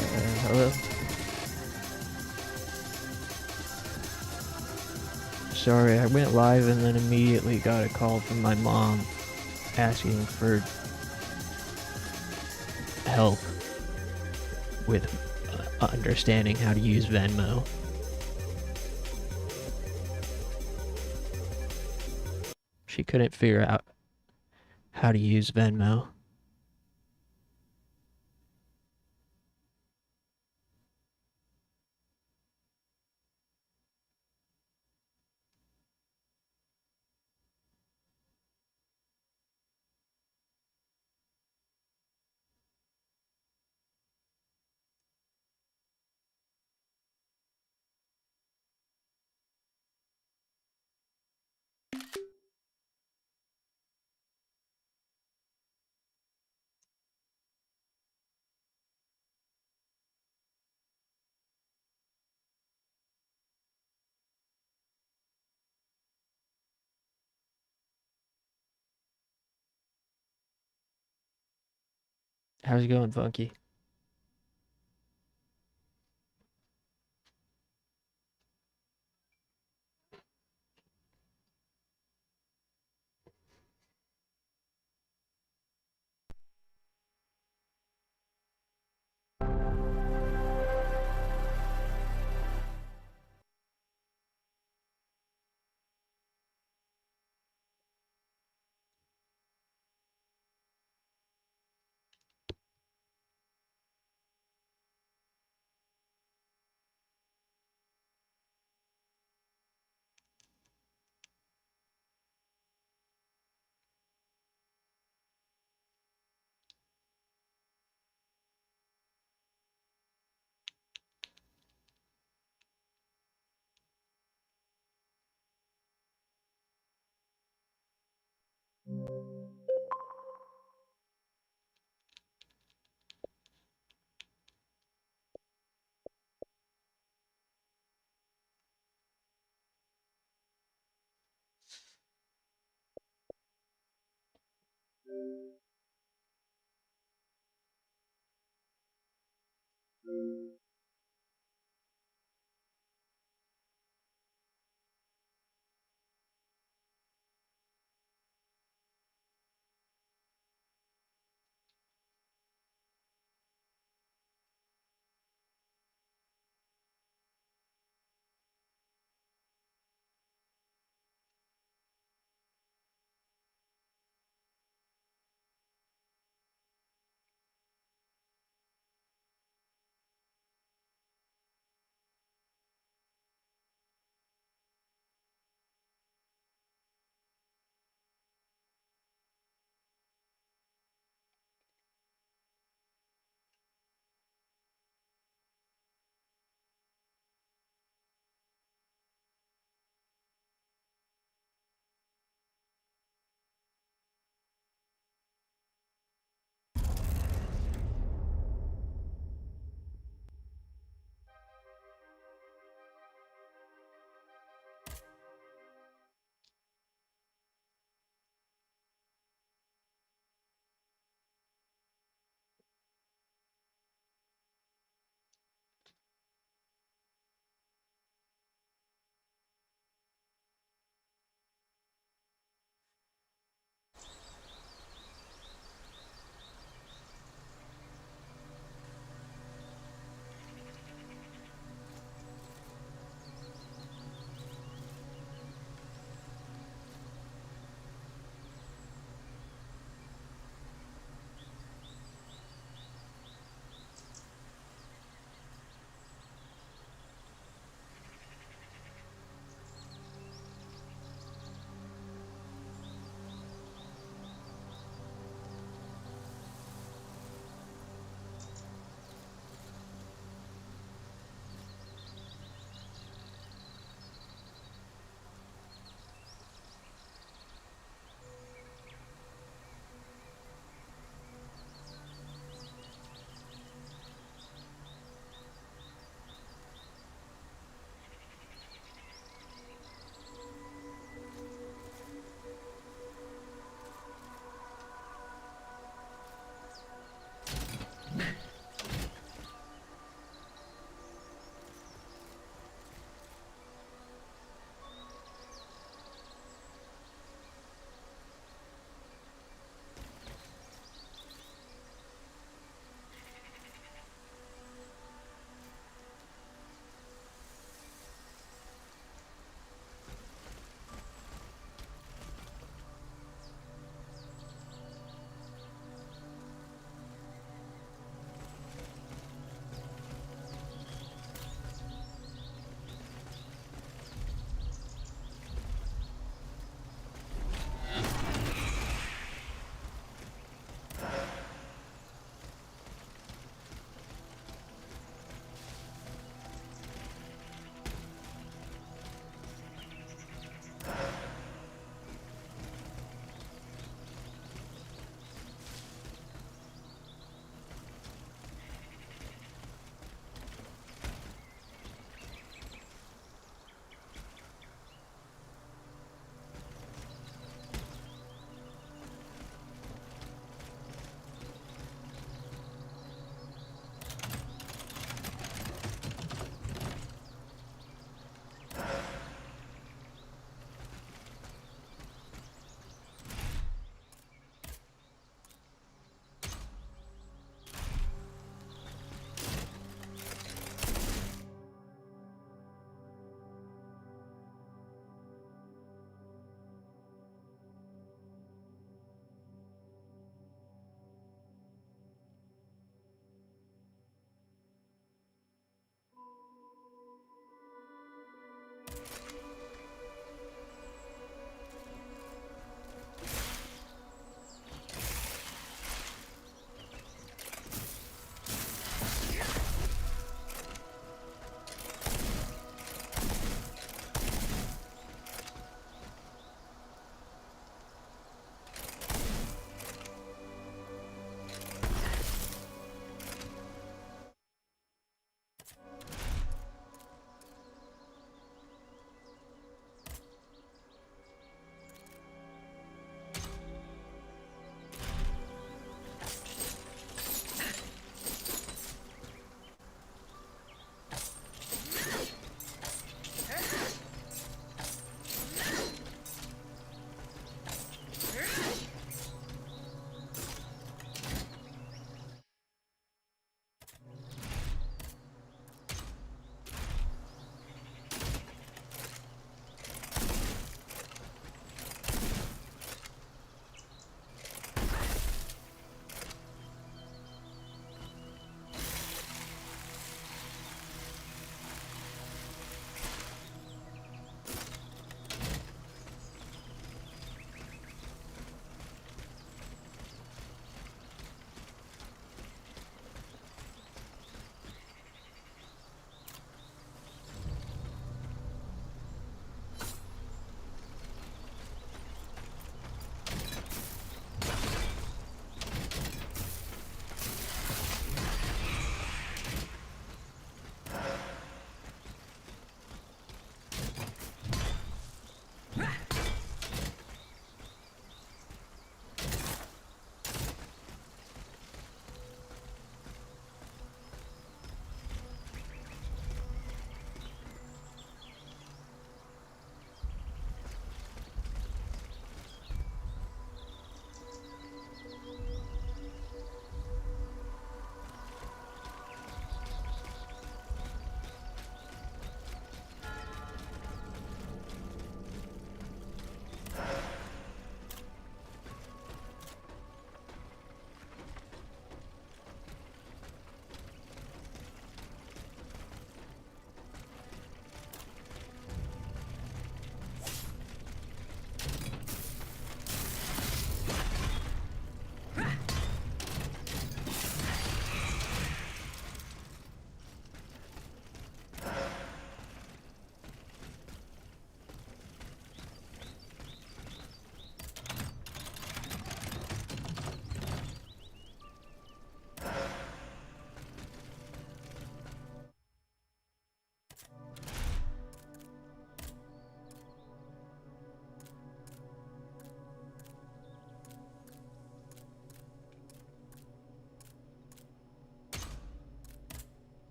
Hello? Sorry, I went live and then immediately got a call from my mom asking for help with understanding how to use Venmo. She couldn't figure out how to use Venmo. How's it going, Funky?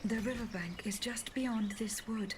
The riverbank is just beyond this wood.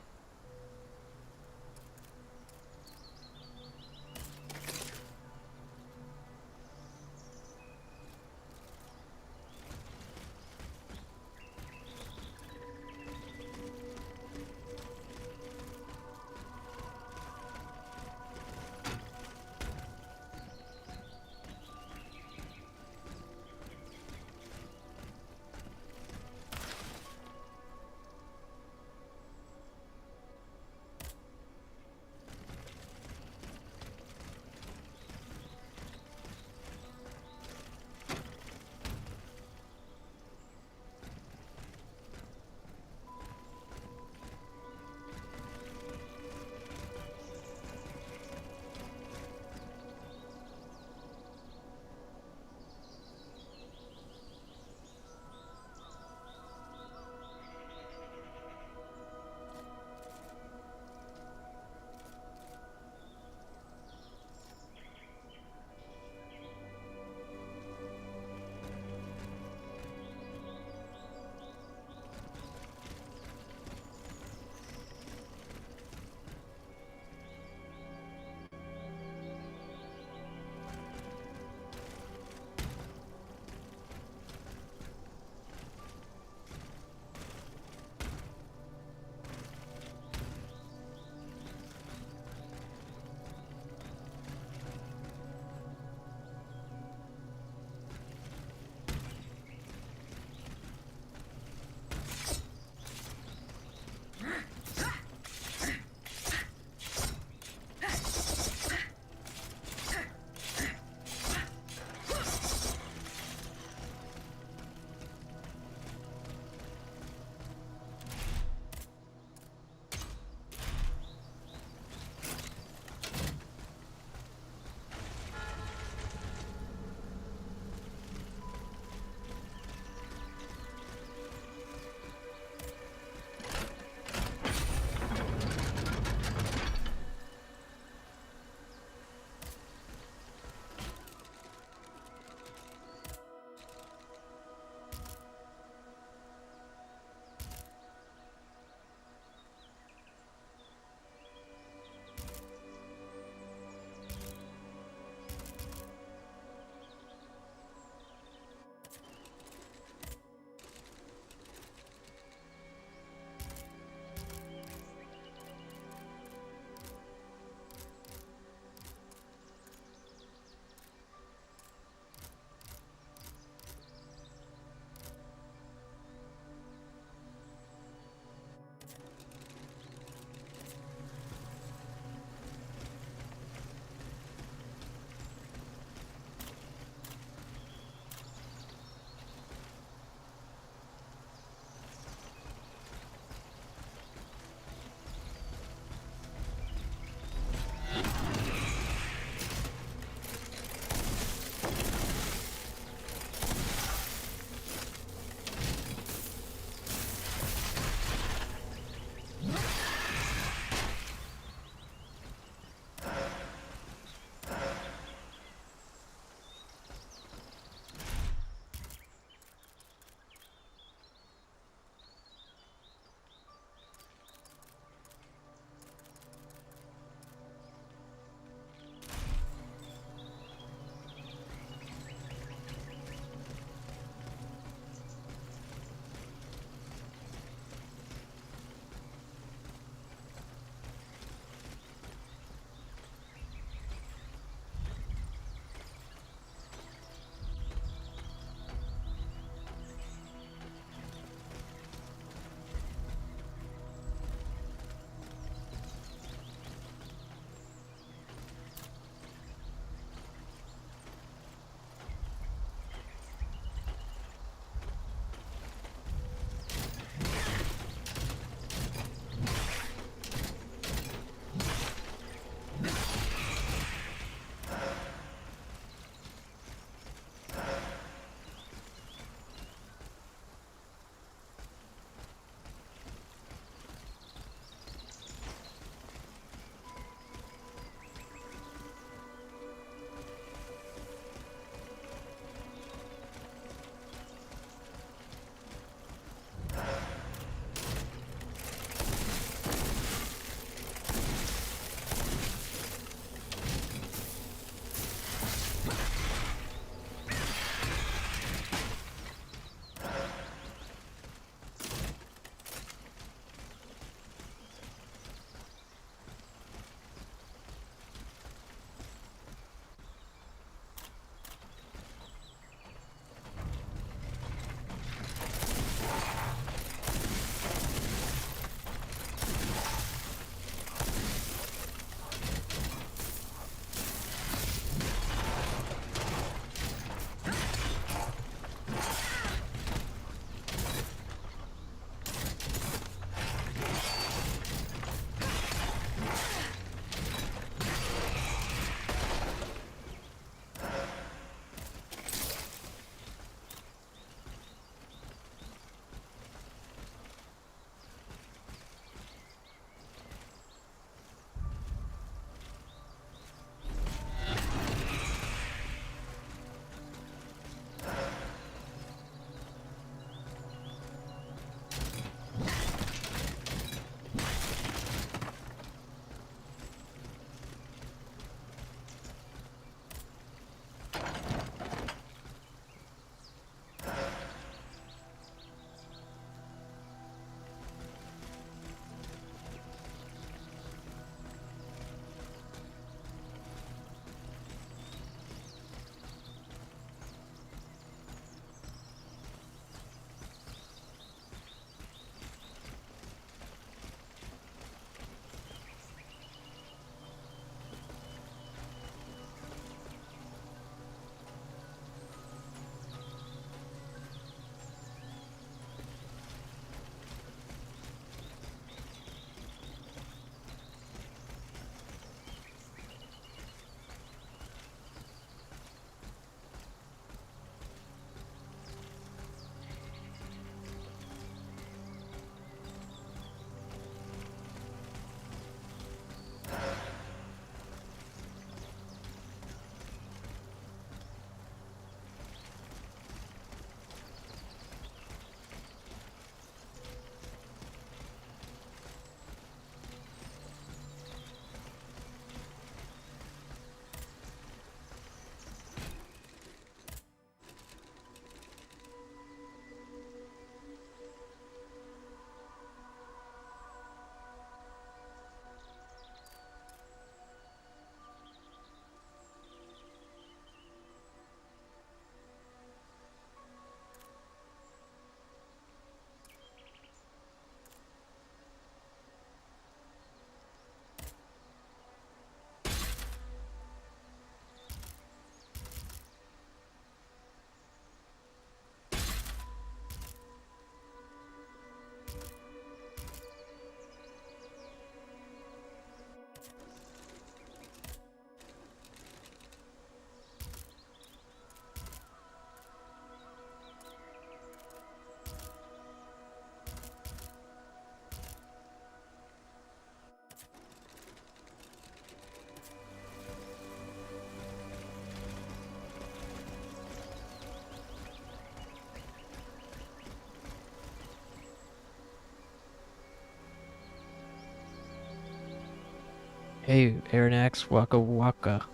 Hey, Aeronax, waka waka.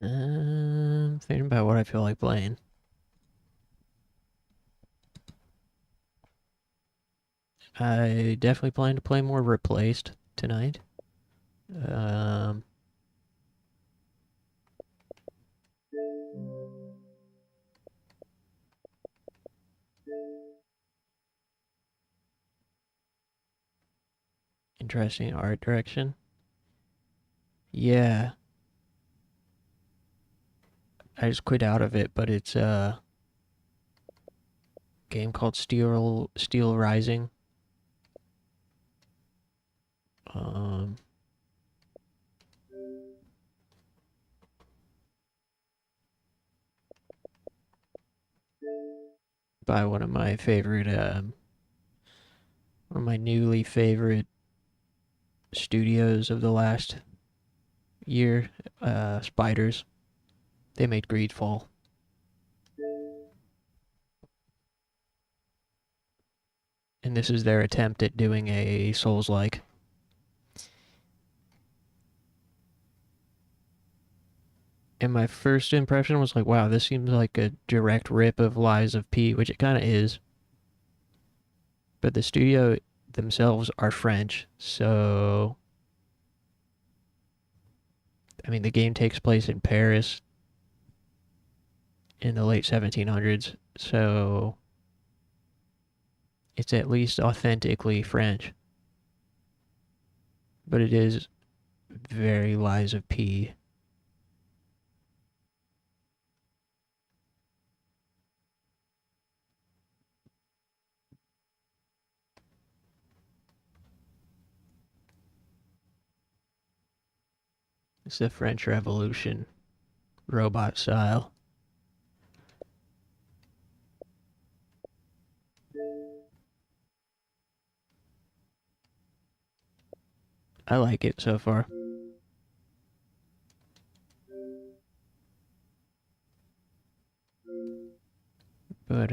Thinking about what I feel like playing. I definitely plan to play more Replaced tonight. Um, Interesting art direction. Yeah, I just quit out of it, but it's a game called Steel Rising. Um, by one of my newly favorite studios of the last year, Spiders. They made Greedfall, and this is their attempt at doing a Souls-like. And my first impression was like, wow, this seems like a direct rip of Lies of P, which it kind of is. But the studio themselves are French, so I mean, the game takes place in Paris in the late 1700s, so it's at least authentically French. But it is very Lies of P. It's the French Revolution, robot style. I like it so far. But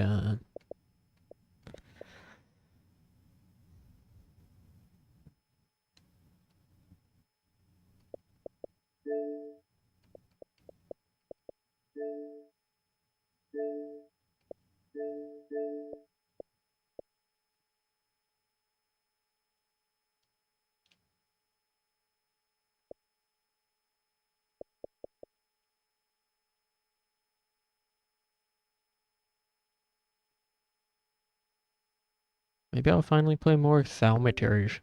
maybe I'll finally play more Thaumaturge.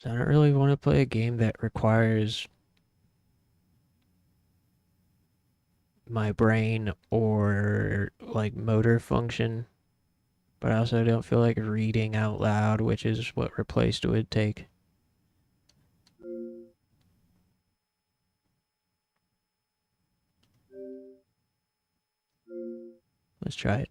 I don't really want to play a game that requires my brain or like motor function, but I also don't feel like reading out loud, which is what Replaced would take. Let's try it.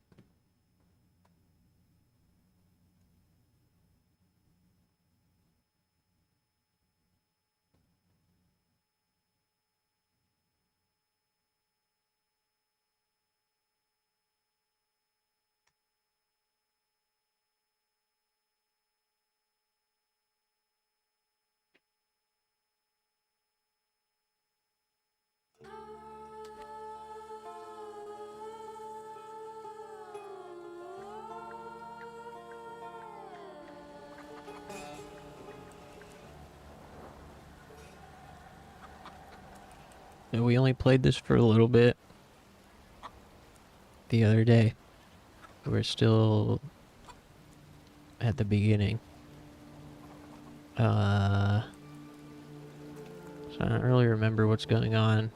And we only played this for a little bit the other day. We're still at the beginning. So I don't really remember what's going on.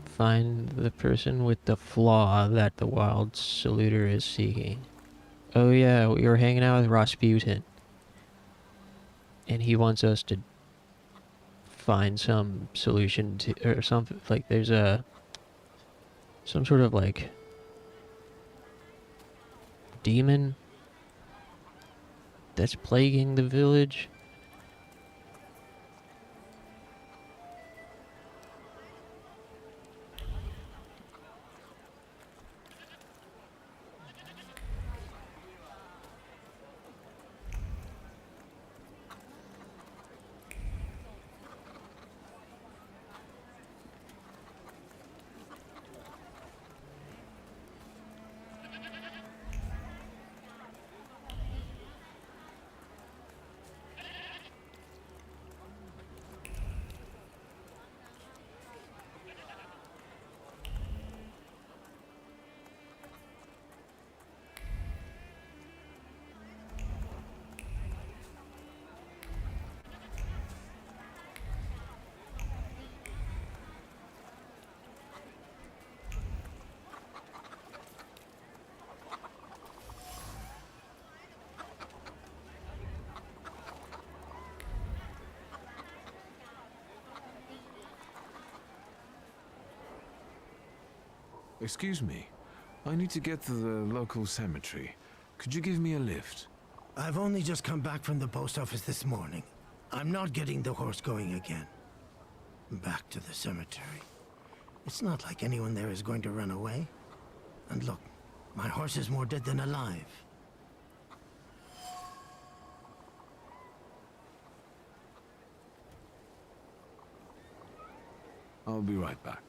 Find the person with the flaw that the wild saluter is seeking. Oh yeah, we were hanging out with Rasputin. And he wants us to find some solution to, or something, like there's some sort of like demon that's plaguing the village. Excuse me. I need to get to the local cemetery. Could you give me a lift? I've only just come back from the post office this morning. I'm not getting the horse going again. Back to the cemetery. It's not like anyone there is going to run away. And look, my horse is more dead than alive. I'll be right back.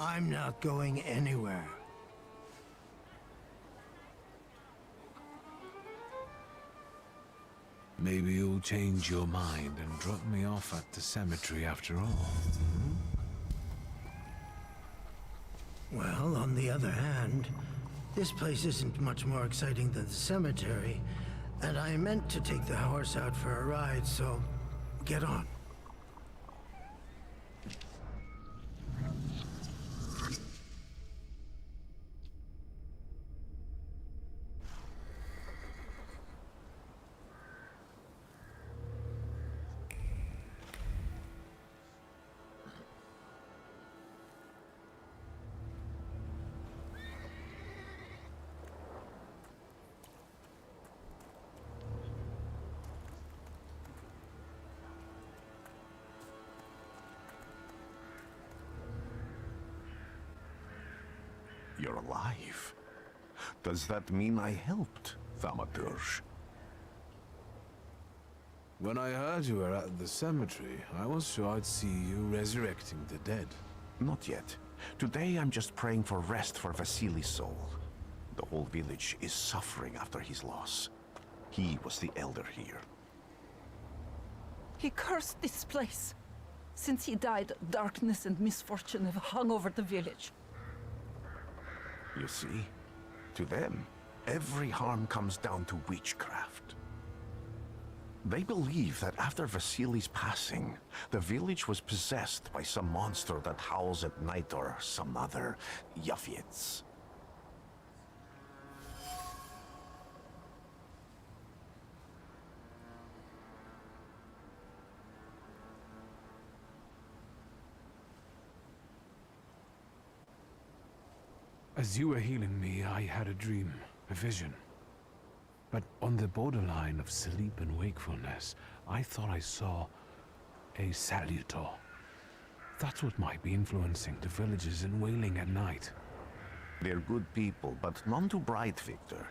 I'm not going anywhere. Maybe you'll change your mind and drop me off at the cemetery after all. Well, on the other hand, this place isn't much more exciting than the cemetery, and I meant to take the horse out for a ride, so get on. You're alive. Does that mean I helped, Thaumaturge? When I heard you were at the cemetery, I was sure I'd see you resurrecting the dead. Not yet. Today I'm just praying for rest for Vasily's soul. The whole village is suffering after his loss. He was the elder here. He cursed this place. Since he died, darkness and misfortune have hung over the village. You see? To them, every harm comes down to witchcraft. They believe that after Vasily's passing, the village was possessed by some monster that howls at night or some other Yafits. As you were healing me, I had a dream, a vision. But on the borderline of sleep and wakefulness, I thought I saw a salutor. That's what might be influencing the villagers in Wailing at night. They're good people, but none too bright, Victor.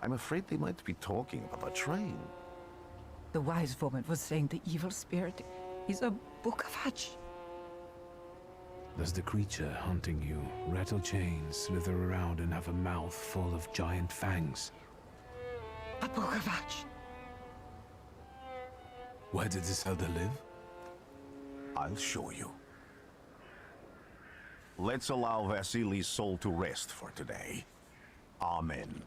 I'm afraid they might be talking about a train. The wise woman was saying the evil spirit is a book of hatch. Does the creature hunting you rattle chains, slither around, and have a mouth full of giant fangs? A book of hatch. Where did this elder live? I'll show you. Let's allow Vasily's soul to rest for today. Amen.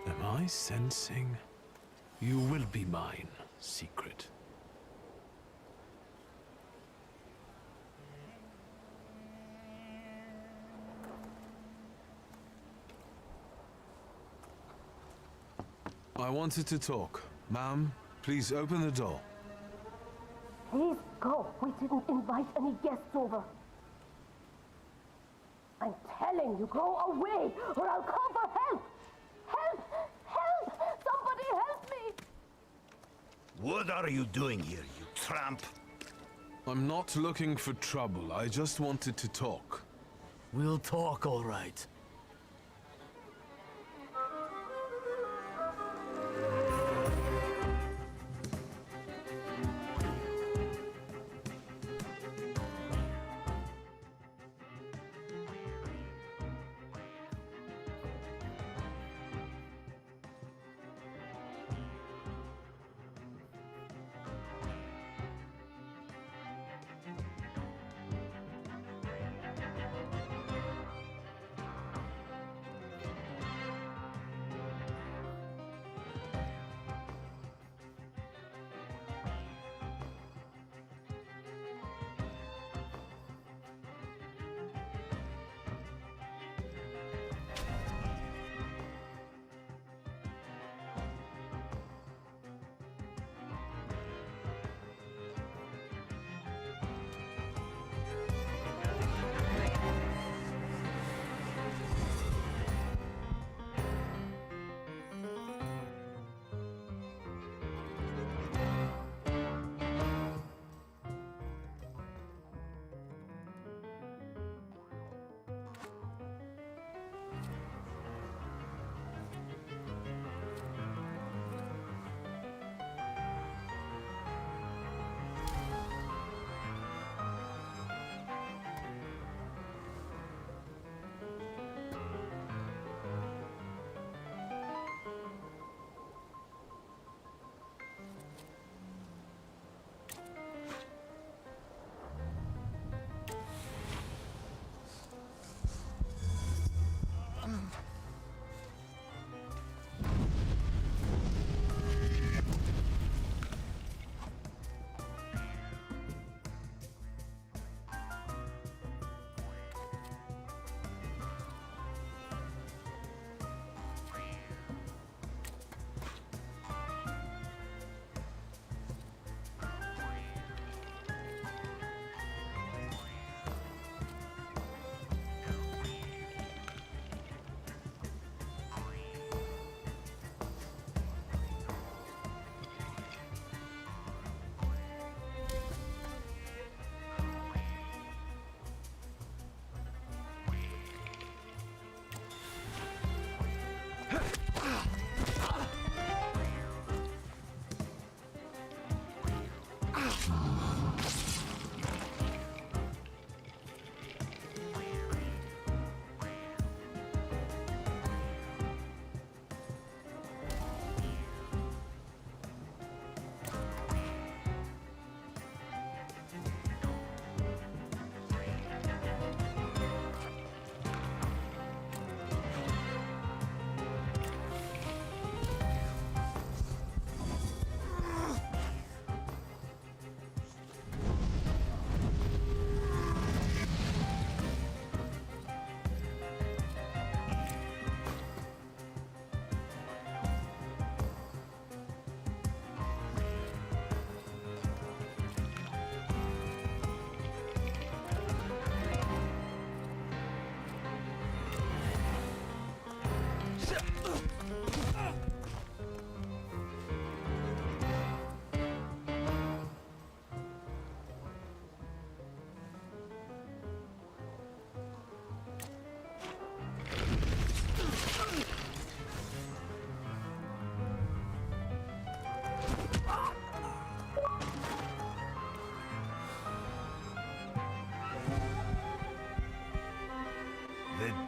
Am I sensing? You will be mine, secret. I wanted to talk. Ma'am, please open the door. Please go. We didn't invite any guests over. I'm telling you, go away, or I'll call for help! Help! Help! Somebody help me! What are you doing here, you tramp? I'm not looking for trouble. I just wanted to talk. We'll talk, all right.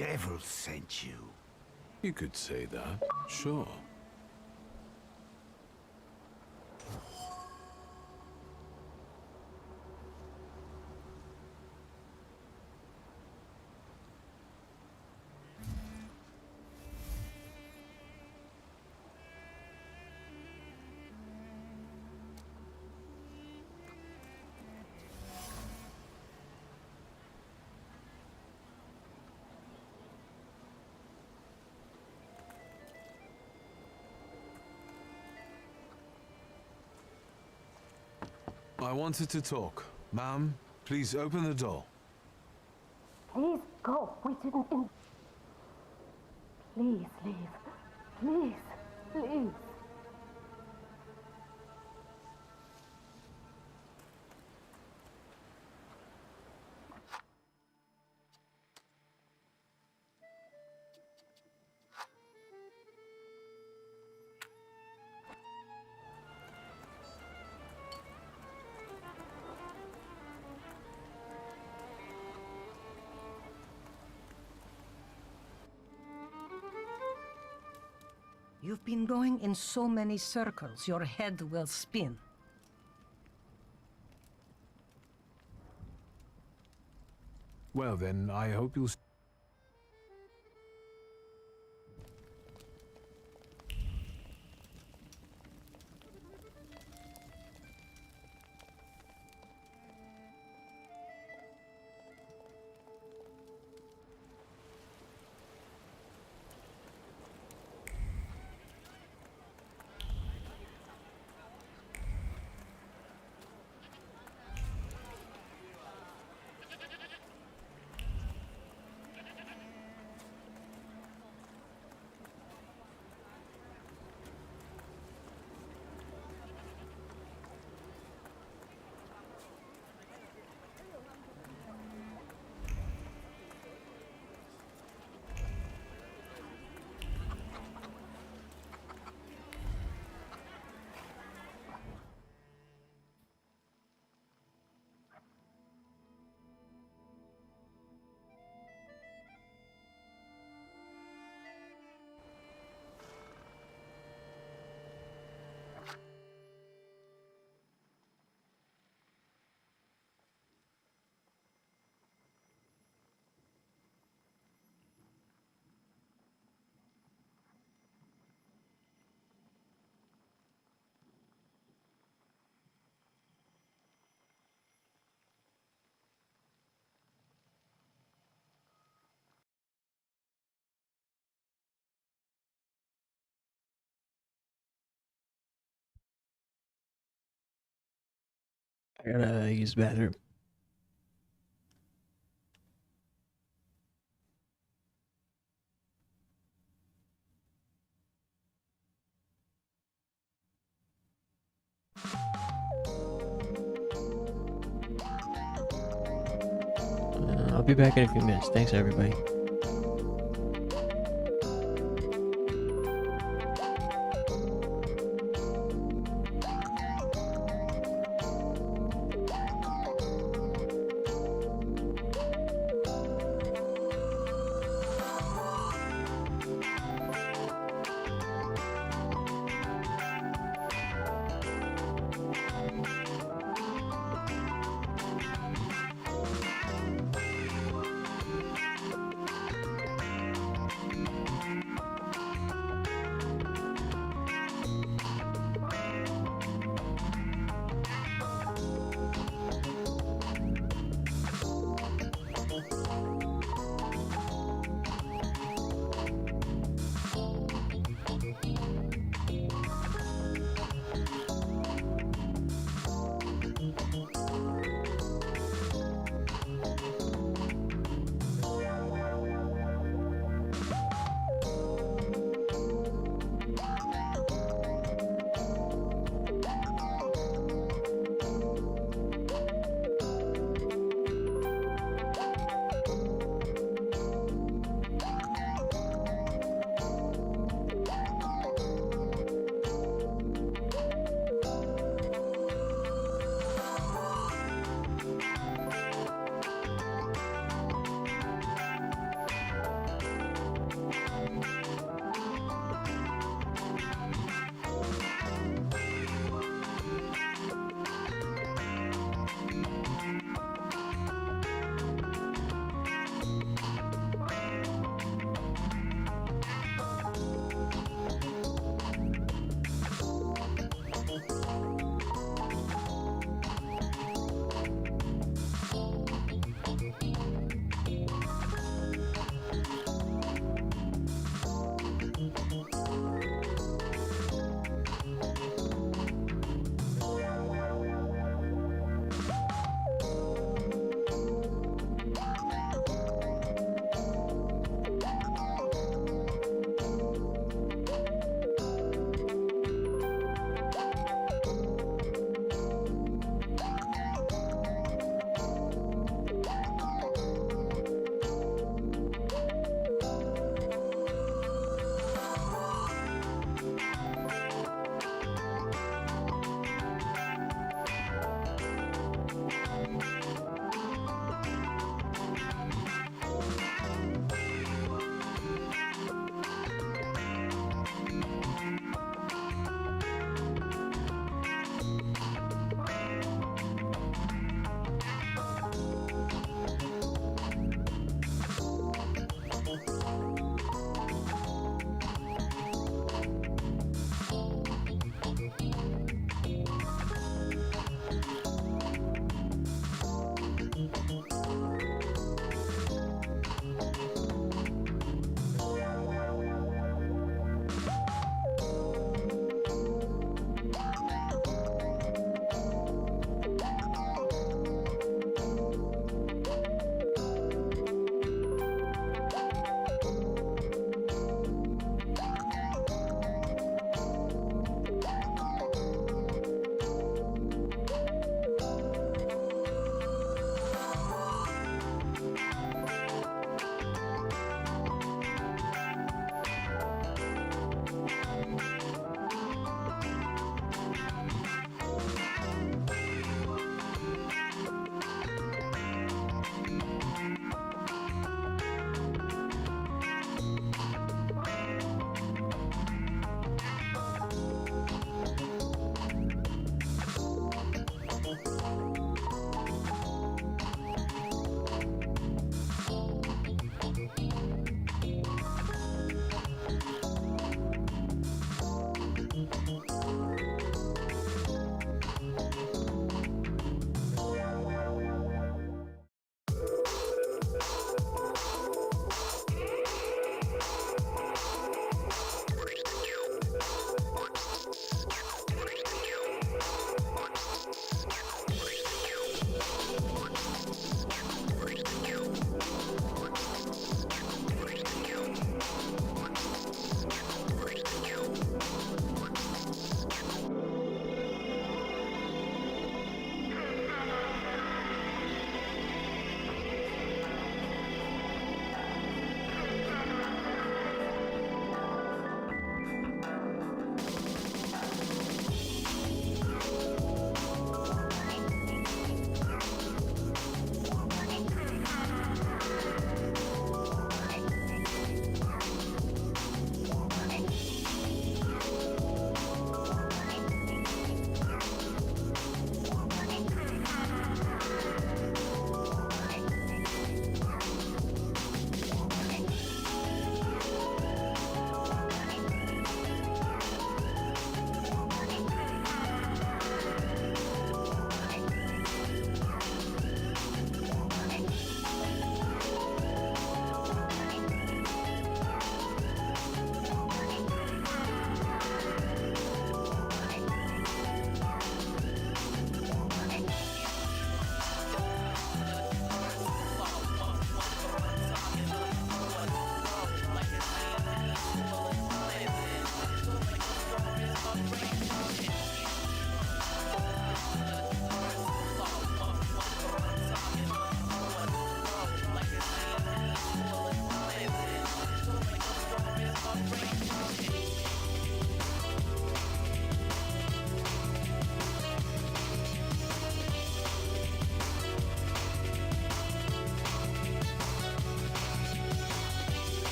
devil sent you. You could say that, sure. I wanted to talk. Ma'am, please open the door. Please go. We didn't Please leave. Please. Please. You've been going in so many circles, your head will spin. Well then, I hope you'll... I gotta use the bathroom. I'll be back in a few minutes. Thanks, everybody.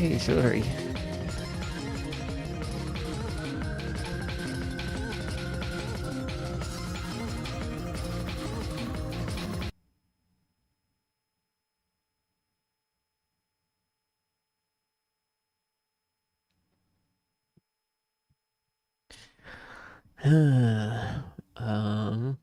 Hey, sorry. um,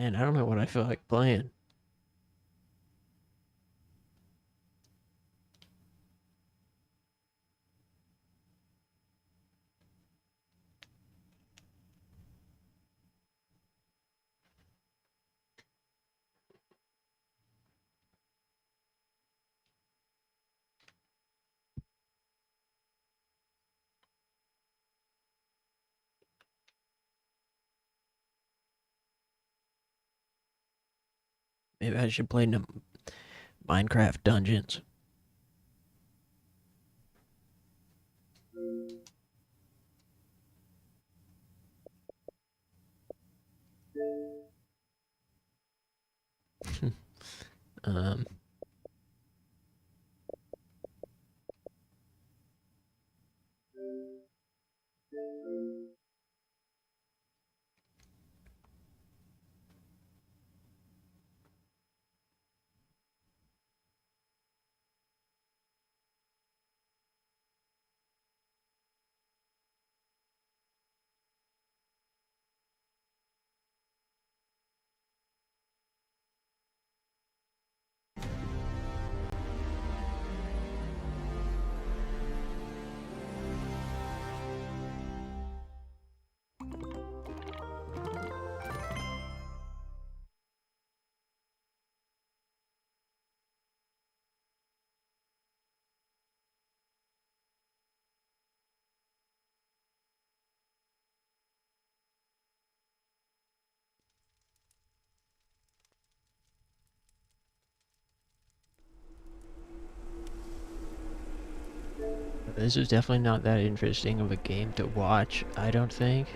and I don't know what I feel like playing. Maybe I should play Minecraft Dungeons. um, this is definitely not that interesting of a game to watch, I don't think.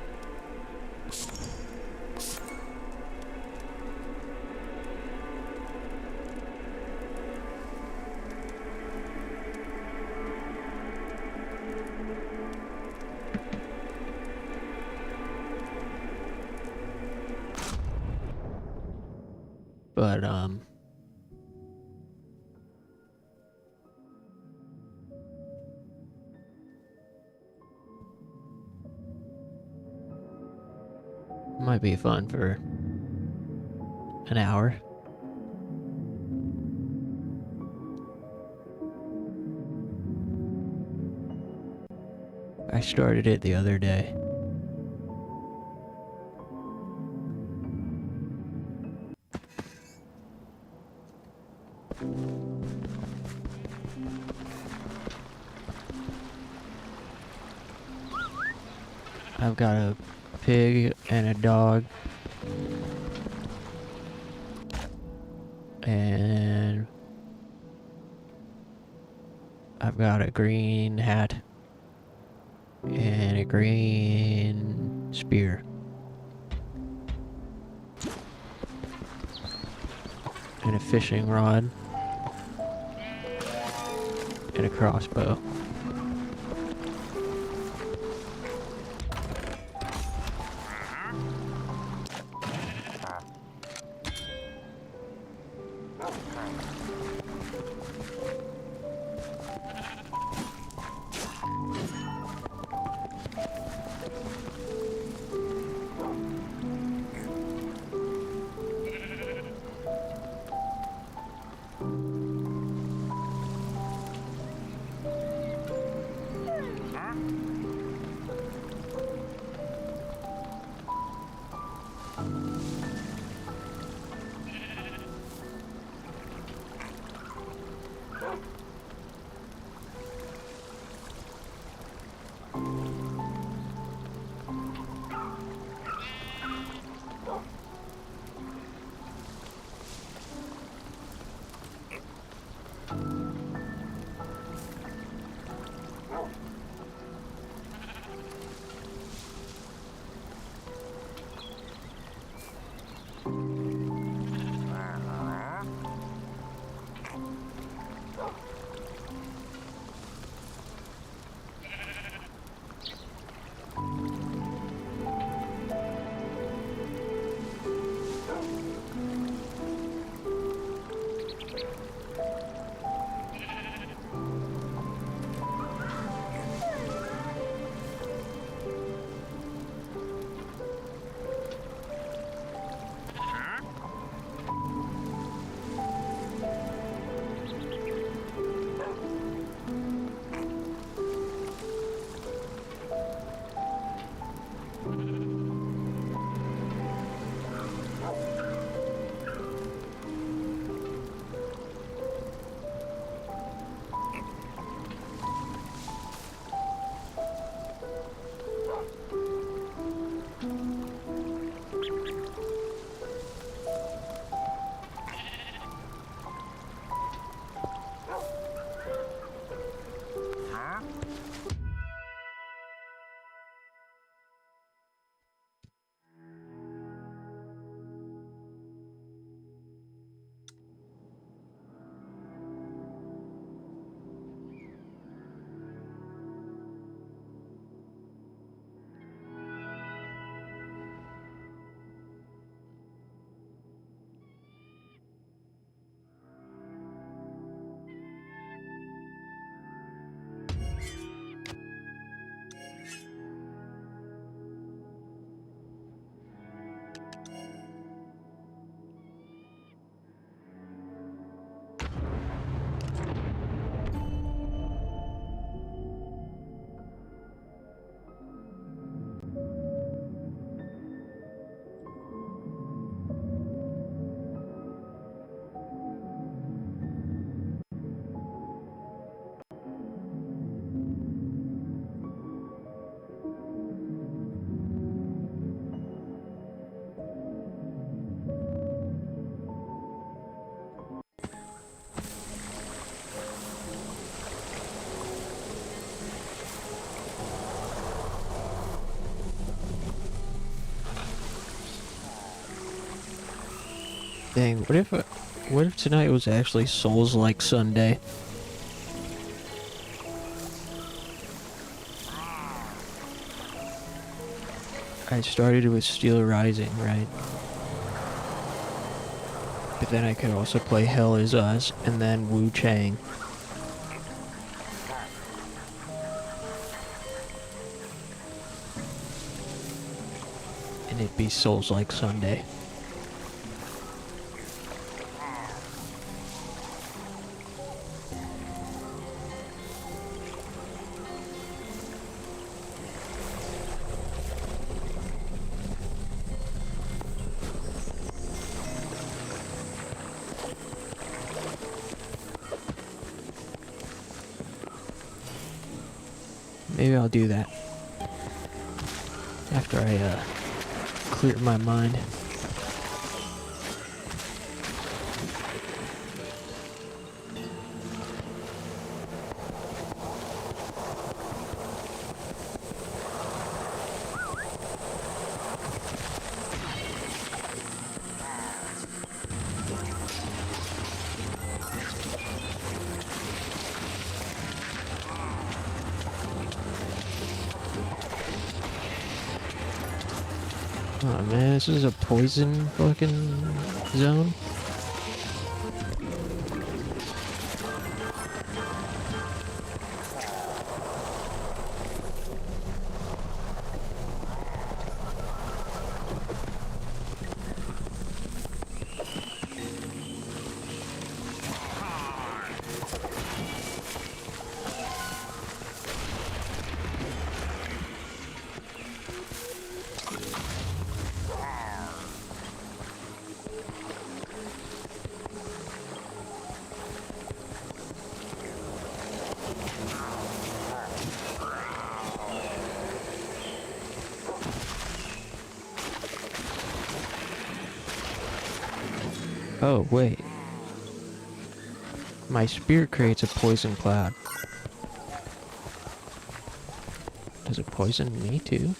But, might be fun for an hour. I started it the other day. I've got a pig and a dog. And I've got a green hat and a green spear. And a fishing rod. And a crossbow. Dang, what if tonight was actually Souls-like Sunday? I started with Steelrising, right? But then I could also play Hell Is Us and then Wu Chang. And it'd be Souls-like Sunday. Maybe I'll do that after I clear my mind. Oh man, this is a poison fucking zone. Oh, wait. My spear creates a poison cloud. Does it poison me too?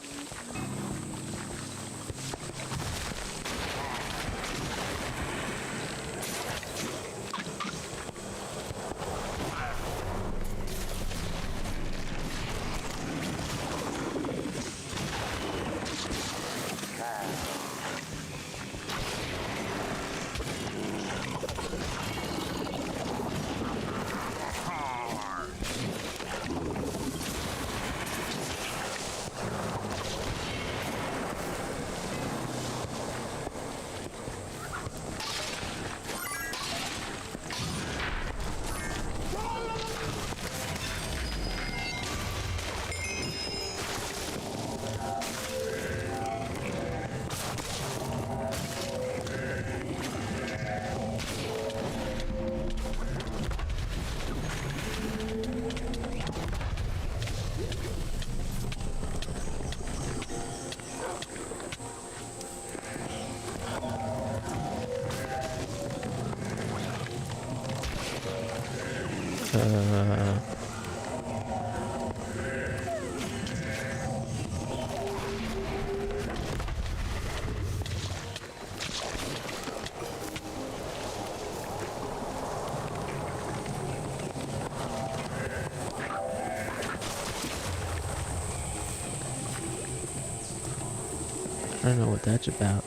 I don't know what that's about.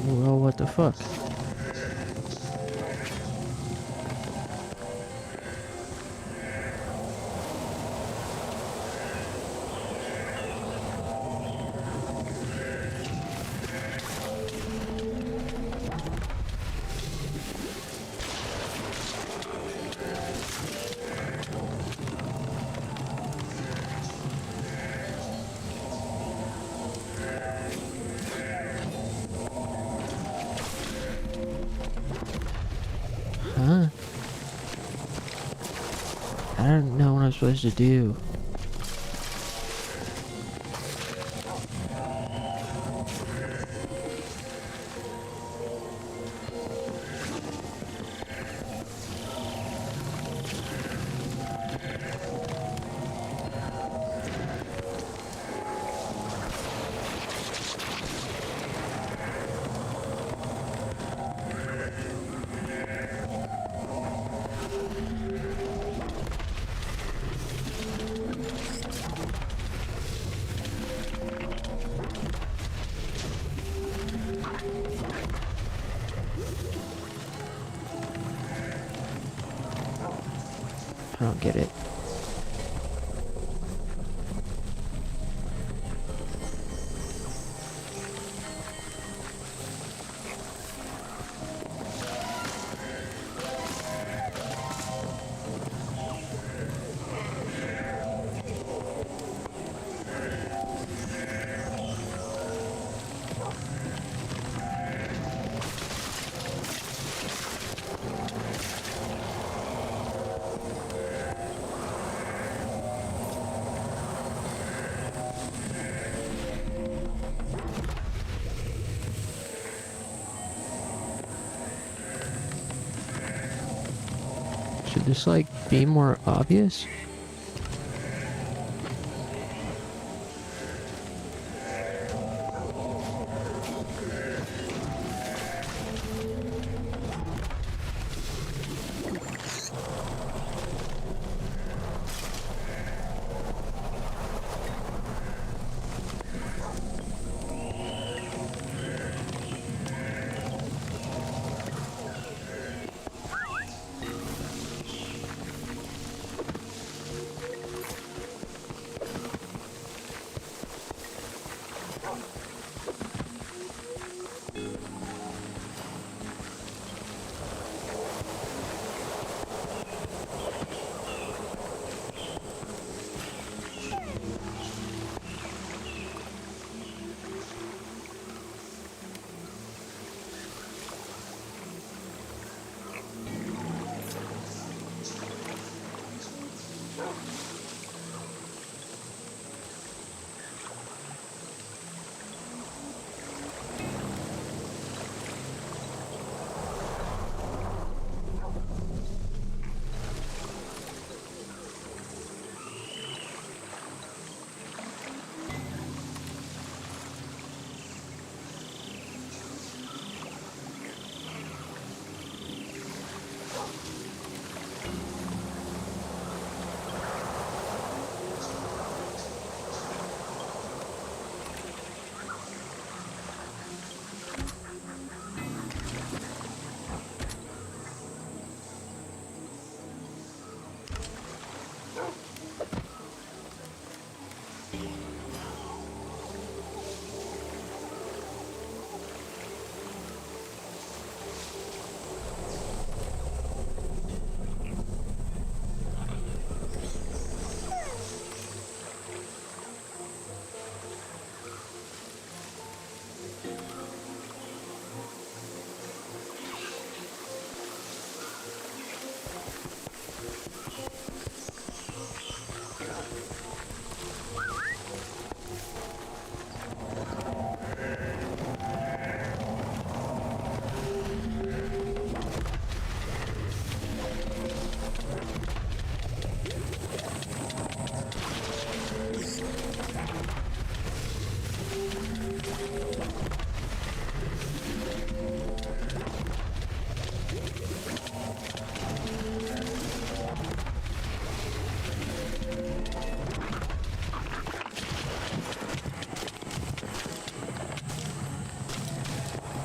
Well, what the fuck? I don't know what I'm supposed to do. I don't get it. Should this, like, be more obvious?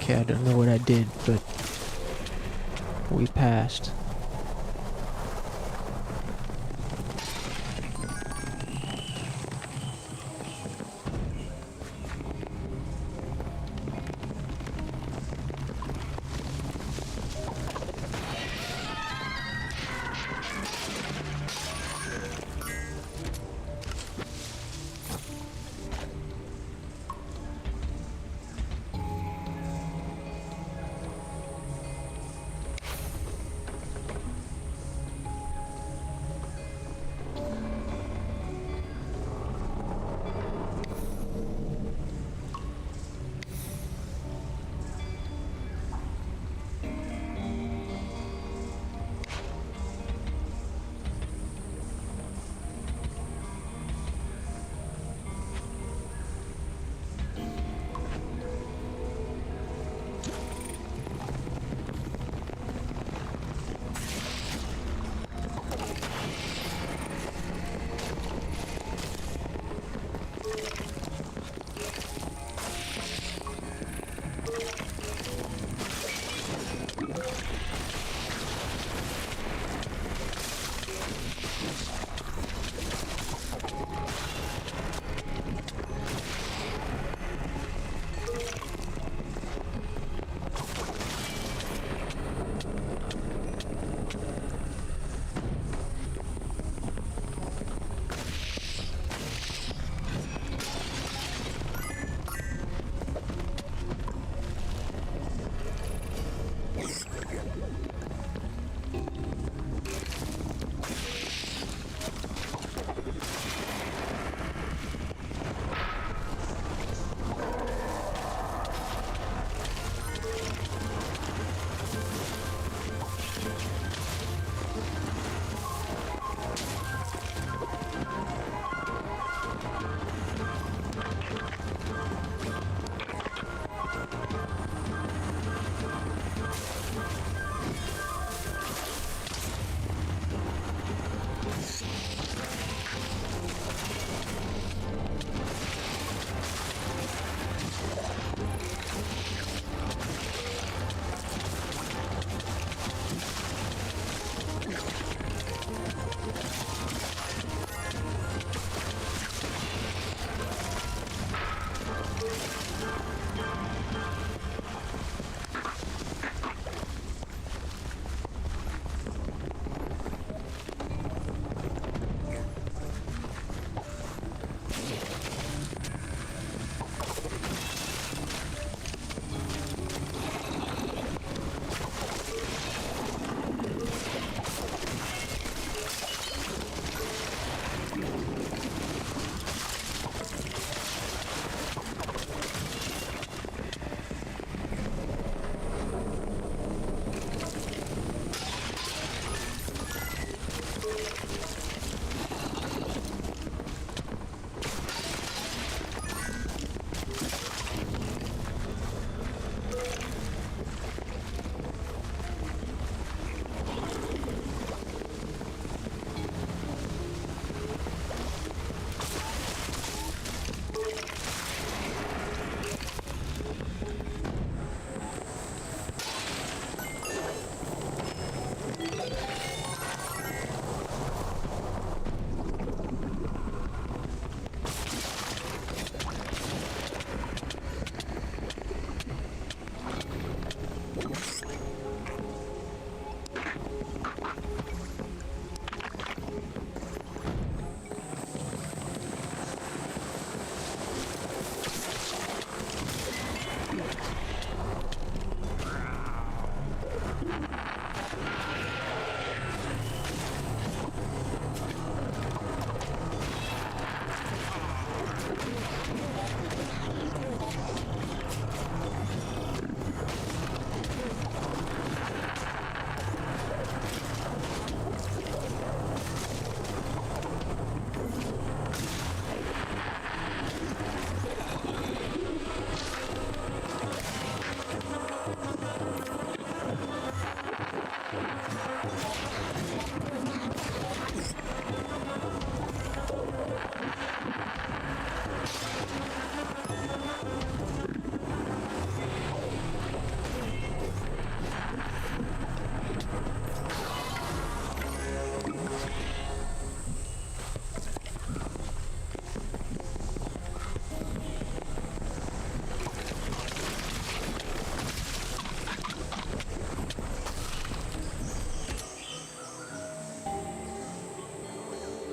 Okay, I don't know what I did, but we passed.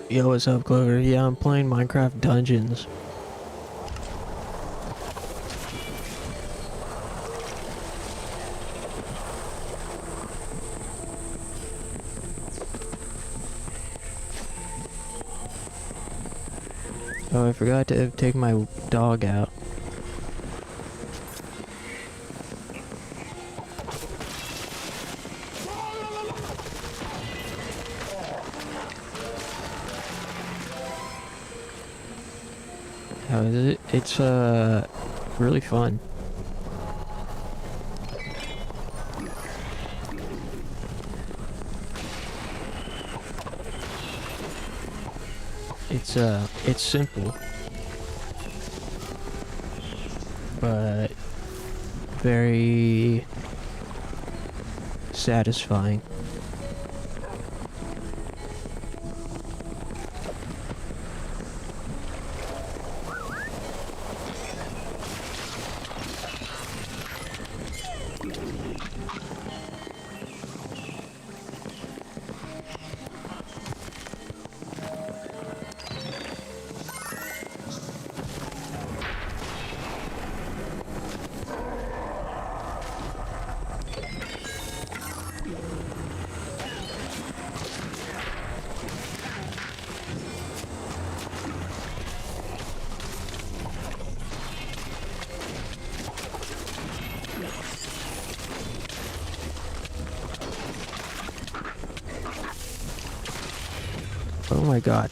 Yo, what's up, Clover? Yeah, I'm playing Minecraft Dungeons. Oh, I forgot to take my dog out. How is it? It's really fun. It's simple, but very satisfying. Oh my god.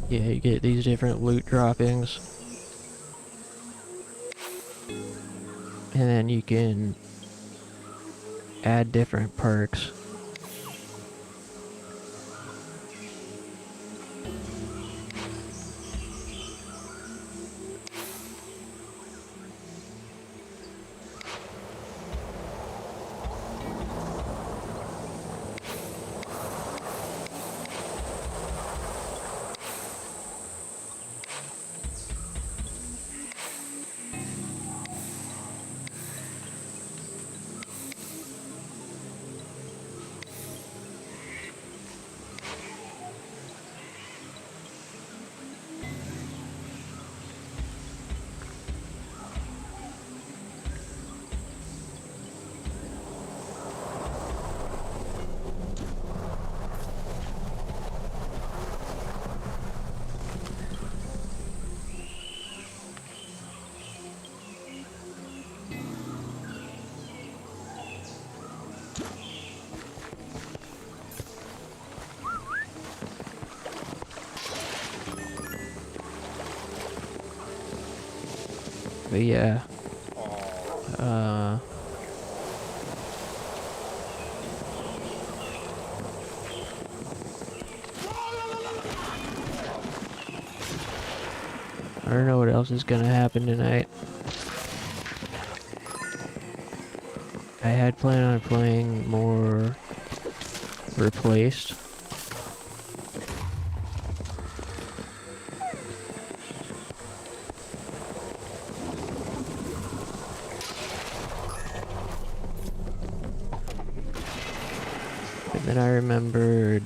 Yeah, you get these different loot droppings. And then you can add different perks. But yeah, I don't know what else is gonna happen tonight. I had planned on playing more Replaced. And then I remembered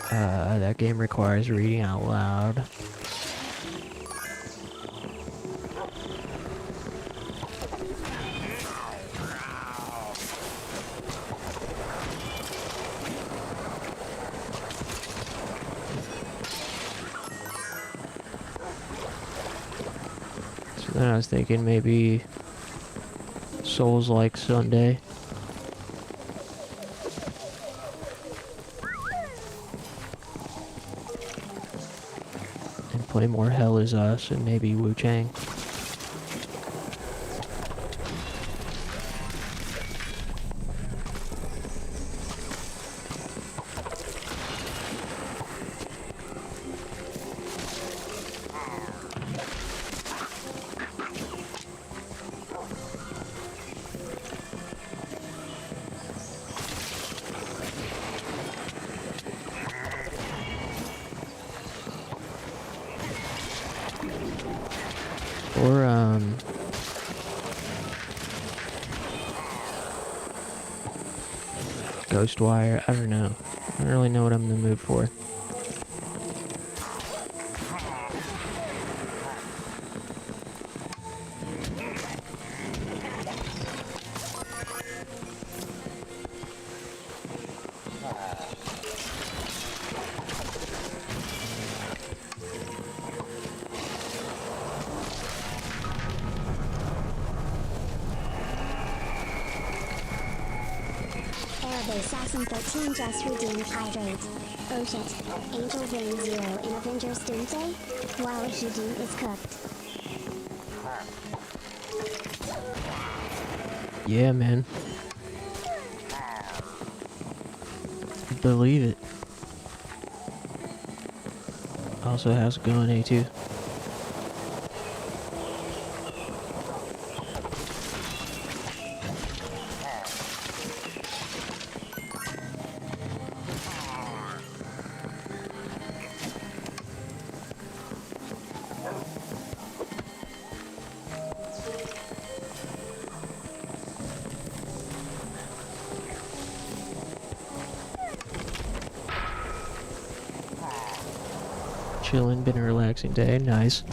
that game requires reading out loud. So then I was thinking maybe Souls-like Sunday. And play more Hell Is Us and maybe Wu Chang. Ghostwire. I don't know. I don't really know what I'm in the mood for. Assassin 13 just redeemed hydrate. Oh shit. Angel Brain Zero in Avengers Doomsday? While Hugin is cooked. Yeah, man. Believe it. Also, how's it going, A2? Chilling, been a relaxing day, nice.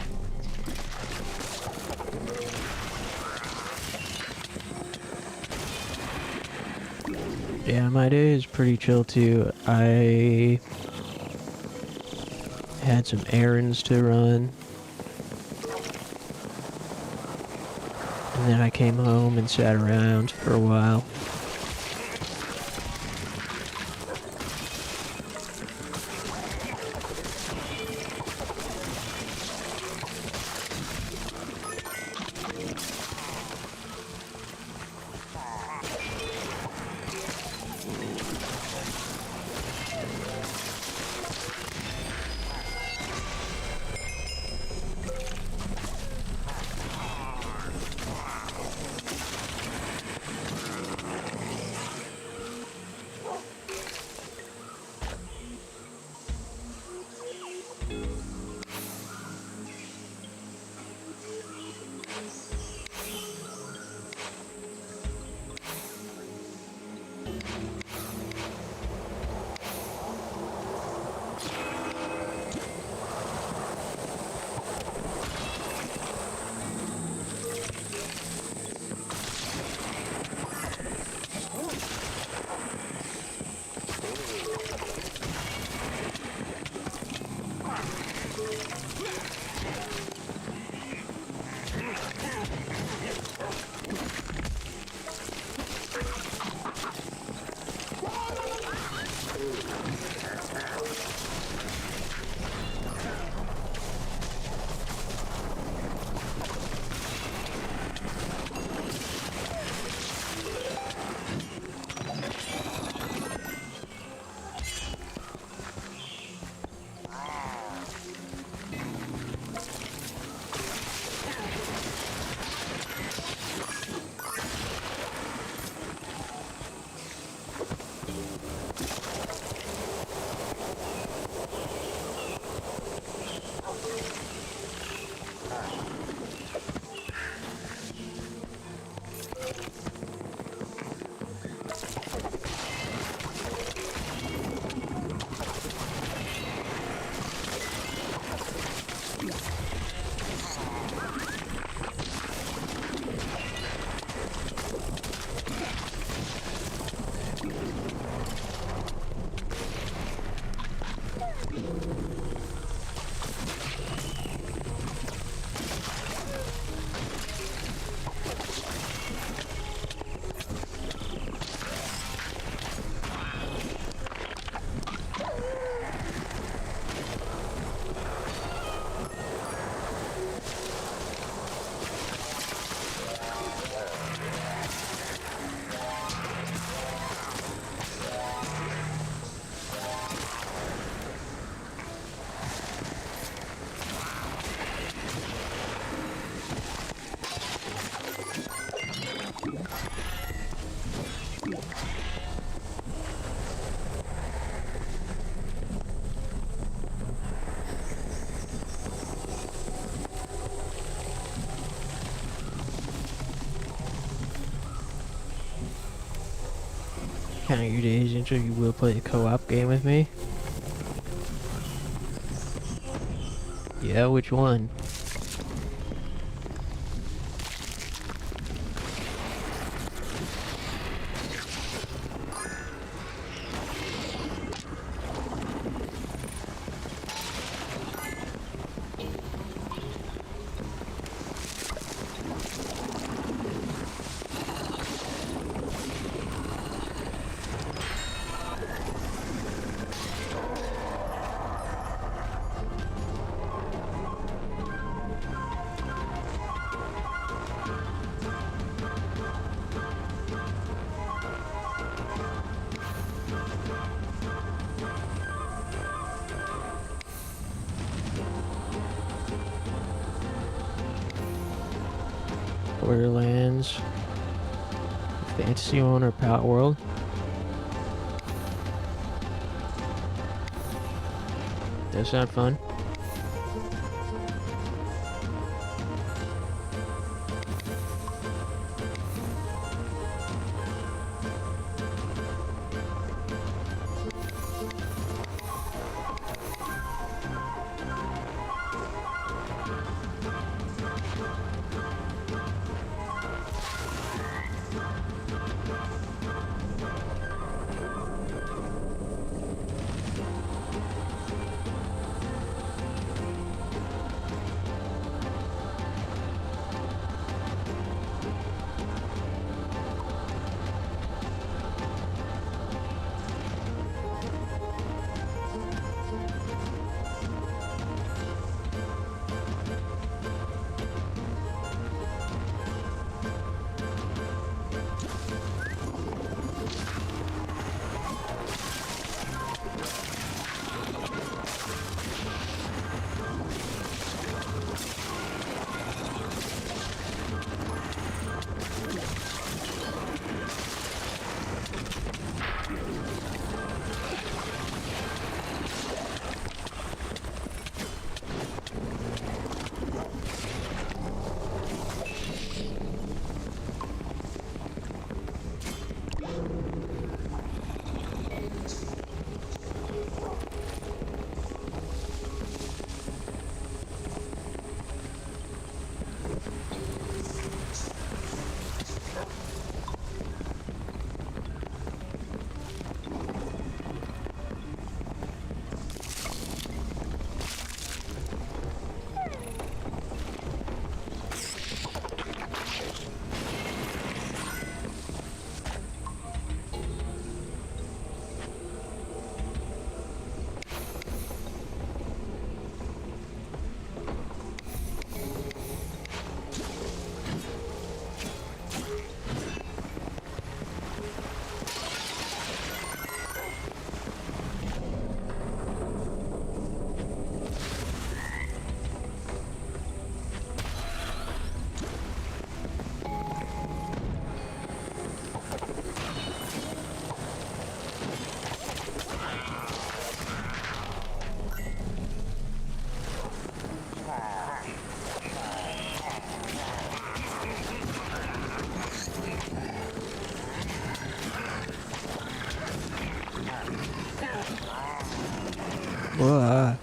Yeah, my day is pretty chill too. I had some errands to run. And then I came home and sat around for a while. count your days until you will play a co-op game with me? Yeah, which one? Borderlands, Fantasy Zone, or Pallet World. Does sound fun. Whoa.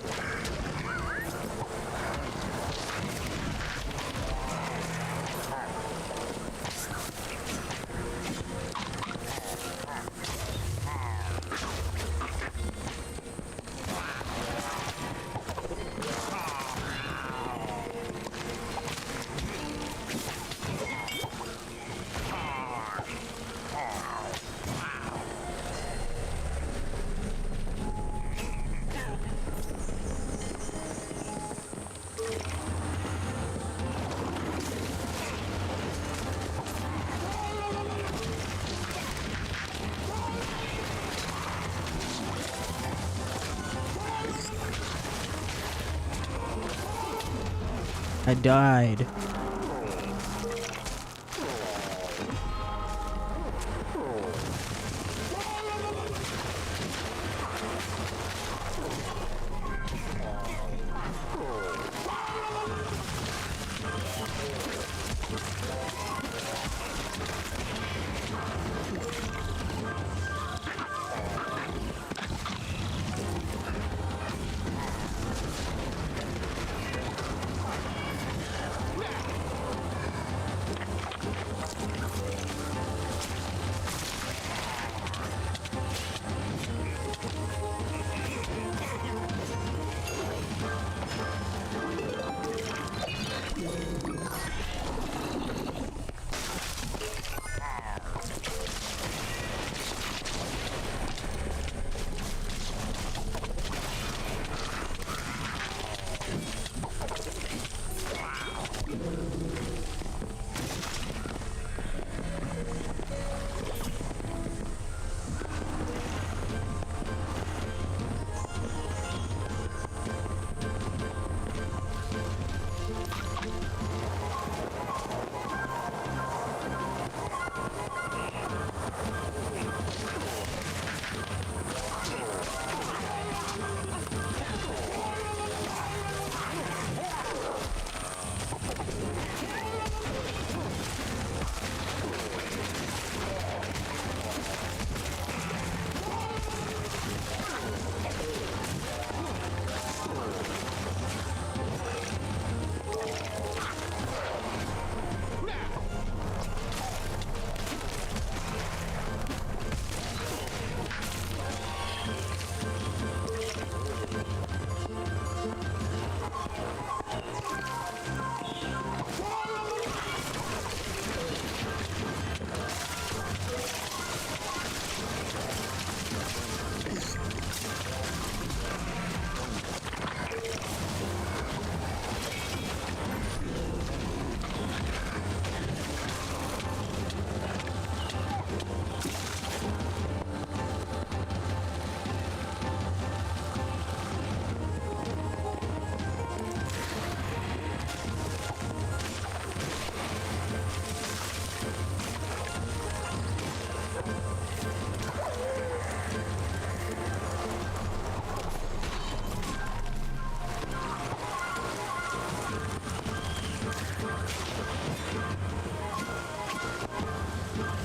I died.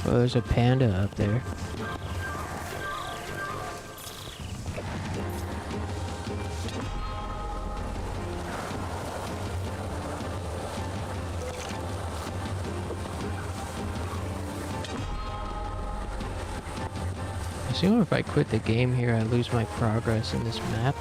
Oh, there's a panda up there. I assume if I quit the game here, I lose my progress in this map.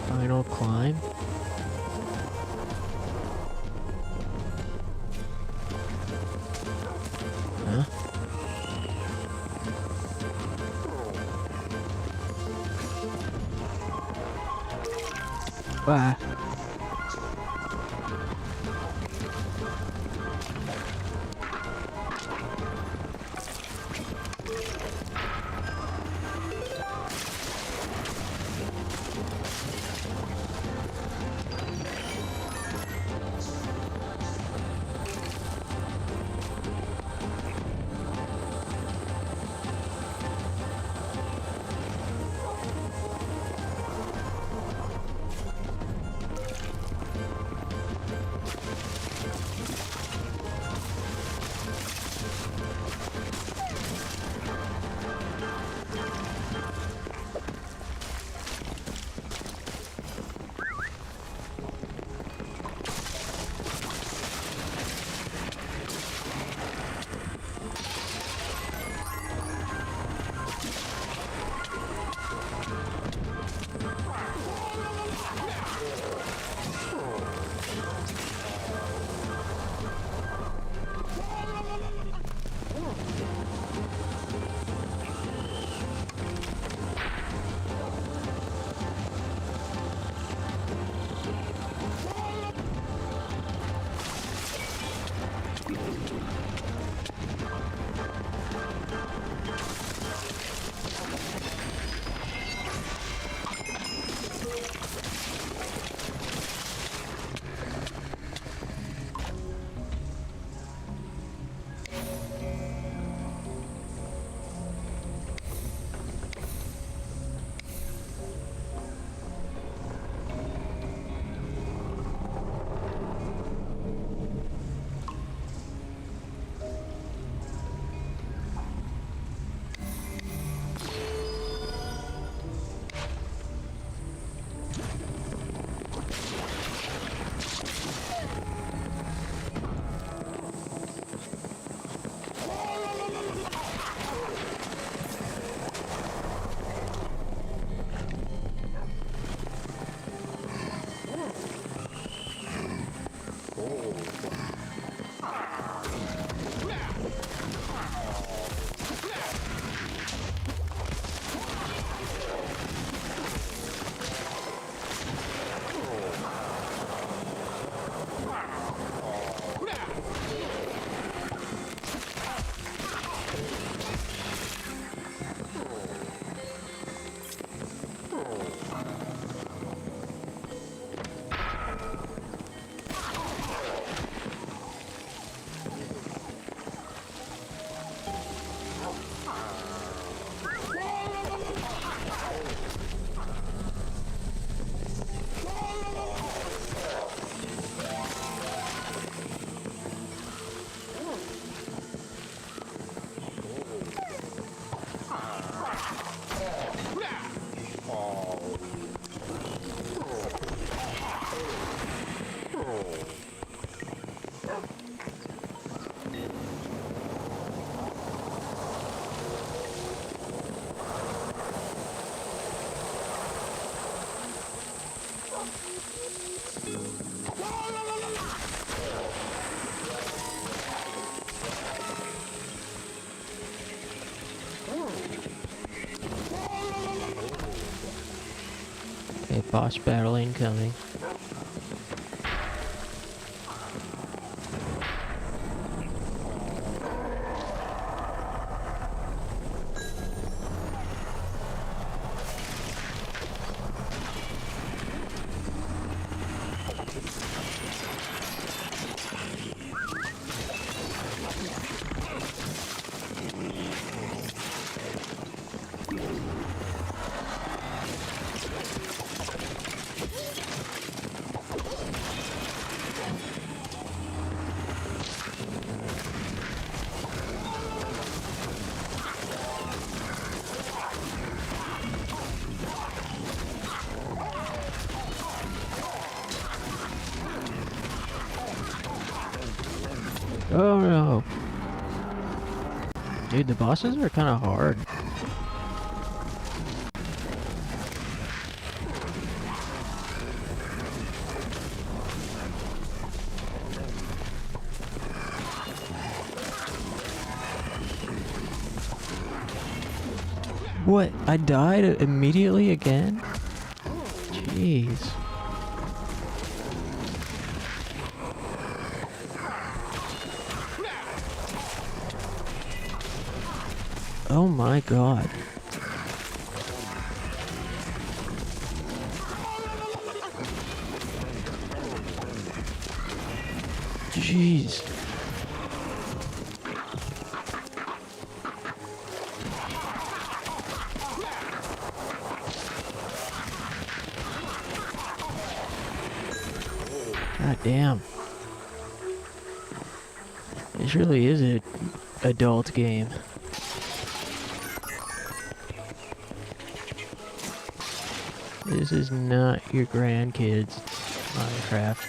Final climb. Huh? Wow. Okay, boss battle incoming. Oh no. Dude, the bosses are kind of hard. What? I died immediately again? Jeez. Oh my god. Jeez. God damn. This really is an adult game. This is not your grandkids' Minecraft.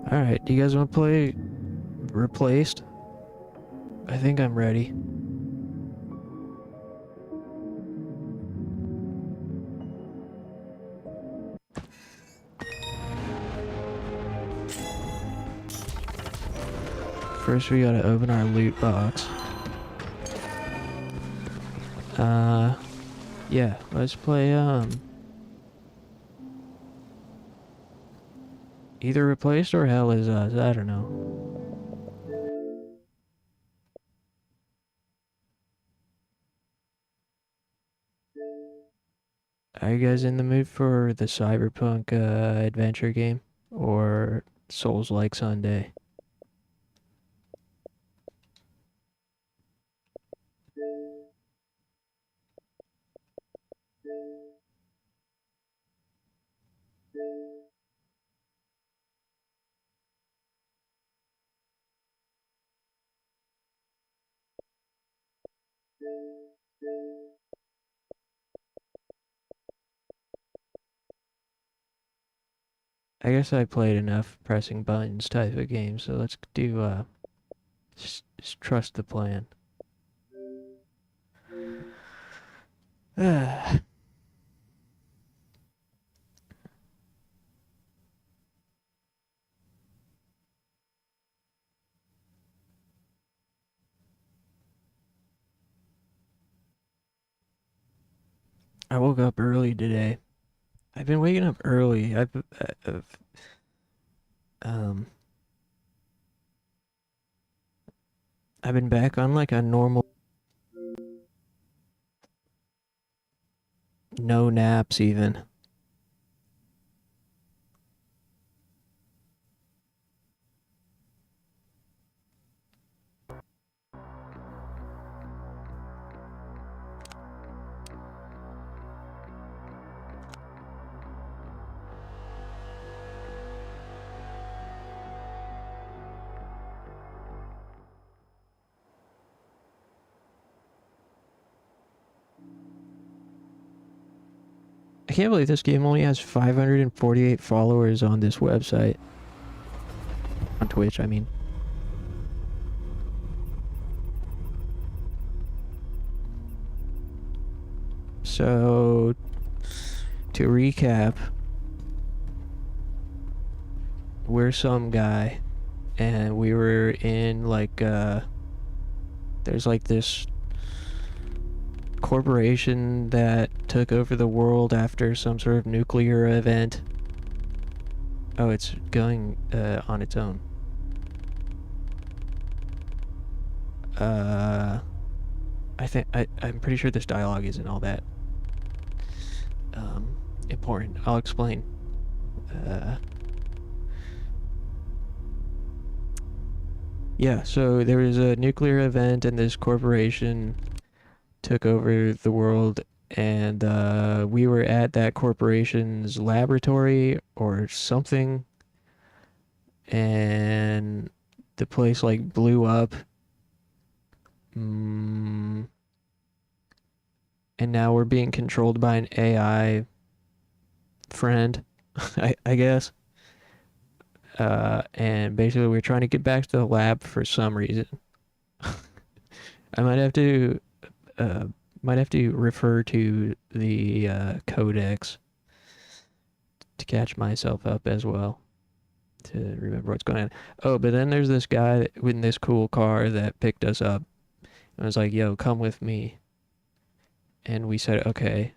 Alright, do you guys want to play Replaced? I think I'm ready. First we gotta open our loot box. Yeah, let's play, either Replaced or Hell Is Us, I don't know. Are you guys in the mood for the Cyberpunk, adventure game? Or Souls-like Sunday? I guess I played enough pressing buttons type of game, so let's do, just trust the plan. I woke up early today. I've been waking up early. Um, I've been back on like a normal, no naps even. can't believe this game only has 548 followers on this website. On Twitch, I mean. So, to recap, we're some guy, and we were in, like, there's, like, this corporation that took over the world after some sort of nuclear event. Oh, it's going on its own. I'm pretty sure this dialogue isn't all that important. I'll explain. Yeah, so there was a nuclear event and this corporation took over the world, and we were at that corporation's laboratory or something, and the place like blew up. And now we're being controlled by an AI friend, I guess. And basically we're trying to get back to the lab for some reason. I might have to refer to the codex to catch myself up as well, to remember what's going on. Oh, but then there's this guy in this cool car that picked us up and was like, yo, come with me. And we said, okay.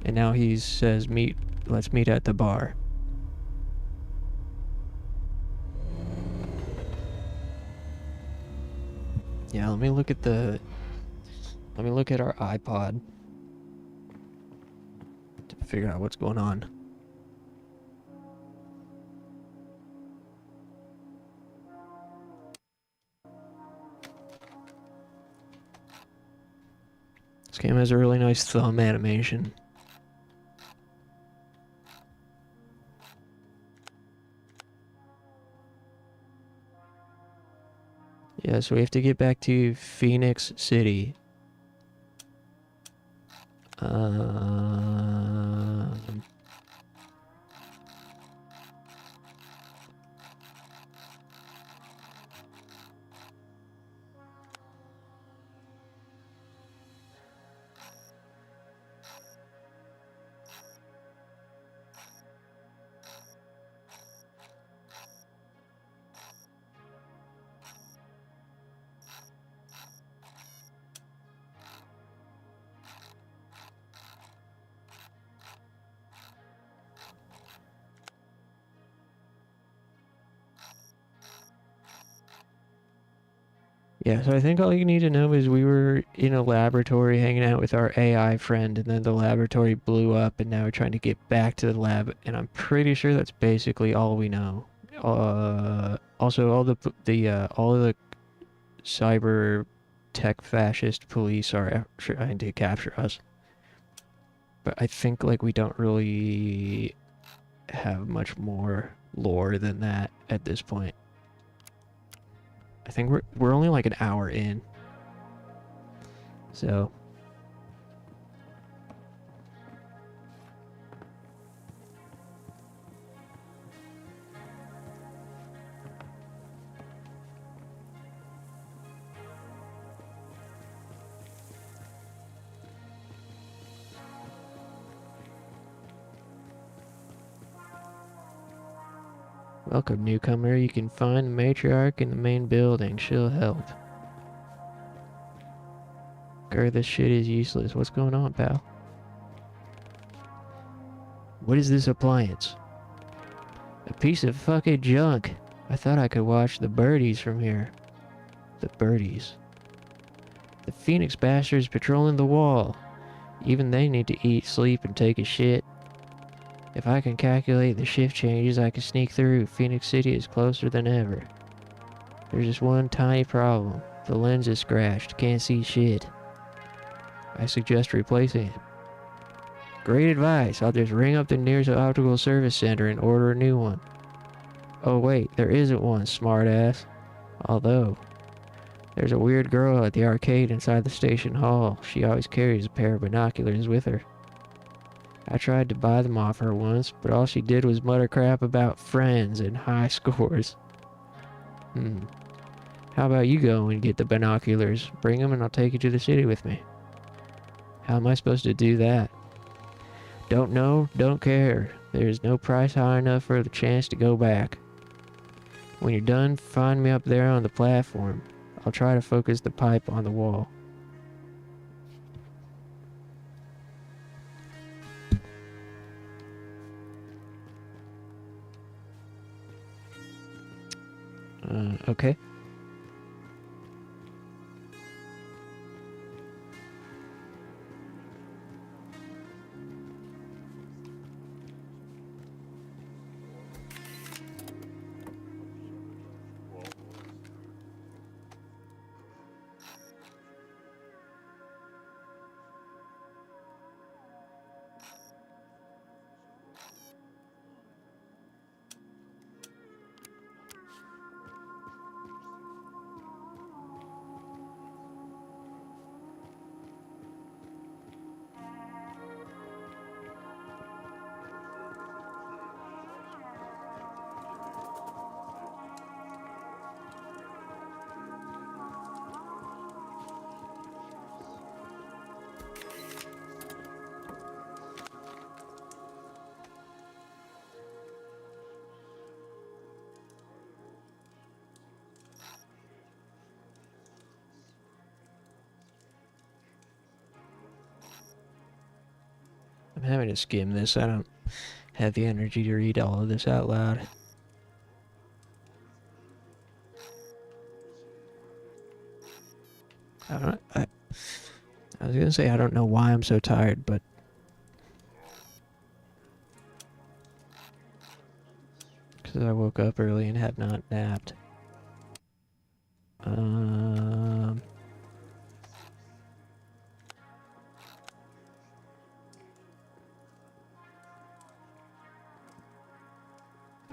And now he says, let's meet at the bar. Yeah, let me look at our iPod to figure out what's going on. This game has a really nice thumb animation. Yeah, so we have to get back to Phoenix City. Yeah, so I think all you need to know is we were in a laboratory hanging out with our AI friend, and then the laboratory blew up, and now we're trying to get back to the lab, and I'm pretty sure that's basically all we know. Also, all of the cyber tech fascist police are trying to capture us. But I think, like, we don't really have much more lore than that at this point. I think we're only like an hour in. So welcome, newcomer. You can find the matriarch in the main building. She'll help. Grr, this shit is useless. What's going on, pal? What is this appliance? A piece of fucking junk. I thought I could watch the birdies from here. The birdies. The Phoenix bastards patrolling the wall. Even they need to eat, sleep, and take a shit. If I can calculate the shift changes, I can sneak through. Phoenix City is closer than ever. There's just one tiny problem. The lens is scratched. Can't see shit. I suggest replacing it. Great advice. I'll just ring up the nearest optical service center and order a new one. Oh wait, there isn't one, smartass. Although, there's a weird girl at the arcade inside the station hall. She always carries a pair of binoculars with her. I tried to buy them off her once, but all she did was mutter crap about friends and high scores. How about you go and get the binoculars? Bring them and I'll take you to the city with me. How am I supposed to do that? Don't know, don't care. There's no price high enough for the chance to go back. When you're done, find me up there on the platform. I'll try to focus the pipe on the wall. Okay. I'm having to skim this. I don't have the energy to read all of this out loud. I was gonna say I don't know why I'm so tired, but because I woke up early and have not napped.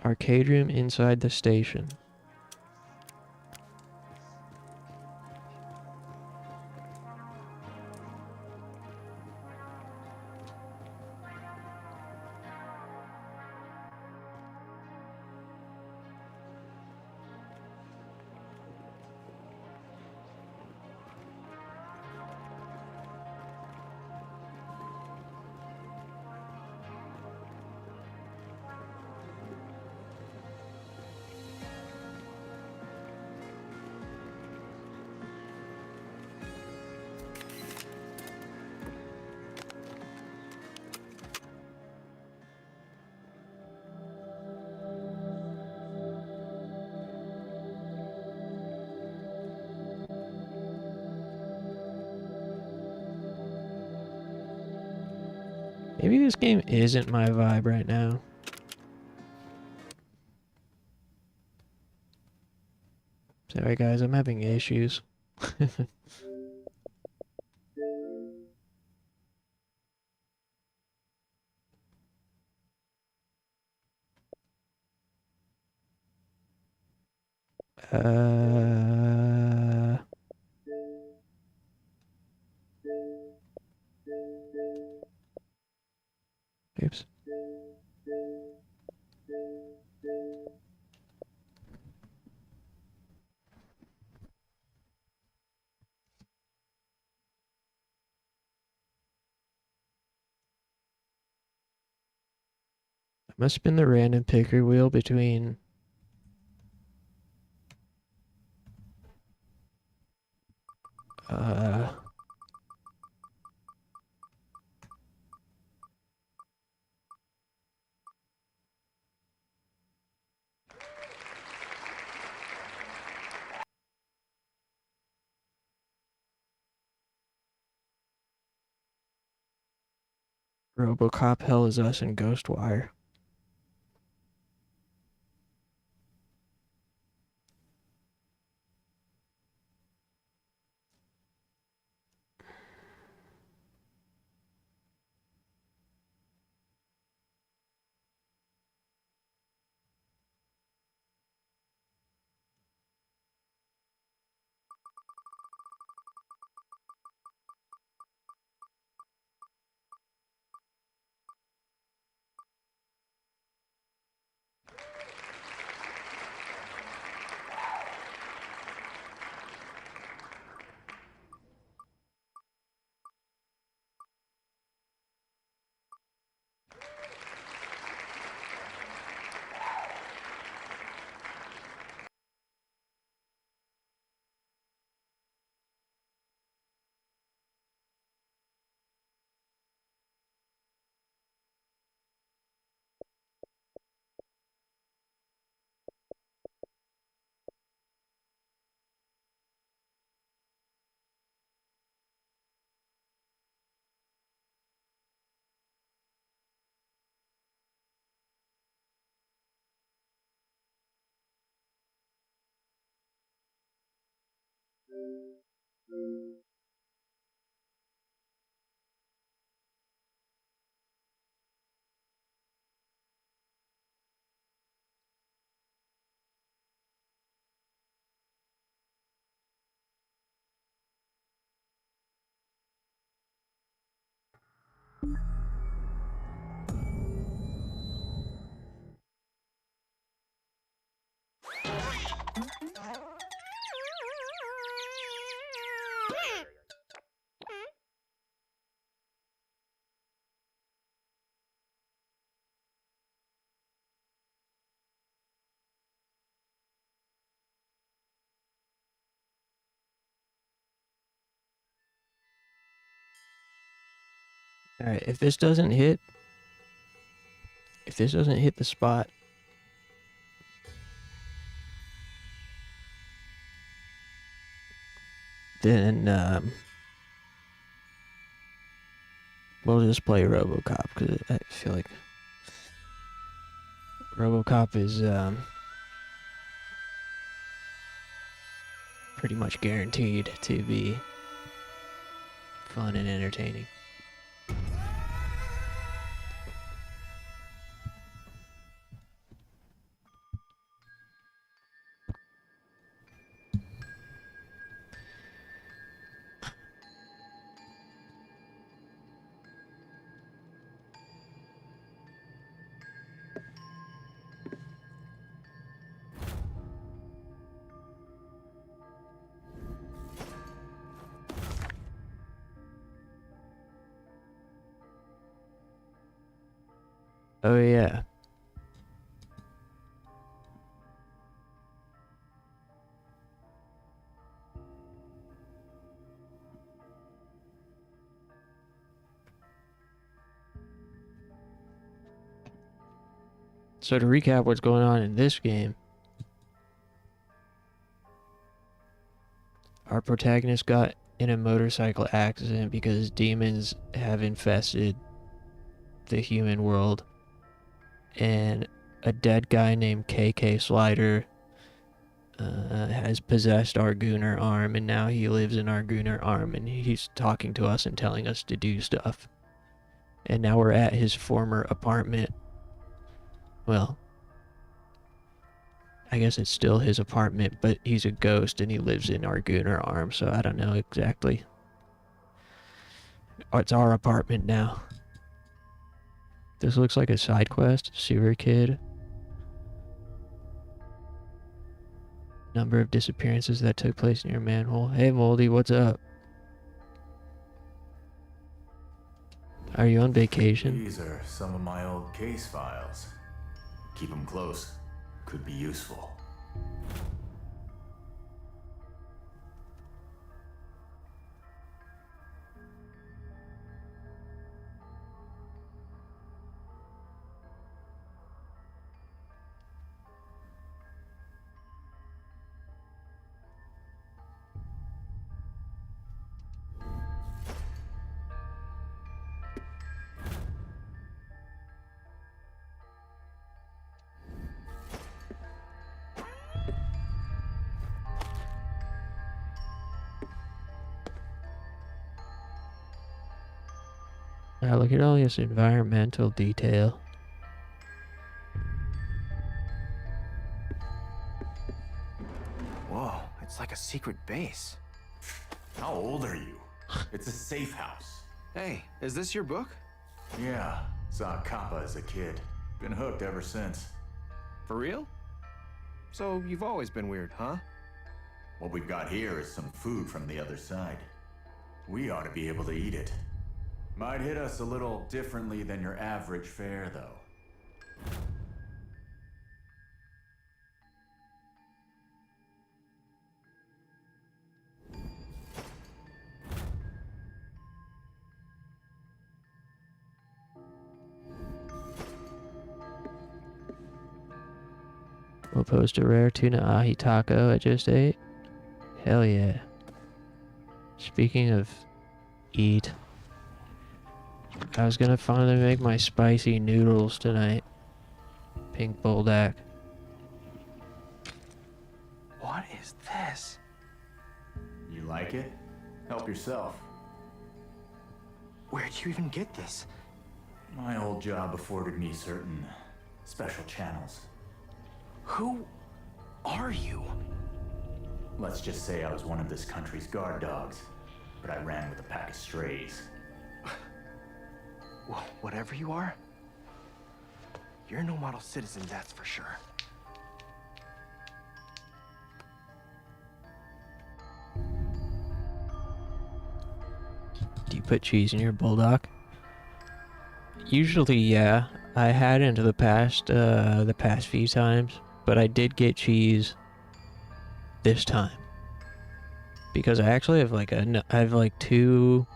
Arcade room inside the station. Maybe this game isn't my vibe right now. Sorry guys, I'm having issues. Oops. I must spin the random picker wheel between Robocop, Hell Is Us, and Ghostwire. Alright, if this doesn't hit the spot, then we'll just play Robocop, because I feel like Robocop is pretty much guaranteed to be fun and entertaining. Oh yeah. So to recap what's going on in this game, our protagonist got in a motorcycle accident because demons have infested the human world, and a dead guy named KK Slider has possessed our Gunner arm, and now he lives in our Gunner arm, and he's talking to us and telling us to do stuff. And now we're at his former apartment. Well, I guess it's still his apartment, but he's a ghost and he lives in our Gunner arm, so I don't know exactly. Oh, it's our apartment now. This looks like a side quest. Sewer kid. Number of disappearances that took place near a manhole. Hey Moldy, what's up? Are you on vacation? These are some of my old case files. Keep them close. Could be useful. Look at all this environmental detail. Whoa, it's like a secret base. How old are you? It's a safe house. Hey, is this your book? Yeah, saw Kappa as a kid. Been hooked ever since. For real? So you've always been weird, huh? What we've got here is some food from the other side. We ought to be able to eat it. Might hit us a little differently than your average fare, though. We'll post a rare tuna ahi taco I just ate. Hell yeah. Speaking of eat, I was gonna finally make my spicy noodles tonight. Pink Buldak. What is this? You like it? Help yourself. Where'd you even get this? My old job afforded me certain special channels. Who are you? Let's just say I was one of this country's guard dogs, but I ran with a pack of strays. Well, whatever you are, you're no model citizen, that's for sure. Do you put cheese in your bulldog? Usually, yeah. I had into the past few times, but I did get cheese this time because I actually have I have like 2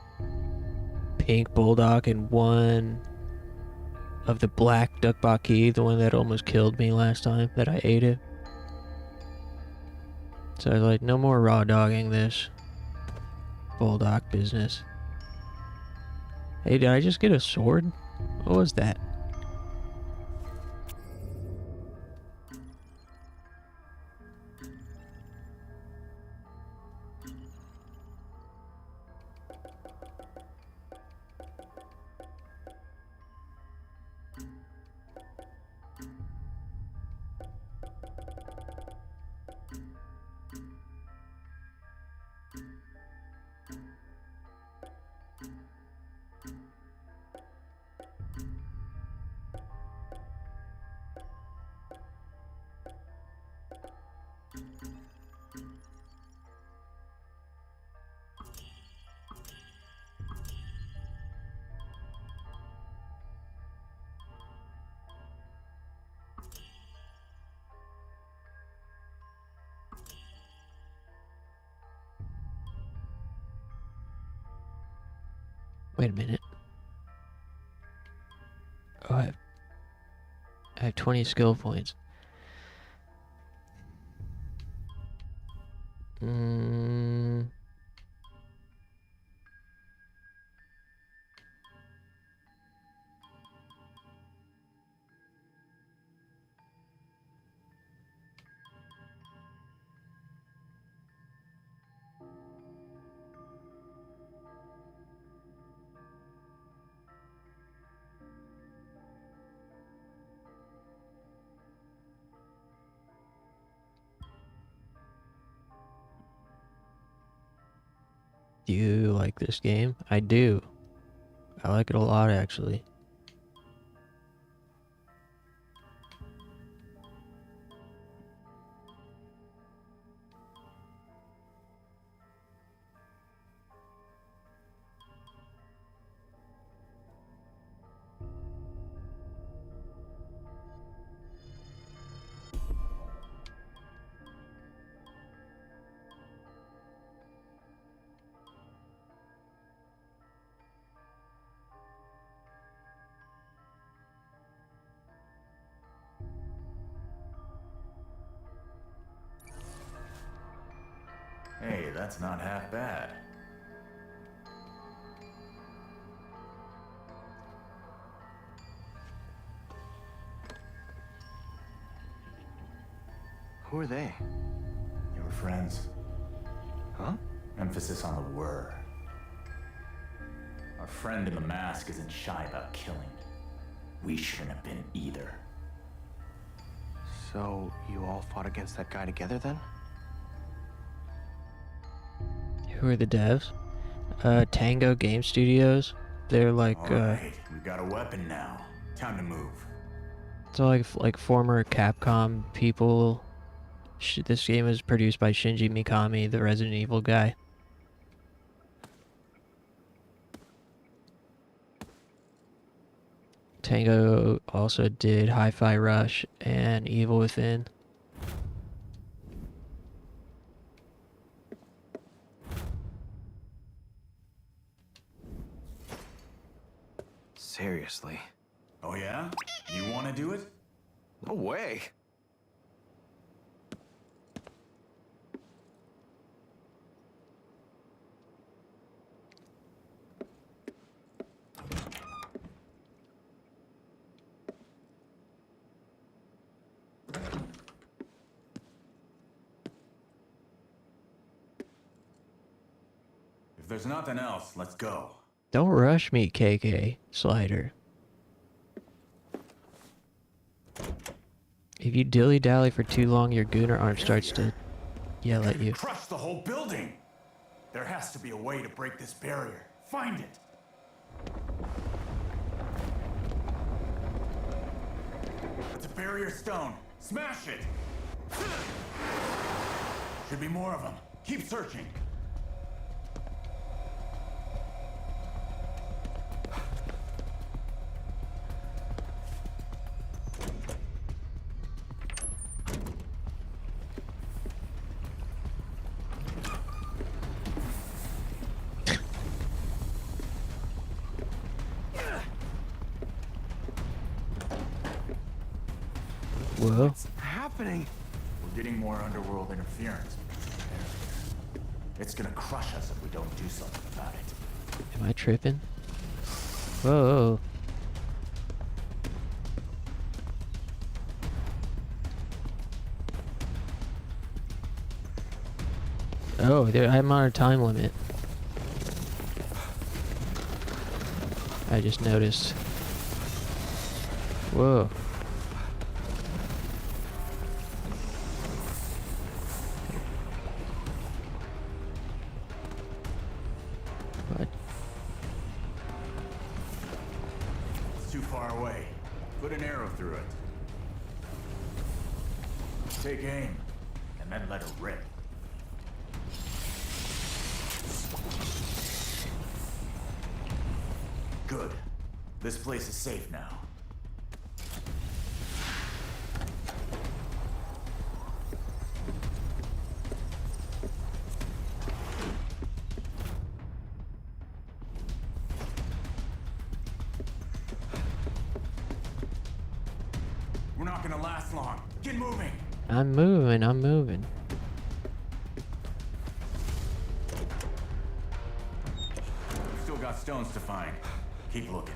pink bulldog and 1 of the black duck baki, the one that almost killed me last time that I ate it. So I was like, no more raw dogging this bulldog business. Hey, did I just get a sword? What was that? Wait a minute. Oh, I have 20 skill points. Do you like this game? I do. I like it a lot, actually. Hey, that's not half bad. Who are they? They were friends. Huh? Emphasis on the were. Our friend in the mask isn't shy about killing. We shouldn't have been either. So, you all fought against that guy together then? Who are the devs? Tango Game Studios. They're like, Alright, we've got a weapon now. Time to move. it's all like former Capcom people. This game is produced by Shinji Mikami, the Resident Evil guy. Tango also did Hi-Fi Rush and Evil Within. Seriously? Oh yeah? You want to do it? No way. If there's nothing else, let's go. Don't rush me, KK Slider. If you dilly-dally for too long, your Gunner arm starts to yell at you. Crush the whole building! There has to be a way to break this barrier. Find it! It's a barrier stone. Smash it! Should be more of them. Keep searching. Whoa. What's happening? We're getting more underworld interference. It's gonna crush us if we don't do something about it. Am I tripping? Whoa. Oh, I'm on a time limit. I just noticed. Whoa. What? It's too far away. Put an arrow through it. Take aim, and then let it rip. Good. This place is safe now. We're not gonna last long. Get moving! I'm moving. We've still got stones to find. Keep looking.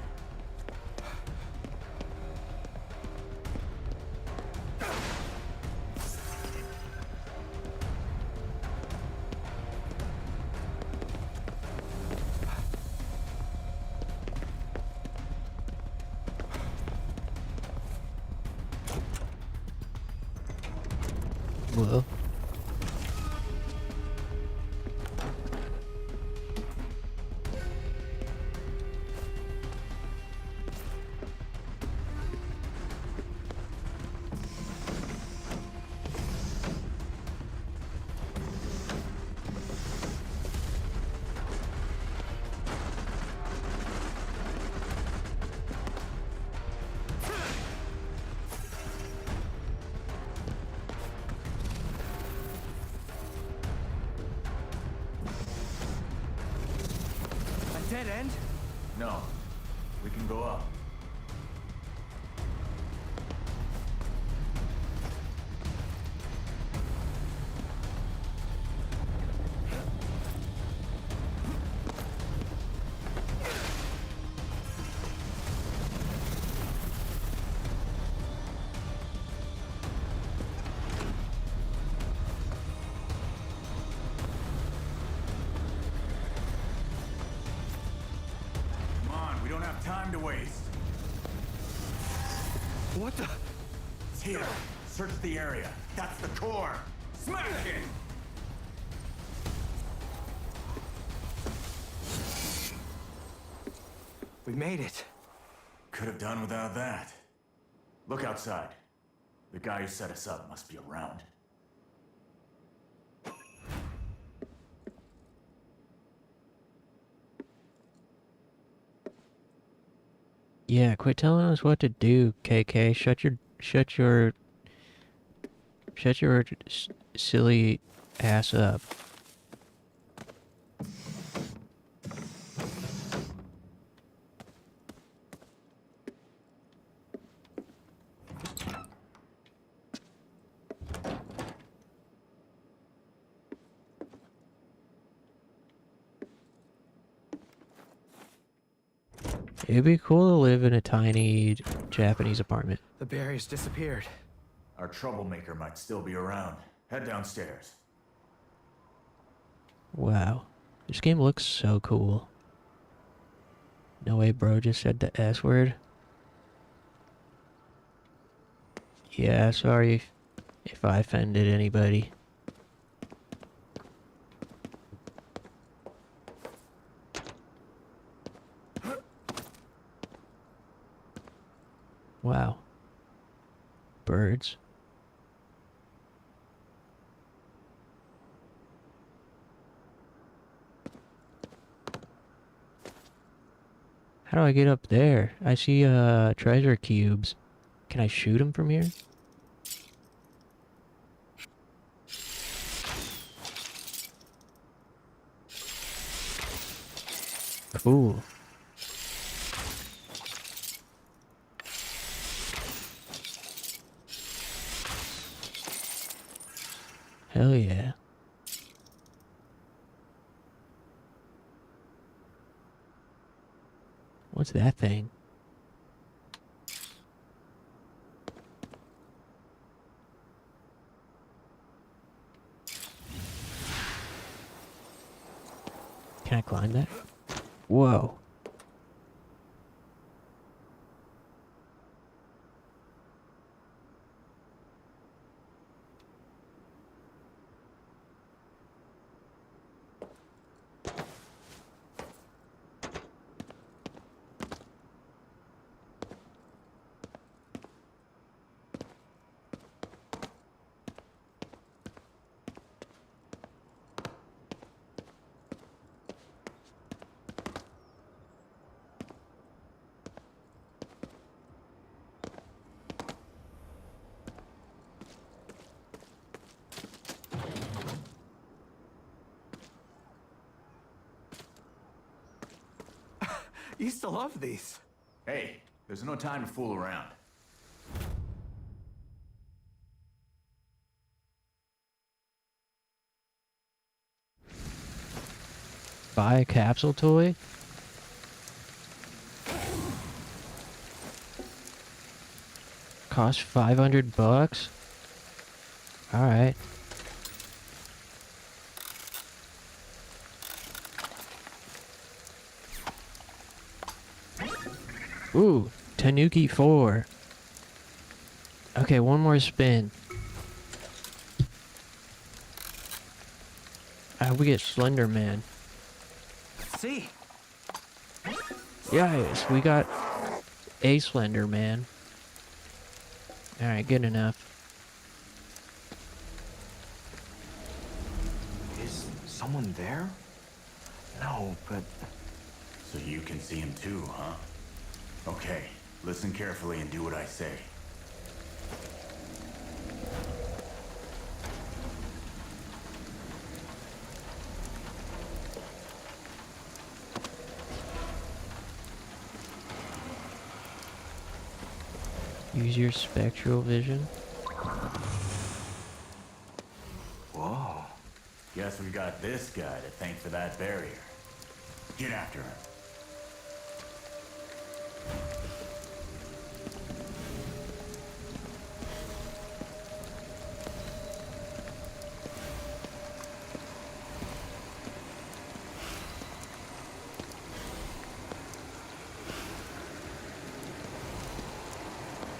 Whoa. Dead end? No. We can go up. Time to waste. What the? It's here. Search the area. That's the core. Smash it! We made it. Could have done without that. Look outside. The guy who set us up must be around. Yeah, quit telling us what to do, KK. Shut your silly ass up. It'd be cool to live in a tiny Japanese apartment. The barrier's disappeared. Our troublemaker might still be around. Head downstairs. Wow. This game looks so cool. No way bro just said the S word. Yeah, sorry if I offended anybody. Wow. Birds. How do I get up there? I see treasure cubes. Can I shoot them from here? Cool. Hell yeah. What's that thing? Can I climb that? Whoa. Used to love these. Hey, there's no time to fool around. Buy a capsule toy? Cost $500? Alright. Ooh, Tanuki 4. Okay, one more spin. We get Slender Man. Let's see. Yes, we got a Slender Man. Alright, good enough. Is someone there? No, but... So you can see him too, huh? Okay, listen carefully and do what I say. Use your spectral vision. Whoa. Guess we got this guy to thank for that barrier. Get after him.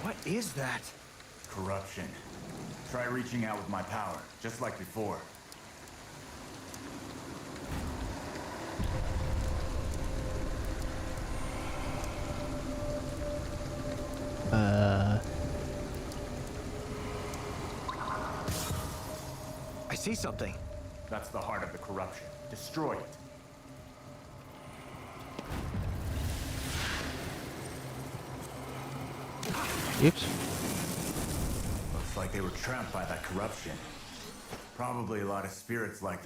What is that? Corruption. Try reaching out with my power, just like before. I see something. That's the heart of the corruption. Destroy it. Oops. Looks like they were trapped by that corruption. Probably a lot of spirits like...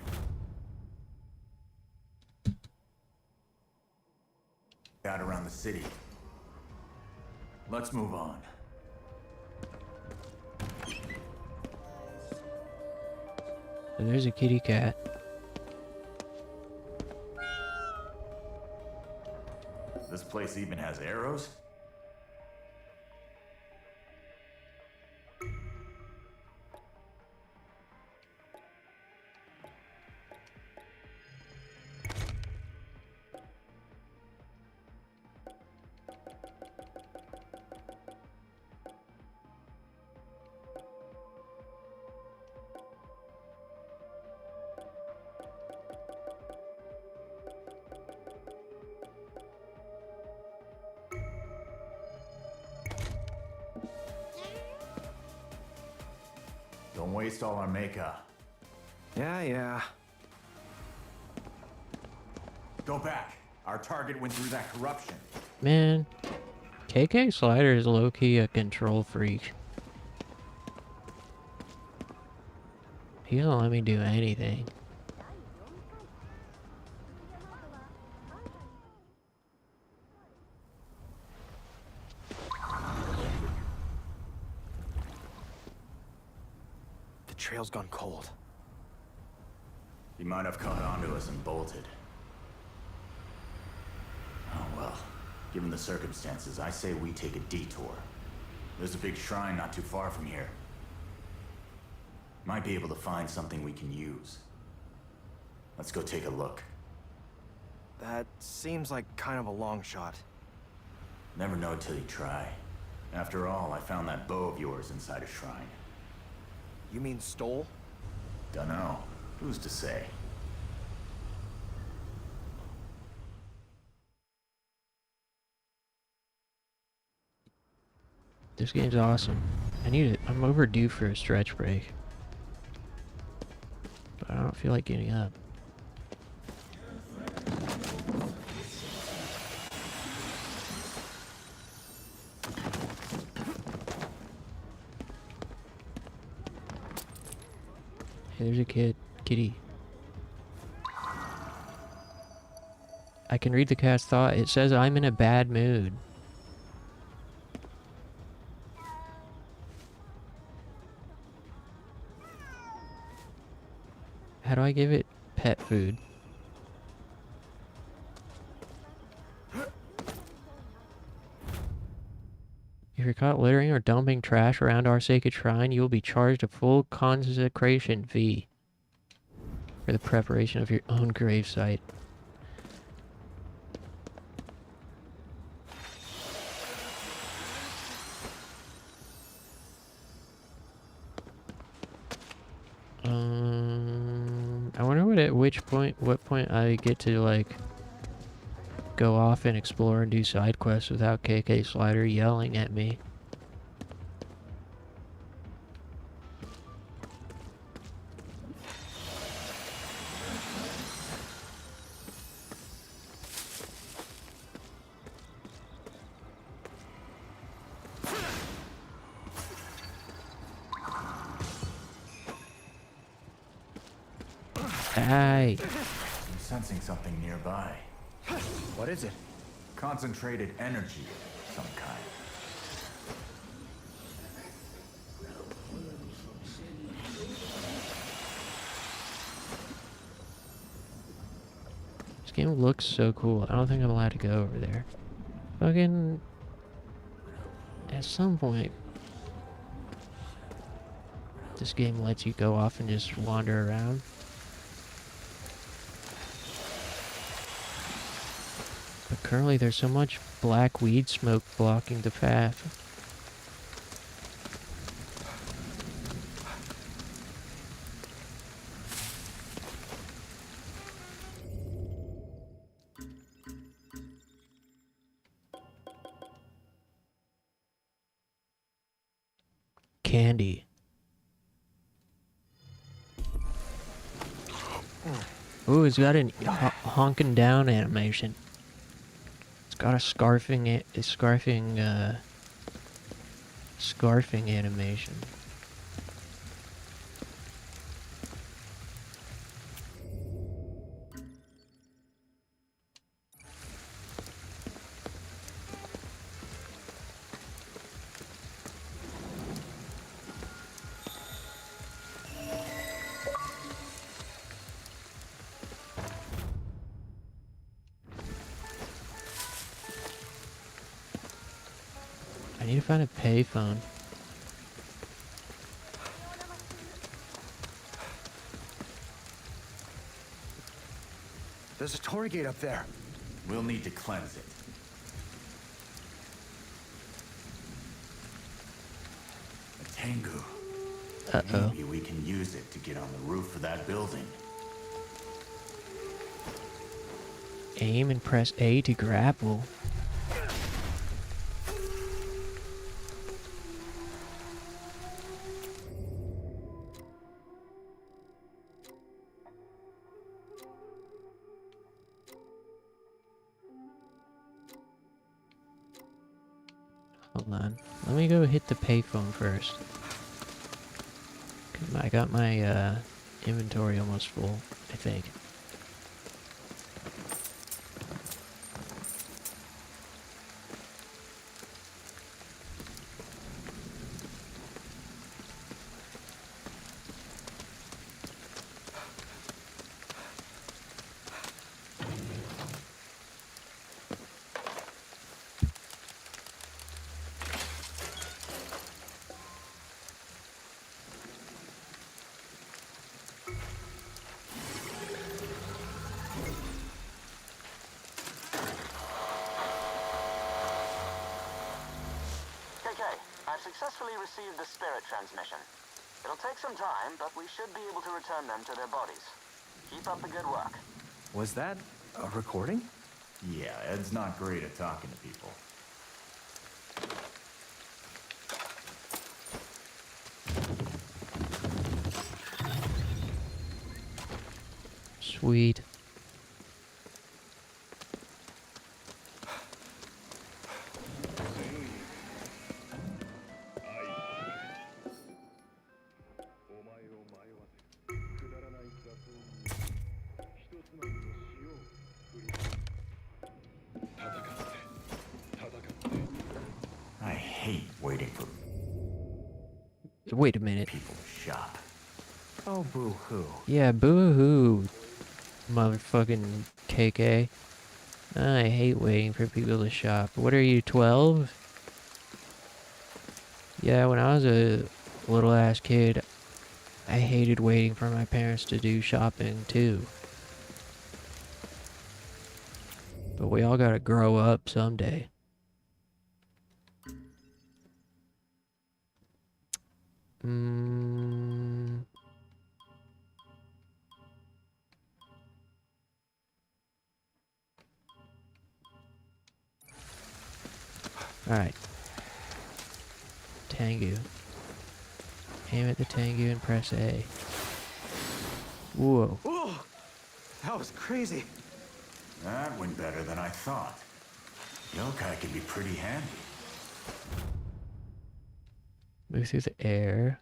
out around the city. Let's move on. So there's a kitty cat. This place even has arrows? Don't waste all our makeup. Yeah. Go back. Our target went through that corruption. Man, KK Slider is low-key a control freak. He doesn't let me do anything. The trail's gone cold. He might have caught on to us and bolted. Oh well. Given the circumstances, I say we take a detour. There's a big shrine not too far from here. Might be able to find something we can use. Let's go take a look. That seems like kind of a long shot. Never know till you try. After all, I found that bow of yours inside a shrine. You mean stole? Dunno. Who's to say? This game's awesome. I need it. I'm overdue for a stretch break. But I don't feel like getting up. Hey, there's a kitty. I can read the cat's thought. It says I'm in a bad mood. How do I give it pet food? If you're caught littering or dumping trash around our sacred shrine, you will be charged a full consecration fee for the preparation of your own gravesite. I wonder what point I get to like go off and explore and do side quests without KK Slider yelling at me. Hey. I'm sensing something nearby. What is it? Concentrated energy of some kind. This game looks so cool. I don't think I'm allowed to go over there. Fucking... At some point... This game lets you go off and just wander around. But currently there's so much black weed smoke blocking the path. Candy. Ooh, it's got an honking down animation. It's got a scarfing animation. I need to find a payphone. There's a torii gate up there. We'll need to cleanse it. A Tengu. Uh-oh. Maybe we can use it to get on the roof of that building. Aim and press A to grapple. Hold on. Let me go hit the payphone first. I got my inventory almost full, I think. successfully received the spirit transmission. It'll take some time, but we should be able to return them to their bodies. Keep up the good work. Was that a recording? Yeah, Ed's not great at talking to people. Sweet. I hate waiting for Wait a minute. people to shop. Oh, boo-hoo. Yeah, boo-hoo, motherfucking KK. I hate waiting for people to shop. What are you, 12? Yeah, when I was a little-ass kid, I hated waiting for my parents to do shopping, too. But we all gotta grow up someday. Alright. Tengu. Aim at the Tengu and press A. Whoa. Oh, that was crazy. That went better than I thought. Yokai can be pretty handy. Move through the air.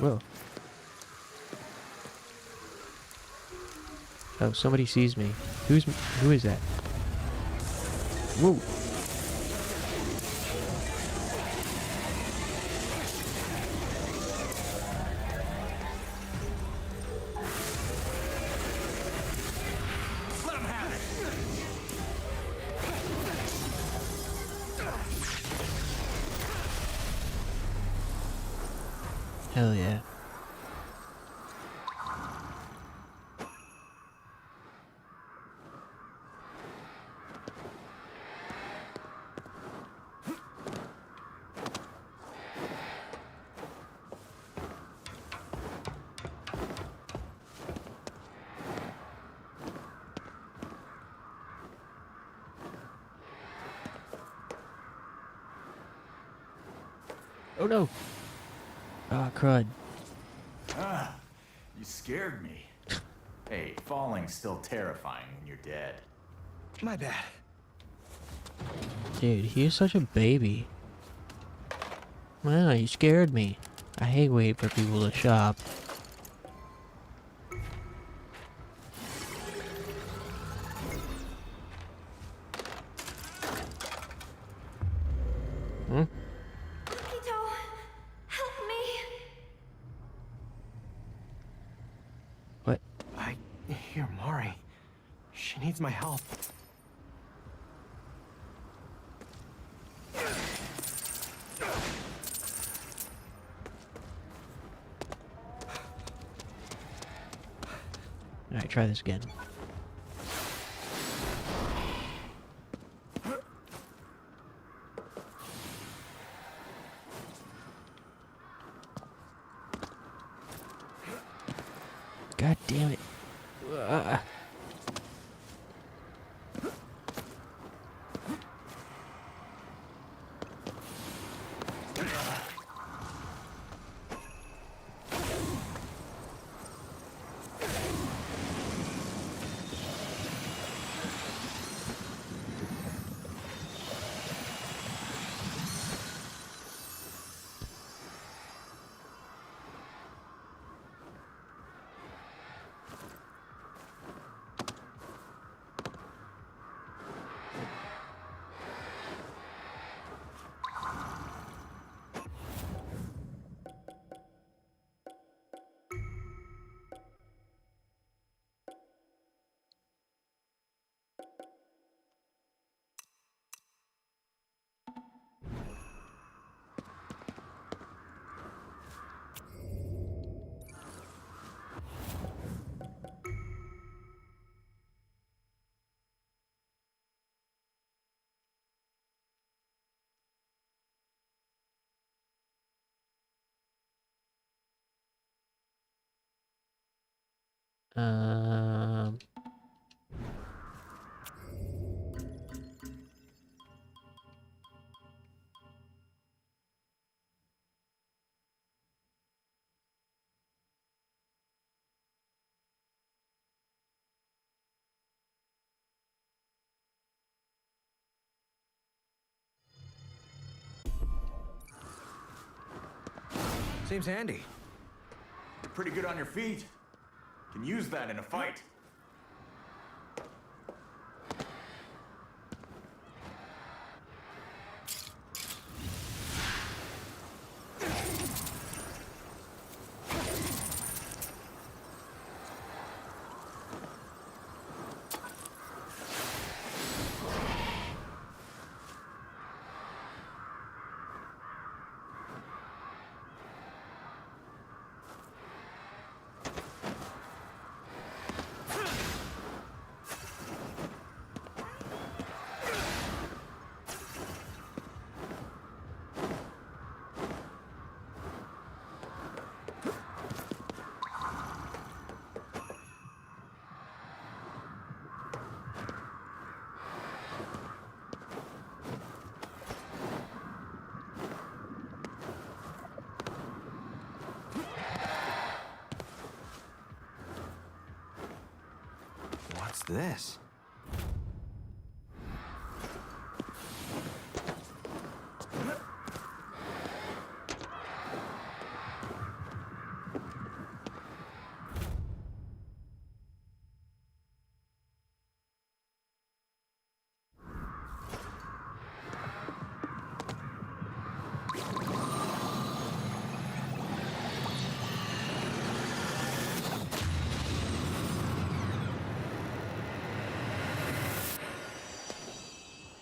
Whoa. Oh, somebody sees me. Who is that? Whoa. Let him have it! Hell yeah. Oh no! Ah, crud. Ah, you scared me. Hey, falling's still terrifying when you're dead. My bad. Dude, he is such a baby. Wow, you scared me. I hate waiting for people to shop. Hmm? Help me! What? I hear Mari. She needs my help. Alright, try this again. God damn it. Ugh. Um... Seems handy. You're pretty good on your feet. Can use that in a fight. What's this?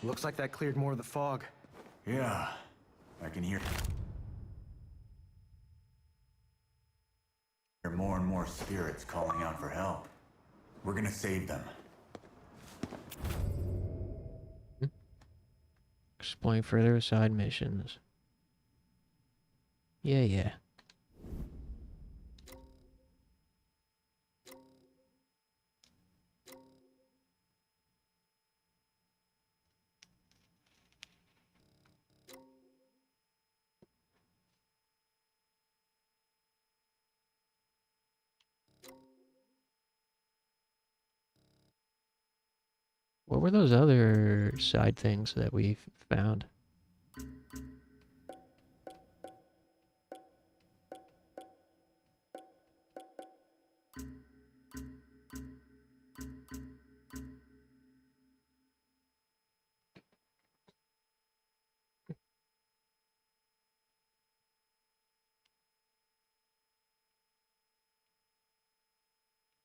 Looks like that cleared more of the fog. Yeah, I can hear more and more spirits calling out for help. We're gonna save them. Exploring further side missions. Yeah. What were those other side things that we found?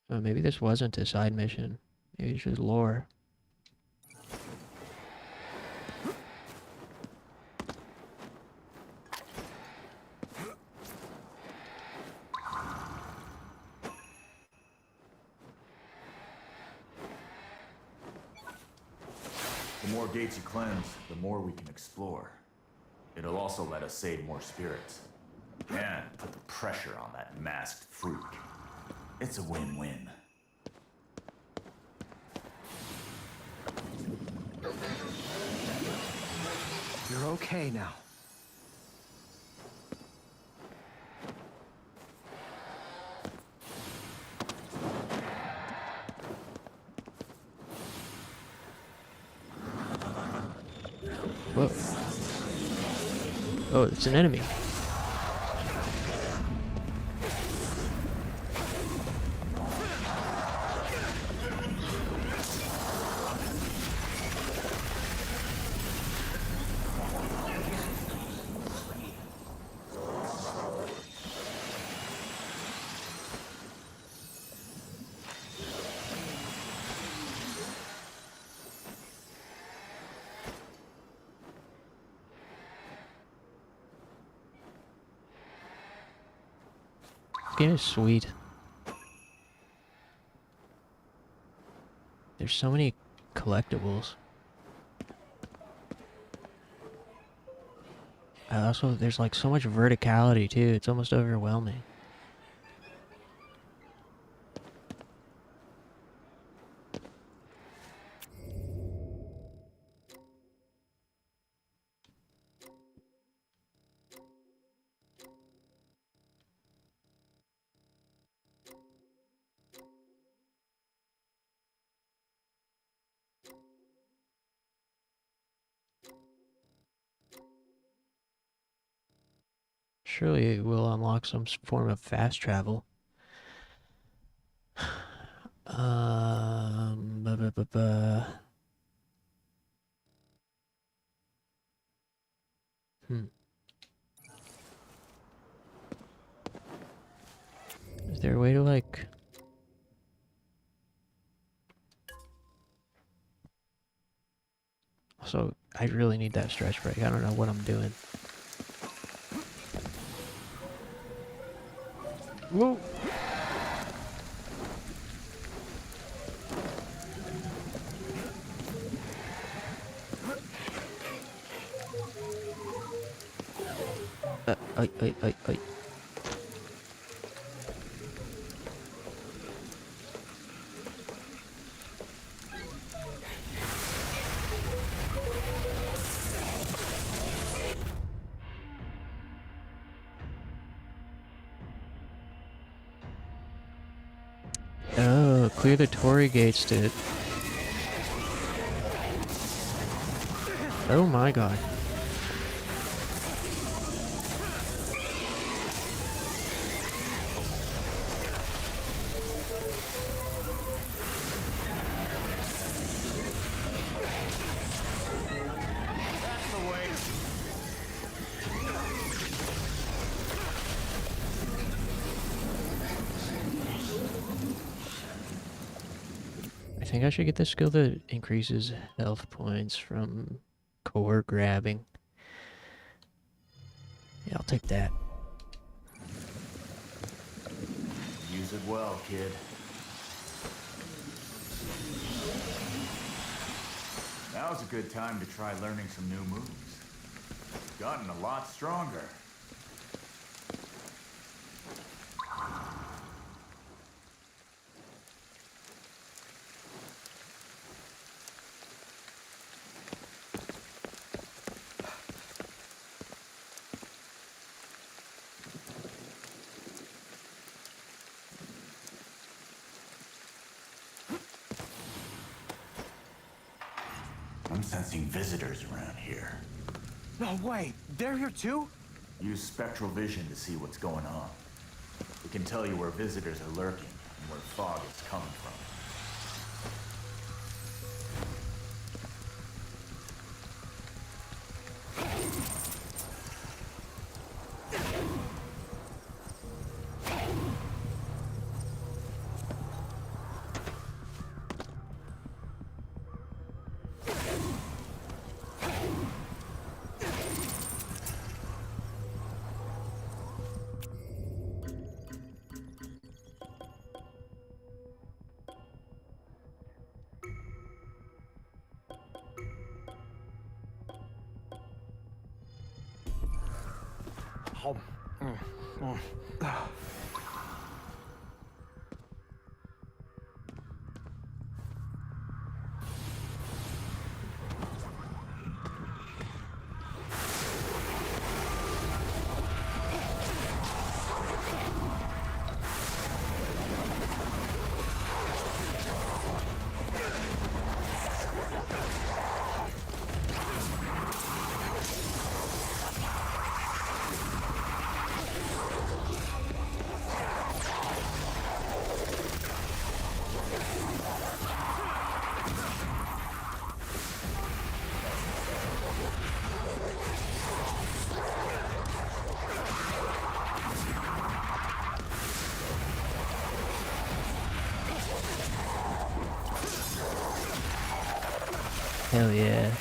Oh, maybe this wasn't a side mission. Maybe it's just lore. The more gates you cleanse, the more we can explore. It'll also let us save more spirits. And put the pressure on that masked freak. It's a win-win. You're okay now. Whoa. Oh, it's an enemy. This game is sweet. There's so many collectibles. There's like so much verticality too, it's almost overwhelming. Surely we'll unlock some form of fast travel. Ba, ba, ba, ba. Is there a way to, like... Also, I really need that stretch break. I don't know what I'm doing. Whoa! Ay. Oh, clear the Torii gates to... Oh my god. I think I should get the skill that increases health points from core grabbing. Yeah, I'll take that. Use it well, kid. Now's a good time to try learning some new moves. You've gotten a lot stronger. I'm sensing visitors around here. No way! They're here too? Use spectral vision to see what's going on. It can tell you where visitors are lurking and where fog is coming from. Hell yeah.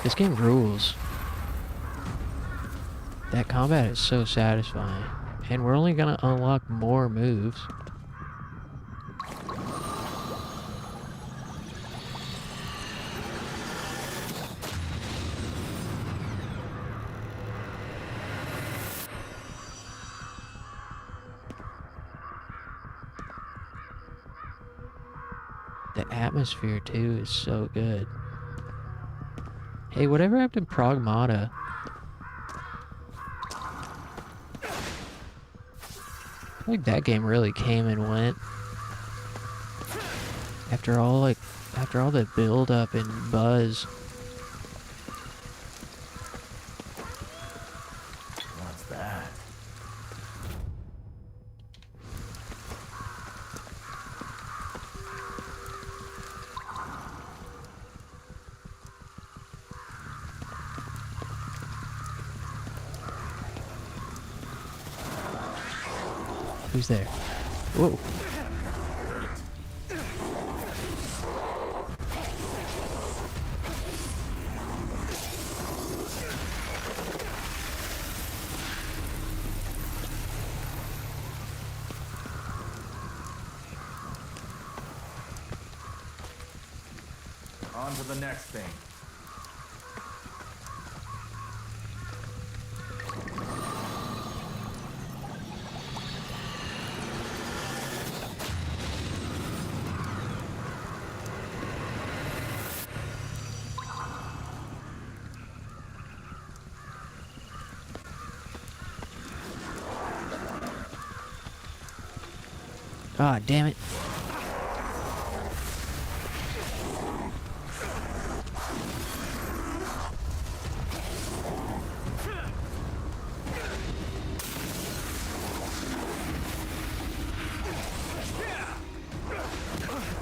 This game rules. That combat is so satisfying. And we're only gonna unlock more moves. The atmosphere too is so good. Hey, whatever happened to Pragmata? I think that game really came and went. After all the build up and buzz. What's that? Who's there? Whoa. On to the next thing. Ah, damn it.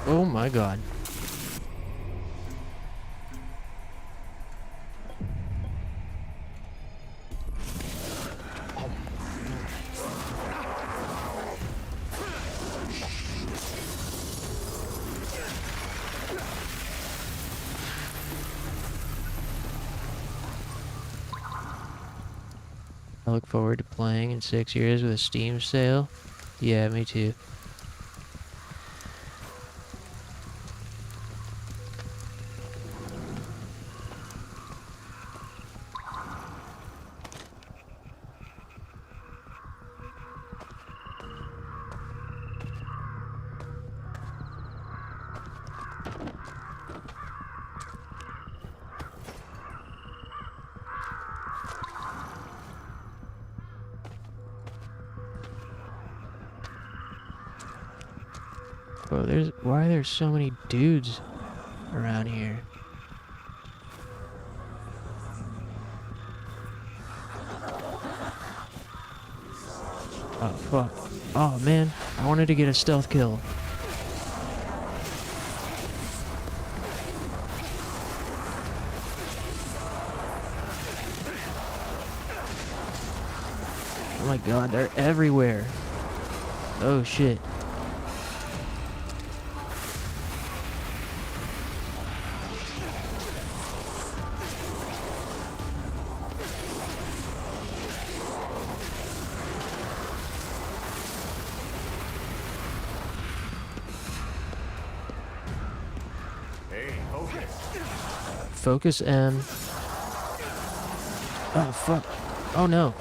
Oh my god. I look forward to playing in 6 years with a Steam sale. Yeah, me too. Bro, why are there so many dudes around here? Oh fuck. Oh man, I wanted to get a stealth kill. Oh my god, they're everywhere. Oh shit. Focus M. Oh fuck. Oh no.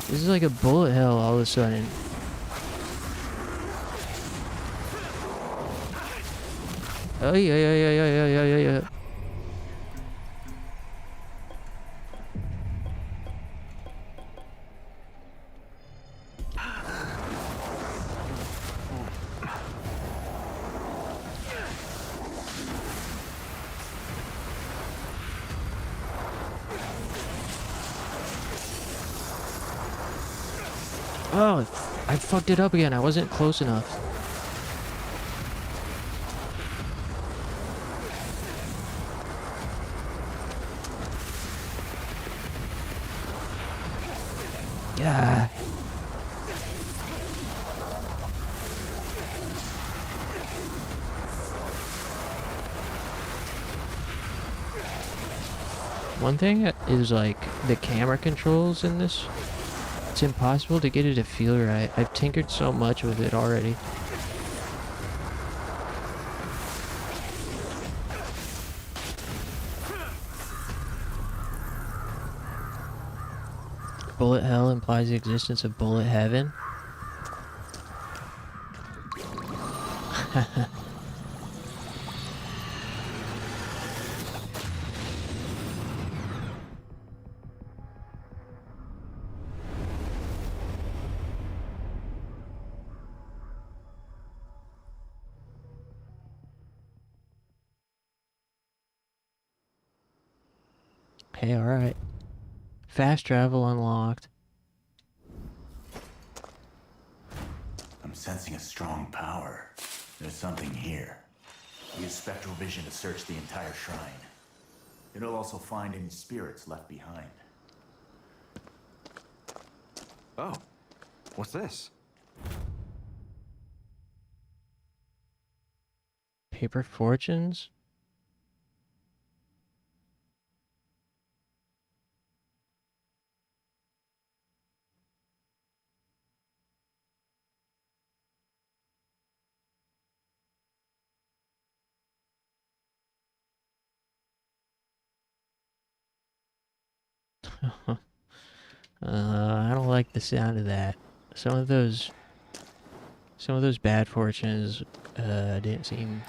This is like a bullet hell all of a sudden. Oh yeah. Oh, I fucked it up again. I wasn't close enough. Yeah. One thing is like the camera controls in this. It's impossible to get it to feel right. I've tinkered so much with it already. Bullet hell implies the existence of bullet heaven. Okay, alright. Fast travel unlocked. I'm sensing a strong power. There's something here. Use spectral vision to search the entire shrine. It'll also find any spirits left behind. Oh, what's this? Paper fortunes? I don't like the sound of that. Some of those bad fortunes didn't seem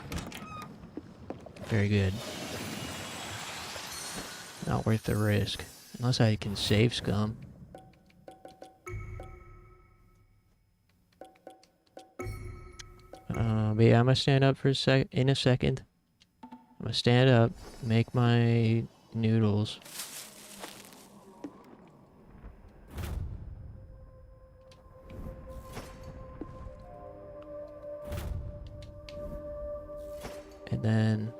very good. Not worth the risk. Unless I can save scum. But yeah, I'm gonna stand up for in a second. I'm gonna stand up, make my noodles. And then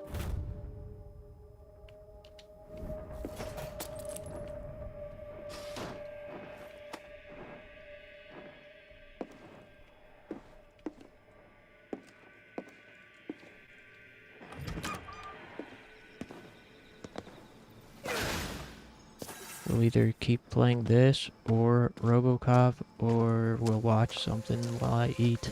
we'll either keep playing this or Robocop, or we'll watch something while I eat.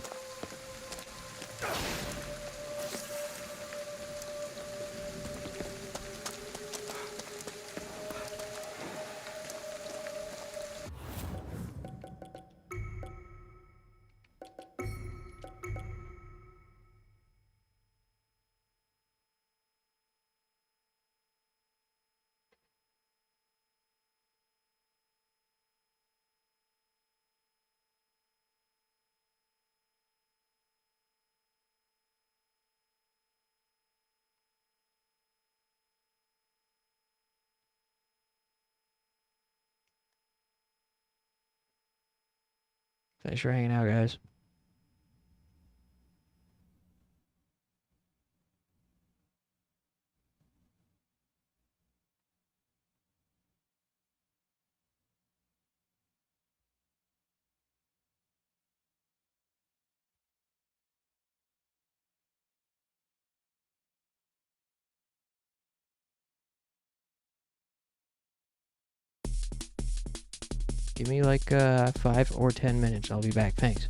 Thanks for hanging out, guys. Give me like 5 or 10 minutes. I'll be back. Thanks.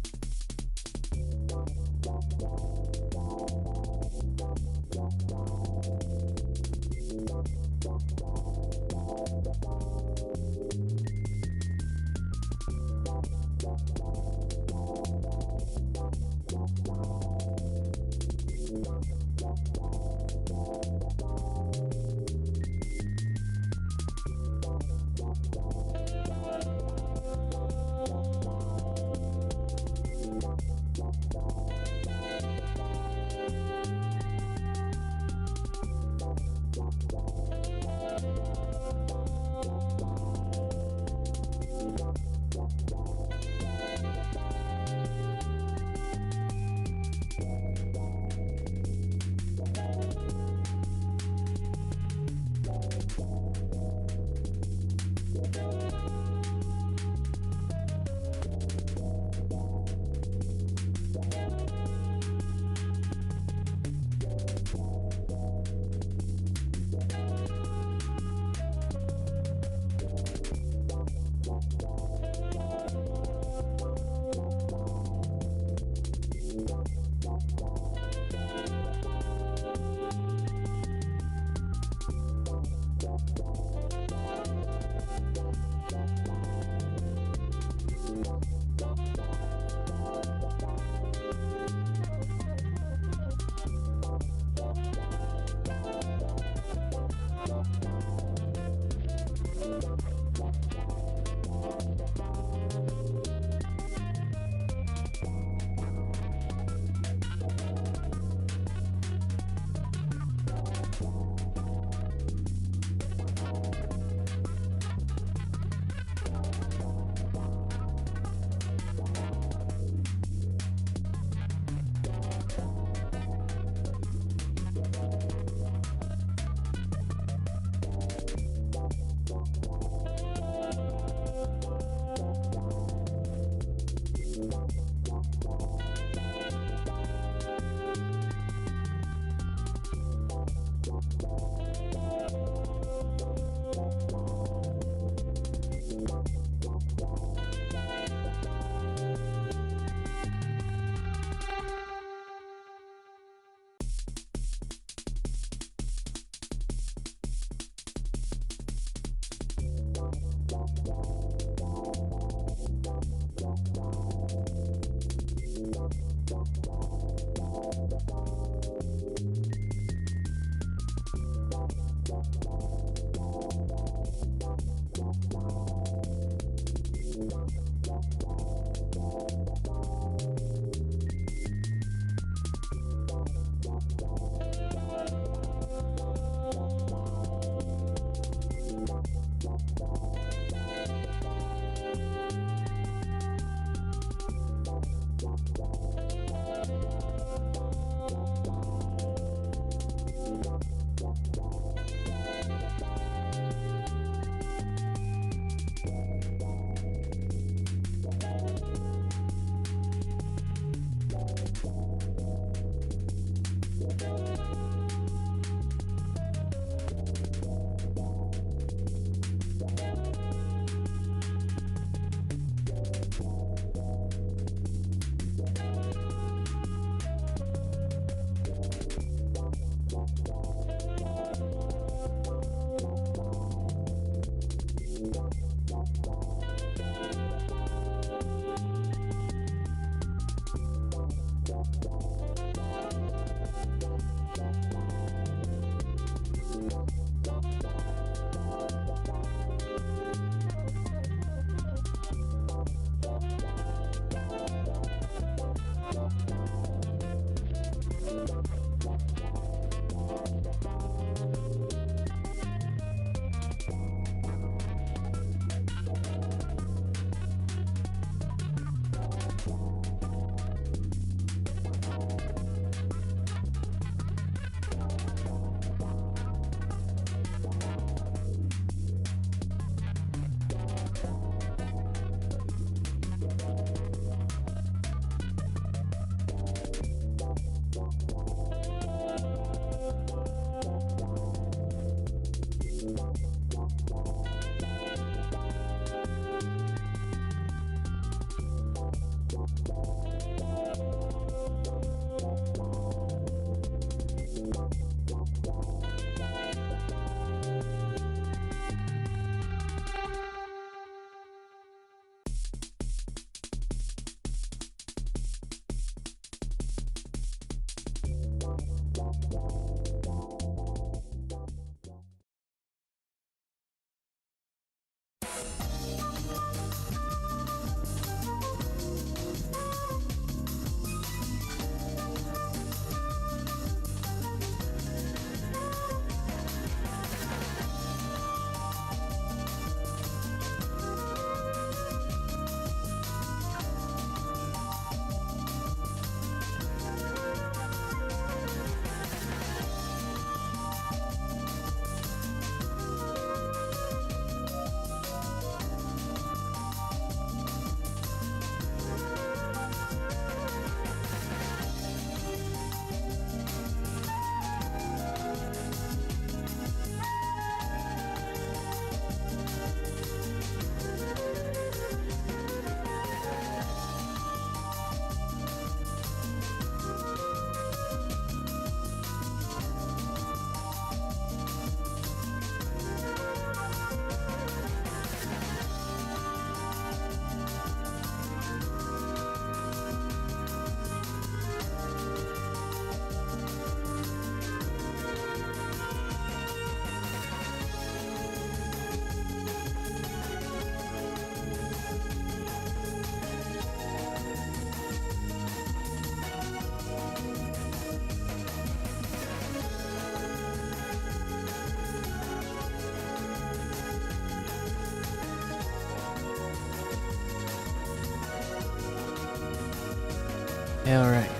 Alright.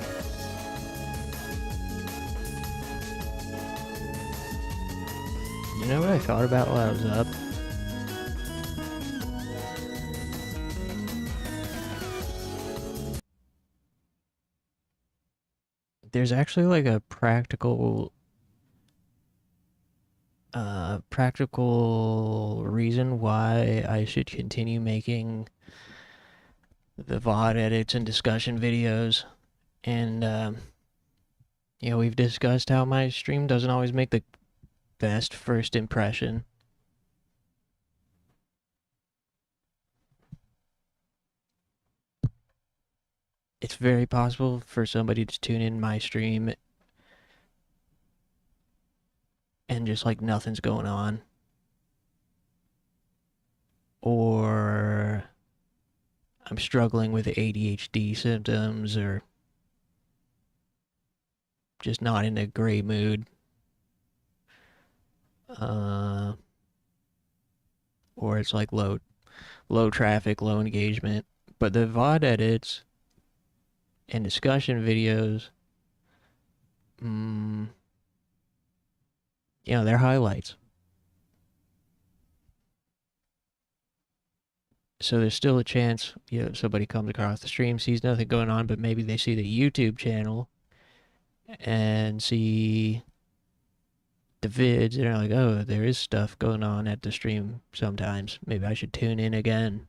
You know what I thought about while I was up? There's actually like a practical reason why I should continue making the VOD edits and discussion videos. And, you know, we've discussed how my stream doesn't always make the best first impression. It's very possible for somebody to tune in my stream and just like nothing's going on. Or I'm struggling with ADHD symptoms, or just not in a great mood. Or it's like low traffic, low engagement. But the VOD edits and discussion videos, you know, they're highlights. So there's still a chance, you know, somebody comes across the stream, sees nothing going on, but maybe they see the YouTube channel and see the vids, and they're like, oh, there is stuff going on at the stream sometimes. Maybe I should tune in again.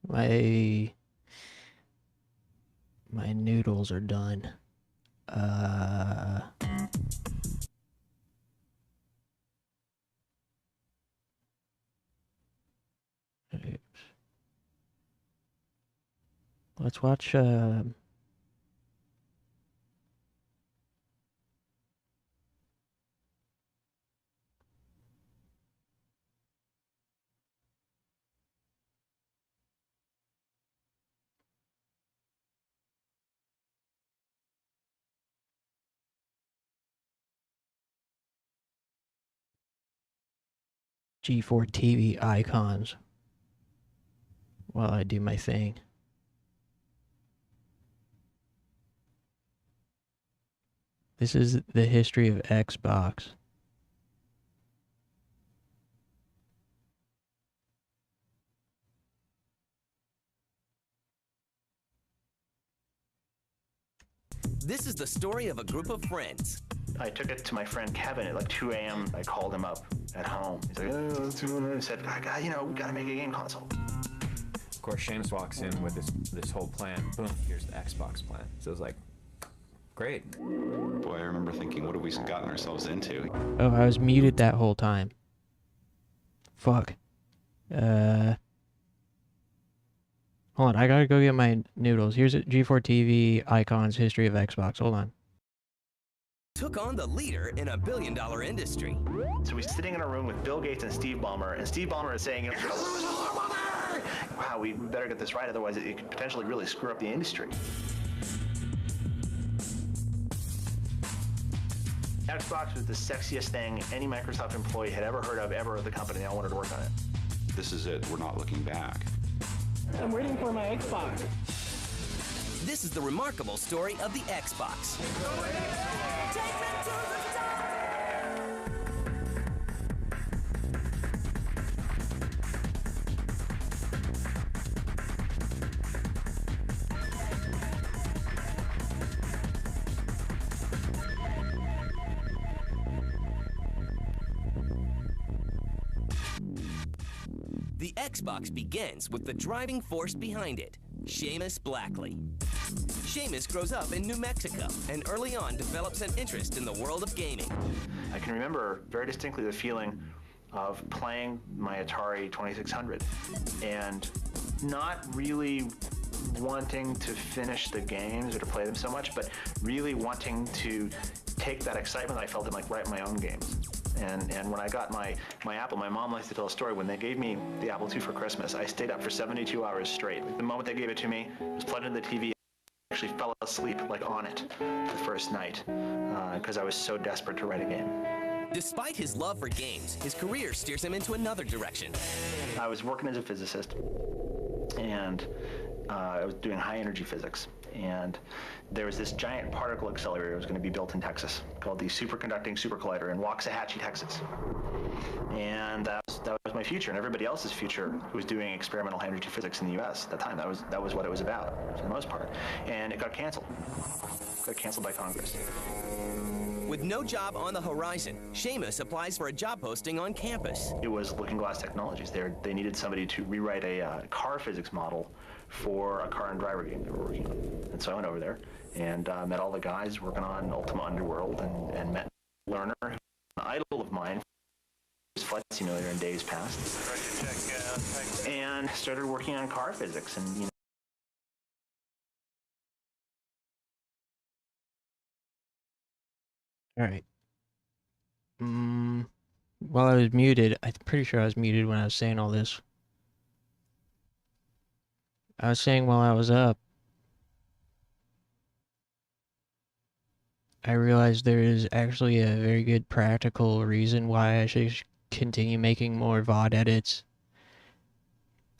My noodles are done. Let's watch G4 TV icons while I do my thing. This is the history of Xbox. This is the story of a group of friends. I took it to my friend Kevin at like 2 a.m. I called him up at home. He's like, oh, let's do it. I said, we gotta make a game console. Of course, Seamus walks in with this whole plan. Boom, here's the Xbox plan. So it was like, great. Boy, I remember thinking, what have we gotten ourselves into? Oh, I was muted that whole time. Fuck. Hold on, I gotta go get my noodles. Here's a G4 TV icons history of Xbox. Hold on. Took on the leader in a billion-dollar industry. So we're sitting in a room with Bill Gates and Steve Ballmer, and Steve Ballmer is saying, "You're gonna lose all our money! Wow, we better get this right, otherwise it could potentially really screw up the industry." Xbox was the sexiest thing any Microsoft employee had ever heard of ever at the company. They all wanted to work on it. This is it. We're not looking back. I'm waiting for my Xbox. This is the remarkable story of the Xbox. The Xbox begins with the driving force behind it, Seamus Blackley. Seamus grows up in New Mexico and early on develops an interest in the world of gaming. I can remember very distinctly the feeling of playing my Atari 2600 and not really wanting to finish the games or to play them so much, but really wanting to take that excitement I felt and like write my own games. And when I got my Apple, my mom likes to tell a story. When they gave me the Apple II for Christmas, I stayed up for 72 hours straight. Like, the moment they gave it to me, it was plugged into the TV. I actually fell asleep like on it the first night because I was so desperate to write a game. Despite his love for games, his career steers him into another direction. I was working as a physicist, and I was doing high energy physics. And there was this giant particle accelerator that was going to be built in Texas called the Superconducting Supercollider in Waxahachie, Texas. And that was my future, and everybody else's future who was doing experimental high energy physics in the U.S. at that time. That was what it was about, for the most part. And it got canceled. It got canceled by Congress. With no job on the horizon, Seamus applies for a job posting on campus. It was Looking Glass Technologies. They needed somebody to rewrite a car physics model for a car and driver game they were working on. And so I went over there and met all the guys working on Ultima Underworld and met Lerner, an idol of mine, his flight simulator in days past, and started working on car physics. And All right. While I was muted, I'm pretty sure I was muted when I was saying all this. I was saying while I was up, I realized there is actually a very good practical reason why I should continue making more VOD edits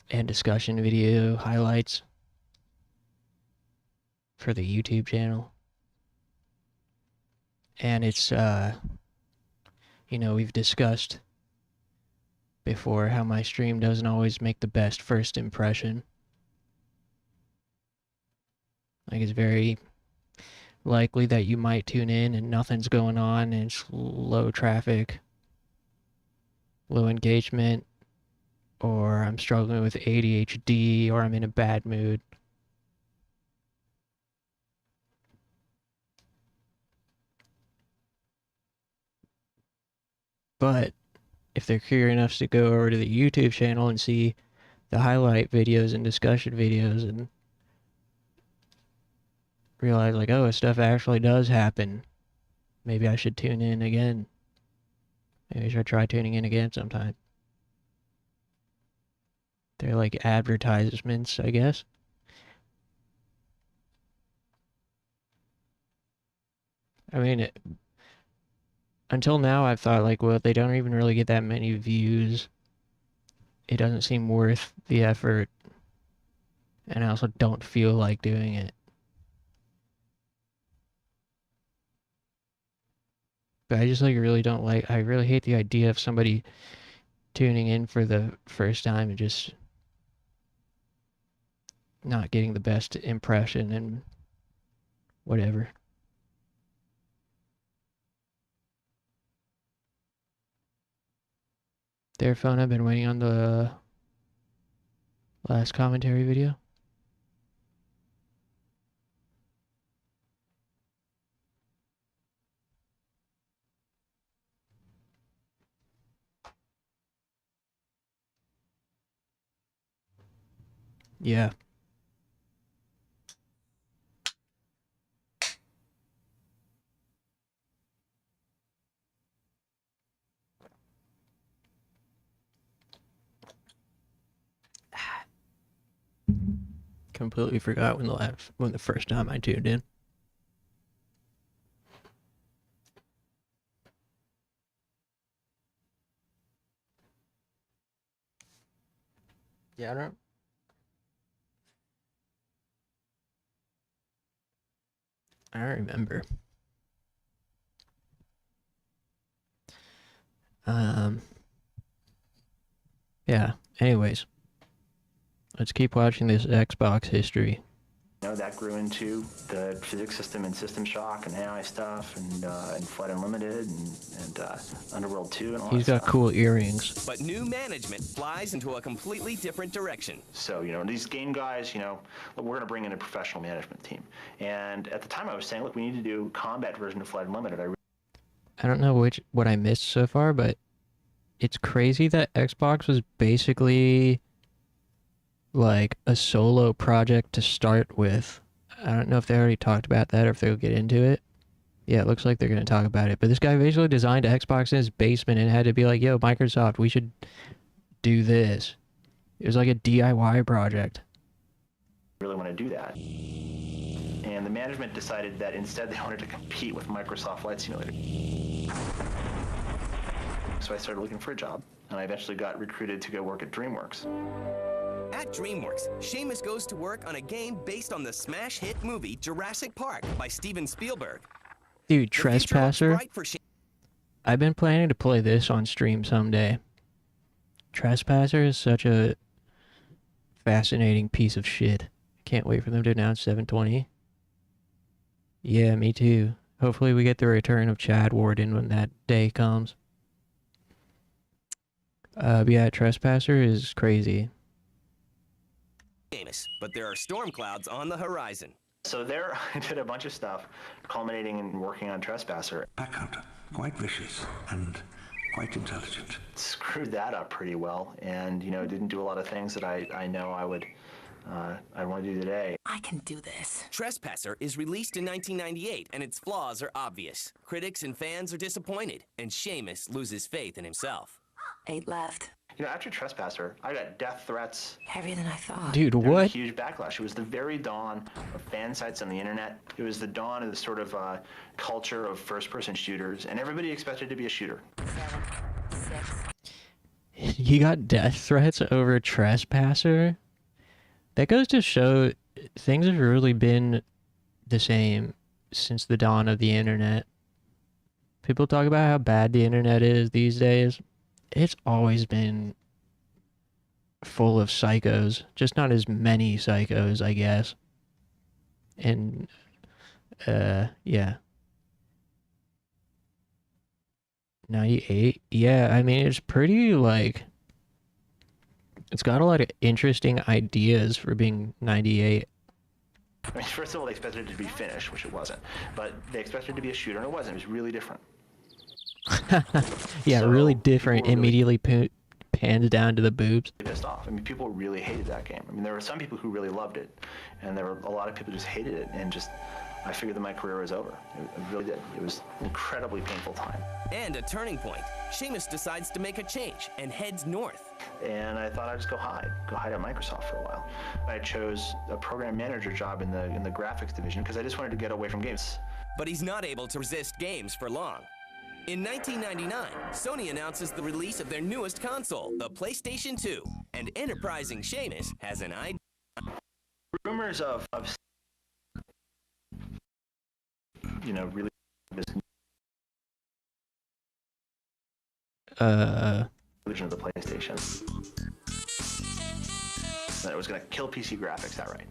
and discussion video highlights for the YouTube channel. And it's, we've discussed before how my stream doesn't always make the best first impression. Like, it's very likely that you might tune in and nothing's going on and it's low traffic, low engagement, or I'm struggling with ADHD, or I'm in a bad mood. But if they're curious enough to go over to the YouTube channel and see the highlight videos and discussion videos and realize, like, oh, stuff actually does happen, maybe I should tune in again. Maybe I should try tuning in again sometime. They're like advertisements, I guess. I mean, until now I've thought, like, well, they don't even really get that many views. It doesn't seem worth the effort. And I also don't feel like doing it. But I just, like, really don't like, I really hate the idea of somebody tuning in for the first time and just not getting the best impression and whatever. Their phone, I've been waiting on the last commentary video. Yeah. Completely forgot when the first time I tuned in. Yeah, I don't remember. Yeah, anyways. Let's keep watching this Xbox history. You know, that grew into the physics system and System Shock and AI stuff and Flight Unlimited and Underworld 2 and all He's that got stuff. cool earrings. But new management flies into a completely different direction. So, you know, these game guys, you know, we're going to bring in a professional management team. And at the time I was saying, look, we need to do combat version of Flight Unlimited. I don't know what I missed so far, but it's crazy that Xbox was basically like a solo project to start with. I don't know if they already talked about that or if they'll get into it. Yeah, it looks like they're going to talk about it. But this guy basically designed Xbox in his basement and had to be like, yo, Microsoft, we should do this. It was like a DIY project. Really want to do that. And the management decided that instead they wanted to compete with Microsoft Flight Simulator. So I started looking for a job, and I eventually got recruited to go work at DreamWorks. At DreamWorks, Seamus goes to work on a game based on the smash hit movie Jurassic Park by Steven Spielberg. Dude, Trespasser. I've been planning to play this on stream someday. Trespasser is such a fascinating piece of shit. Can't wait for them to announce 720. Yeah, me too. Hopefully we get the return of Chad Warden when that day comes. But yeah, Trespasser is crazy. But there are storm clouds on the horizon. So there I did a bunch of stuff, culminating in working on Trespasser. Backhunter, quite vicious and quite intelligent. Screwed that up pretty well, and you know, didn't do a lot of things that I know I would I want to do today. I can do this. Trespasser is released in 1998, and its flaws are obvious. Critics and fans are disappointed, and Seamus loses faith in himself. 8 left. You know, after Trespasser, I got death threats. Heavier than I thought. Dude, There was what? a huge backlash. It was the very dawn of fan sites on the internet. It was the dawn of the sort of culture of first-person shooters, and everybody expected to be a shooter. 7, 6. He got death threats over Trespasser? That goes to show things have really been the same since the dawn of the internet. People talk about how bad the internet is these days. It's always been full of psychos, just not as many psychos, I guess. And, yeah. 98? Yeah, I mean, it's pretty, like, It's got a lot of interesting ideas for being 98. I mean, first of all, they expected it to be finished, which it wasn't. But they expected it to be a shooter, and it wasn't. It was really different. Yeah, So, really different. people were really- Immediately panned down to the boobs. Pissed off. I mean, people really hated that game. I mean, there were some people who really loved it, and there were a lot of people who just hated it, and just, I figured that my career was over. It really did. It was an incredibly painful time. And a turning point. Seamus decides to make a change and heads north. And I thought I'd just go hide at Microsoft for a while. I chose a program manager job in the graphics division because I just wanted to get away from games. But he's not able to resist games for long. In 1999, Sony announces the release of their newest console, the PlayStation 2, and enterprising Seamus has an idea. Rumors of really this version of the PlayStation. That it was going to kill PC graphics outright.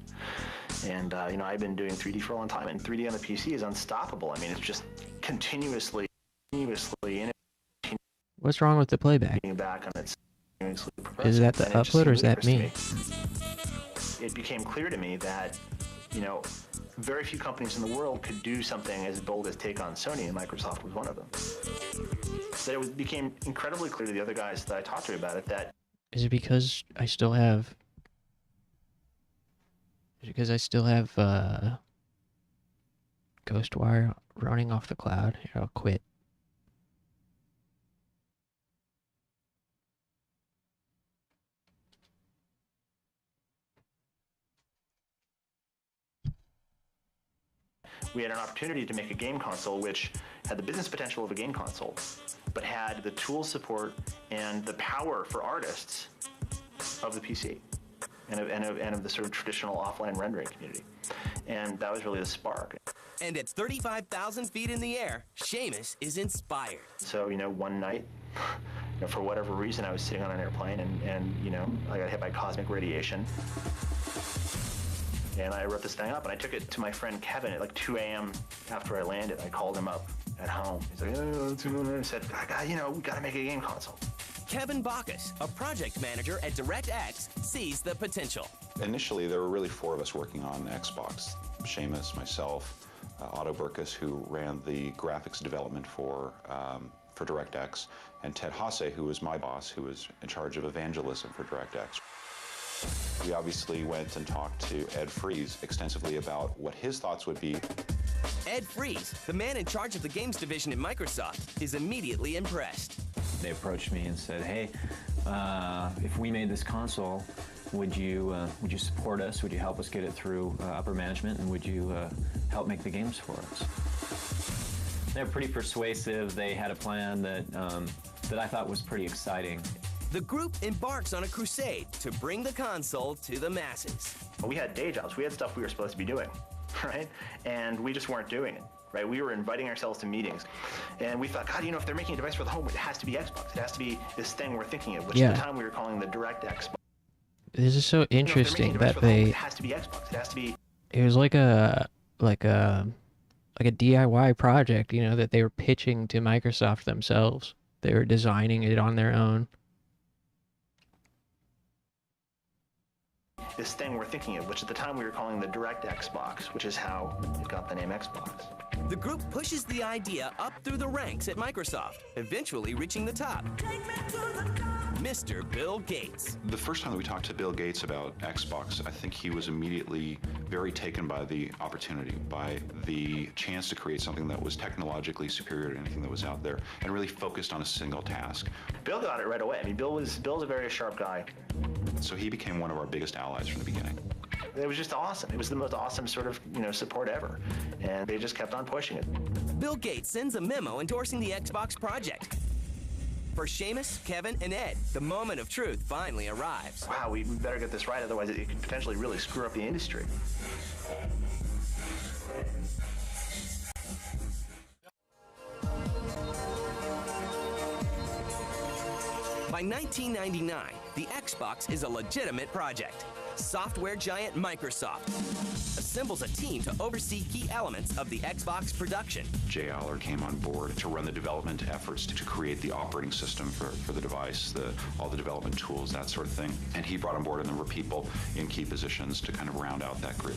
And I've been doing 3D for a long time, and 3D on the PC is unstoppable. I mean, it's just continuously What's wrong with the playback? back on its. Is that the And it just upload or seemed is that ludicrous me? to it became clear to me that, very few companies in the world could do something as bold as take on Sony, and Microsoft was one of them. So it became incredibly clear to the other guys that I talked to about it that. Is it because I still have... Is it because I still have Ghostwire running off the cloud? Here, I'll quit. We had an opportunity to make a game console which had the business potential of a game console, but had the tool support and the power for artists of the PC and of the sort of traditional offline rendering community. And that was really the spark. And at 35,000 feet in the air, Seamus is inspired. So, one night, for whatever reason, I was sitting on an airplane and I got hit by cosmic radiation. And I wrote this thing up, and I took it to my friend Kevin at like 2 a.m. after I landed. I called him up at home. He's like, I said, we got to make a game console. Kevin Bacchus, a project manager at DirectX, sees the potential. Initially, there were really 4 of us working on Xbox. Seamus, myself, Otto Burkus, who ran the graphics development for DirectX, and Ted Hasse, who was my boss, who was in charge of evangelism for DirectX. We obviously went and talked to Ed Fries extensively about what his thoughts would be. Ed Fries, the man in charge of the games division at Microsoft, is immediately impressed. They approached me and said, hey, if we made this console, would you support us? Would you help us get it through upper management? And would you help make the games for us? They're pretty persuasive. They had a plan that I thought was pretty exciting. The group embarks on a crusade to bring the console to the masses. We had day jobs. We had stuff we were supposed to be doing, right? And we just weren't doing it, right? We were inviting ourselves to meetings. And we thought, God, if they're making a device for the home, it has to be Xbox. It has to be this thing we're thinking of, which at the time we were calling the DirectX. This is so interesting that it has to be Xbox. It has to be. It was like a DIY project, that they were pitching to Microsoft themselves. They were designing it on their own. This thing we're thinking of, which at the time we were calling the DirectX box, which is how it got the name Xbox. The group pushes the idea up through the ranks at Microsoft, eventually reaching the top. Mr. Bill Gates. The first time that we talked to Bill Gates about Xbox, I think he was immediately very taken by the opportunity, by the chance to create something that was technologically superior to anything that was out there, and really focused on a single task. Bill got it right away. I mean, Bill's a very sharp guy. So he became one of our biggest allies from the beginning. It was just awesome. It was the most awesome sort of, support ever. And they just kept on pushing it. Bill Gates sends a memo endorsing the Xbox project. For Seamus, Kevin, and Ed, the moment of truth finally arrives. Wow, we better get this right, otherwise it could potentially really screw up the industry. By 1999, the Xbox is a legitimate project. Software giant Microsoft, a assembles a team to oversee key elements of the Xbox production. Jay Aller came on board to run the development efforts to create the operating system for the device, all the development tools, that sort of thing. And he brought on board a number of people in key positions to kind of round out that group.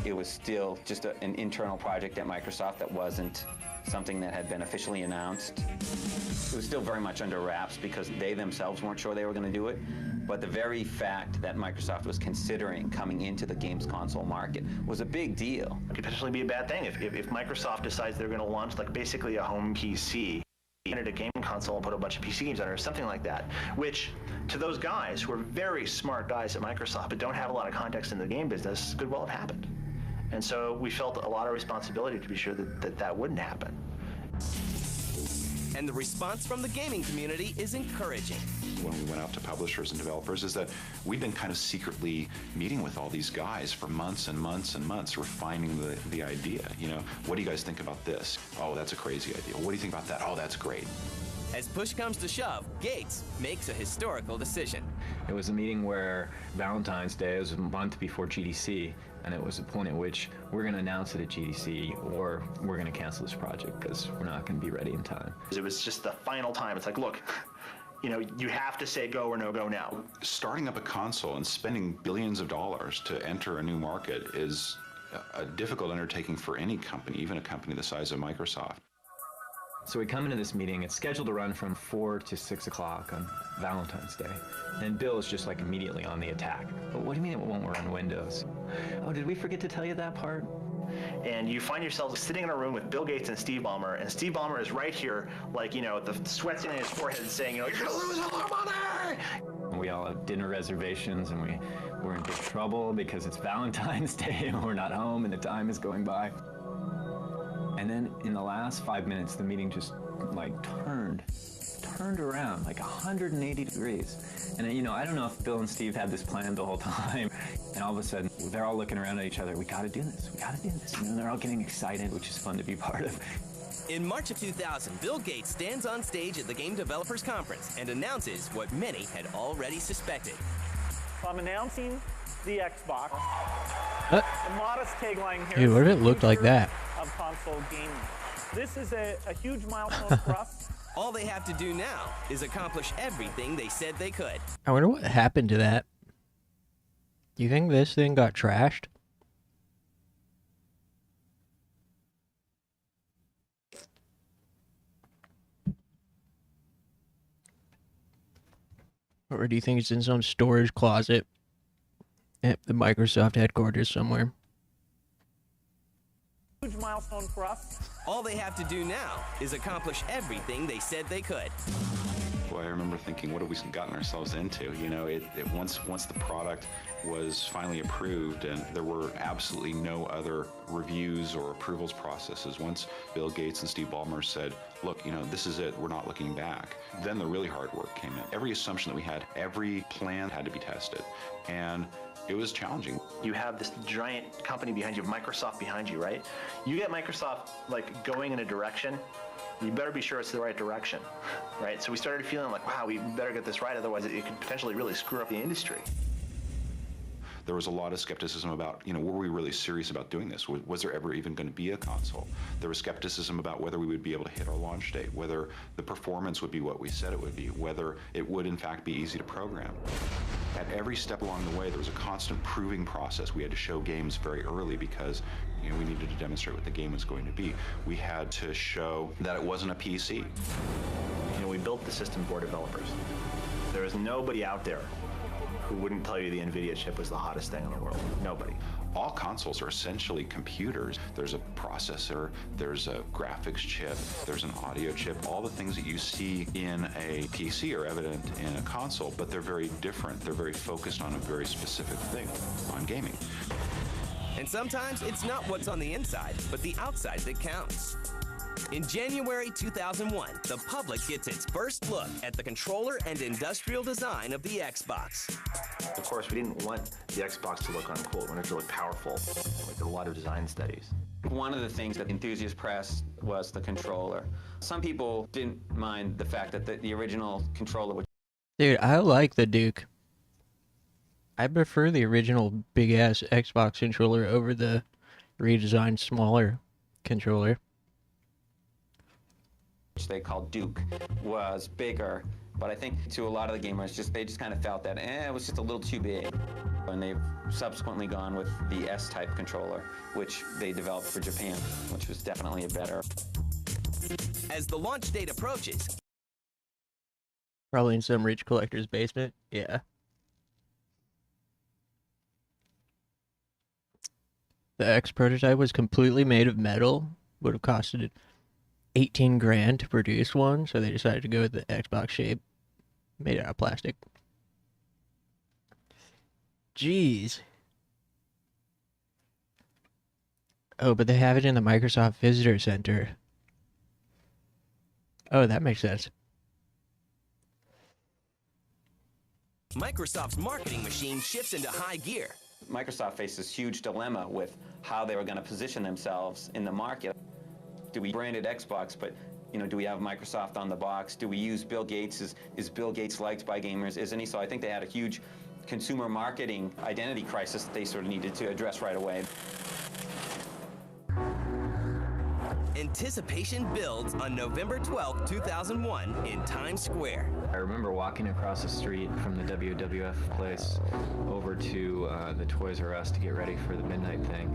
It was still just an internal project at Microsoft that wasn't something that had been officially announced. It was still very much under wraps because they themselves weren't sure they were going to do it. But the very fact that Microsoft was considering coming into the games console market was a big deal. It could potentially be a bad thing if Microsoft decides they're going to launch like basically a home PC, entered a game console and put a bunch of PC games on it or something like that, which to those guys who are very smart guys at Microsoft but don't have a lot of context in the game business could well have happened. And so we felt a lot of responsibility to be sure that wouldn't happen. And the response from the gaming community is encouraging. When we went out to publishers and developers is that we've been kind of secretly meeting with all these guys for months and months and months, refining the idea. You know, what do you guys think about this? Oh, that's a crazy idea. What do you think about that? Oh, that's great. As push comes to shove, Gates makes a historical decision. It was a meeting where Valentine's Day was a month before GDC, and it was a point at which we're going to announce it at GDC or we're going to cancel this project because we're not going to be ready in time. It was just the final time. It's like, look, you know, you have to say go or no go now. Starting up a console and spending billions of dollars to enter a new market is a difficult undertaking for any company, even a company the size of Microsoft. So we come into this meeting, it's scheduled to run from 4 to 6 o'clock on Valentine's Day. And Bill is just like immediately on the attack. But what do you mean it won't run Windows? Oh, did we forget to tell you that part? And you find yourselves sitting in a room with Bill Gates and Steve Ballmer, and Steve Ballmer is right here, like, you know, the sweat's in his forehead saying, you know, you're gonna lose a lot of money! We all have dinner reservations, and we're in big trouble because it's Valentine's Day and we're not home and the time is going by. And then in the last 5 minutes, the meeting just like turned around like 180 degrees. And you know, I don't know if Bill and Steve had this planned the whole time. And all of a sudden, they're all looking around at each other. We got to do this. We got to do this. You know, they're all getting excited, which is fun to be part of. In March of 2000, Bill Gates stands on stage at the Game Developers Conference and announces what many had already suspected. So I'm announcing the Xbox. A modest tagline here. Dude, what if it looked like that? Of console gaming. This is a huge milestone for us. All they have to do now is accomplish everything they said they could. I wonder what happened to that. Do you think this thing got trashed? Or do you think it's in some storage closet at the Microsoft headquarters somewhere? Huge milestone for us. All they have to do now is accomplish everything they said they could. Well, I remember thinking, what have we gotten ourselves into? You know, once the product was finally approved and there were absolutely no other reviews or approvals processes, once Bill Gates and Steve Ballmer said, look, you know, this is it, we're not looking back, then the really hard work came in. Every assumption that we had, every plan had to be tested. And it was challenging. You have this giant company behind you, Microsoft behind you, right? You get Microsoft like going in a direction, you better be sure it's the right direction, right? So we started feeling like, wow, we better get this right, otherwise it could potentially really screw up the industry. There was a lot of skepticism about, you know, were we really serious about doing this? Was there ever even going to be a console? There was skepticism about whether we would be able to hit our launch date, whether the performance would be what we said it would be, whether it would in fact be easy to program. At every step along the way, there was a constant proving process. We had to show games very early because, you know, we needed to demonstrate what the game was going to be. We had to show that it wasn't a PC. You know, we built the system for developers. There is nobody out there who wouldn't tell you the NVIDIA chip was the hottest thing in the world. Nobody. All consoles are essentially computers. There's a processor, there's a graphics chip, there's an audio chip. All the things that you see in a PC are evident in a console, but they're very different. They're very focused on a very specific thing, on gaming. And sometimes it's not what's on the inside, but the outside that counts. In January 2001, the public gets its first look at the controller and industrial design of the Xbox. Of course, we didn't want the Xbox to look uncool. We wanted it to look powerful. We did a lot of design studies. One of the things that enthusiast pressed was the controller. Some people didn't mind the fact that the original controller was... Dude, I like the Duke. I prefer the original big-ass Xbox controller over the redesigned smaller controller. Which they called Duke, was bigger, but I think to a lot of the gamers, they just kind of felt that it was just a little too big. And they've subsequently gone with the S-type controller, which they developed for Japan, which was definitely a better. As the launch date approaches, Probably in some rich collector's basement. Yeah. The X prototype was completely made of metal. Would have costed 18 grand to produce one, so they decided to go with the Xbox shape. Made out of plastic. Jeez. Oh, but they have it in the Microsoft Visitor Center. Oh, that makes sense. Microsoft's marketing machine shifts into high gear. Microsoft faced this huge dilemma with how they were going to position themselves in the market. Do we brand it Xbox, but do we have Microsoft on the box? Do we use Bill Gates? Is Bill Gates liked by gamers? Isn't he? So I think they had a huge consumer marketing identity crisis that they sort of needed to address right away. Anticipation builds on November 12, 2001 in Times Square. I remember walking across the street from the WWF place over to the Toys R Us to get ready for the midnight thing.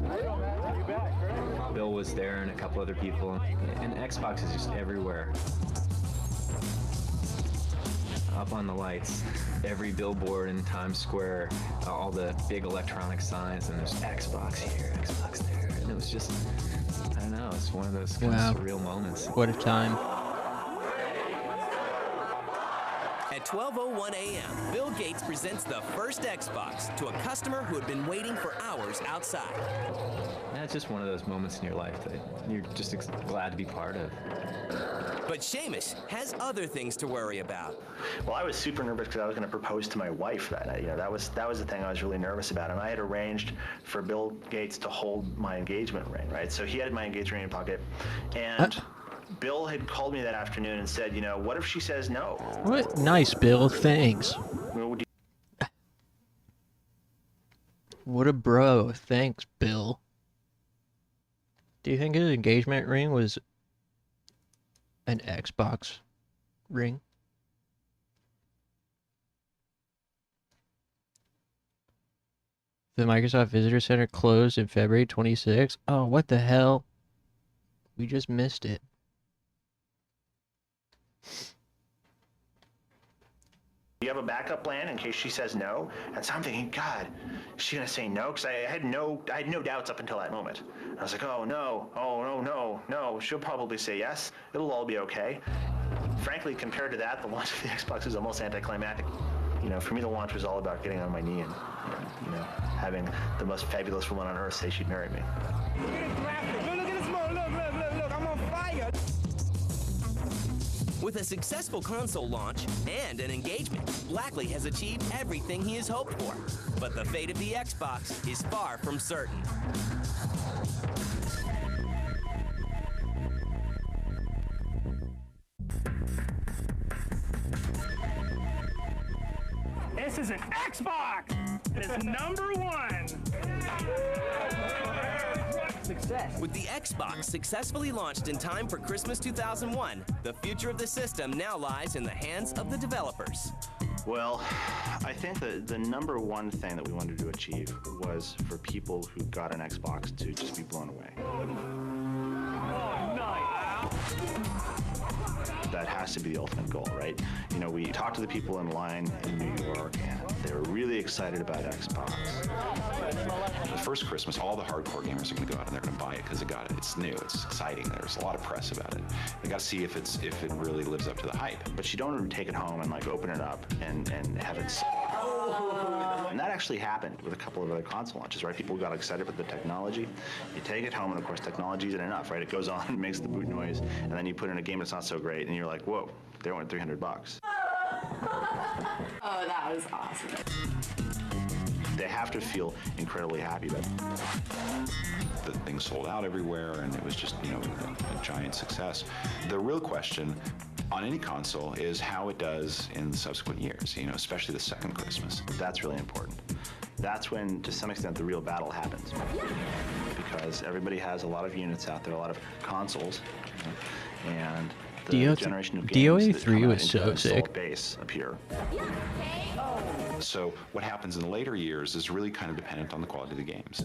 Bill was there and a couple other people, and Xbox is just everywhere. Up on the lights, every billboard in Times Square, all the big electronic signs, and there's Xbox here, Xbox there, and it was just, I don't know, it's one of those kind of surreal moments. What a time. At 12:01 a.m., Bill Gates presents the first Xbox to a customer who had been waiting for hours outside. That's just one of those moments in your life that you're just glad to be part of. But Seamus has other things to worry about. Well, I was super nervous because I was going to propose to my wife that night. That was the thing I was really nervous about, and I had arranged for Bill Gates to hold my engagement ring, right? So he had my engagement ring in his pocket, and Bill had called me that afternoon and said, what if she says no? What? Nice, Bill. Thanks. What a bro. Thanks, Bill. Do you think his engagement ring was an Xbox ring? The Microsoft Visitor Center closed in February 26th. Oh, what the hell? We just missed it. Do you have a backup plan in case she says no? And so I'm thinking, God, is she gonna say no? Because I had no doubts up until that moment. I was like, oh no, she'll probably say yes. It'll all be okay. Frankly, compared to that, the launch of the Xbox is almost anticlimactic. For me, the launch was all about getting on my knee and having the most fabulous woman on earth say she'd marry me. Look at this smoke, look, I'm on fire. With a successful console launch and an engagement, Blackley has achieved everything he has hoped for. But the fate of the Xbox is far from certain. This is an Xbox! It's #1! Success. With the Xbox successfully launched in time for Christmas 2001, the future of the system now lies in the hands of the developers. Well, I think that the #1 thing that we wanted to achieve was for people who got an Xbox to just be blown away. Oh, nice. That has to be the ultimate goal, right? We talked to the people in line in New York, and they were really excited about Xbox. The first Christmas, all the hardcore gamers are going to go out and they're going to buy it because it's new, it's exciting. There's a lot of press about it. They got to see if it really lives up to the hype. But you don't take it home and open it up and have it. And that actually happened with a couple of other console launches, right? People got excited about the technology. You take it home, and of course, technology isn't enough, right? It goes on, it makes the boot noise, and then you put in a game that's not so great, and you're like, whoa, they went $300. Oh, that was awesome. They have to feel incredibly happy about it. The thing sold out everywhere, and it was just, you know, a giant success. The real question on any console is how it does in the subsequent years, you know, especially the second Christmas. That's really important. That's when, to some extent, the real battle happens. Because everybody has a lot of units out there, a lot of consoles, and the generation of games that come DOA3 out was into so the installed sick. base appear. So what happens in the later years is really kind of dependent on the quality of the games.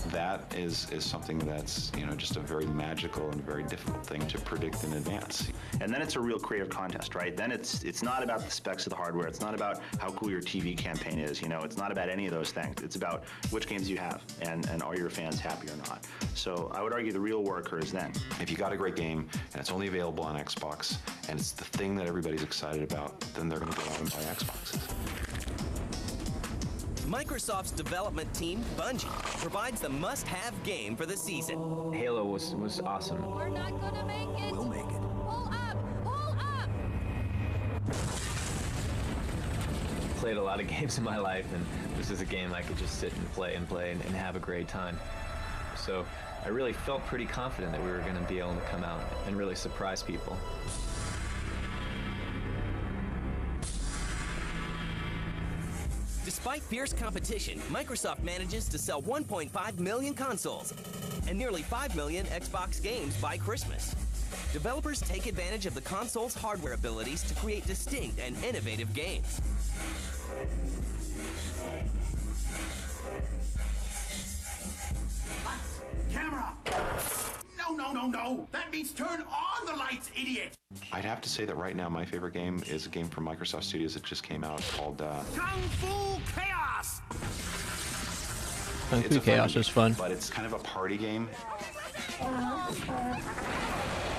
That is something that's, you know, just a very magical and very difficult thing to predict in advance. And then it's a real creative contest, right? Then it's not about the specs of the hardware. It's not about how cool your TV campaign is. You know, it's not about any of those things. It's about which games you have and are your fans happy or not. So I would argue the real worker is then. If you got a great game and it's only available on Xbox and it's the thing that everybody's excited about, then they're going to go out and buy Xboxes. Microsoft's development team, Bungie, provides the must-have game for the season. Halo was awesome. We're not gonna make it. We'll make it. Pull up! Pull up! Played a lot of games in my life, and this is a game I could just sit and play and have a great time. So I really felt pretty confident that we were going to be able to come out and really surprise people. Despite fierce competition, Microsoft manages to sell 1.5 million consoles and nearly 5 million Xbox games by Christmas. Developers take advantage of the console's hardware abilities to create distinct and innovative games. Camera! No! That means turn on the lights, idiot! I'd have to say that right now my favorite game is a game from Microsoft Studios that just came out called Kung Fu Chaos! Kung Fu Chaos is fun. But it's kind of a party game.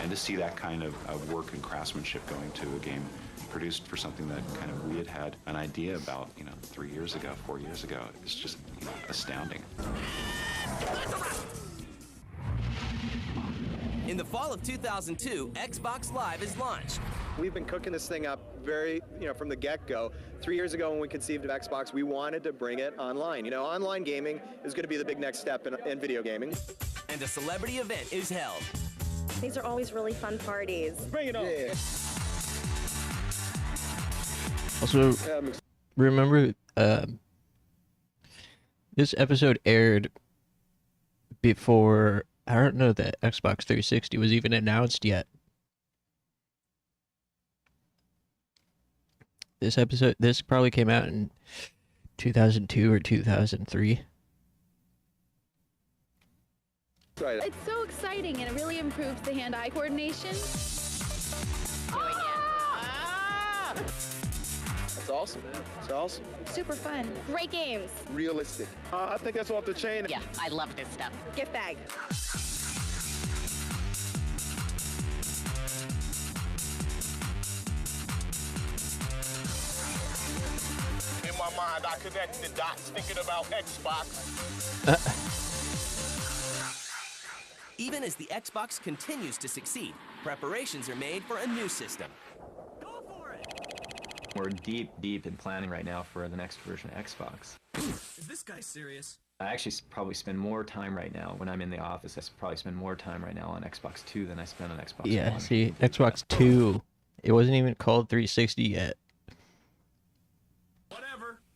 And to see that kind of work and craftsmanship going to a game produced for something that kind of we had an idea about, 3 years ago, 4 years ago, it's just astounding. In the fall of 2002, Xbox Live is launched. We've been cooking this thing up from the get-go. 3 years ago when we conceived of Xbox, we wanted to bring it online. Online gaming is going to be the big next step in video gaming. And a celebrity event is held. These are always really fun parties. Bring it on! Yeah. Also, remember, this episode aired before, I don't know that Xbox 360 was even announced yet. This probably came out in 2002 or 2003. Right. It's so exciting and it really improves the hand-eye coordination. Doing it. That's awesome, man. It's awesome. Super fun. Great games. Realistic. I think that's off the chain. Yeah, I love this stuff. Gift bag. In my mind, I connect the dots thinking about Xbox. Even as the Xbox continues to succeed, preparations are made for a new system. We're deep in planning right now for the next version of Xbox. Is this guy serious? I actually probably spend more time right now when I'm in the office. I probably spend more time right now on Xbox 2 than I spend on Xbox 1. Yeah, see, Xbox 2, it wasn't even called 360 yet.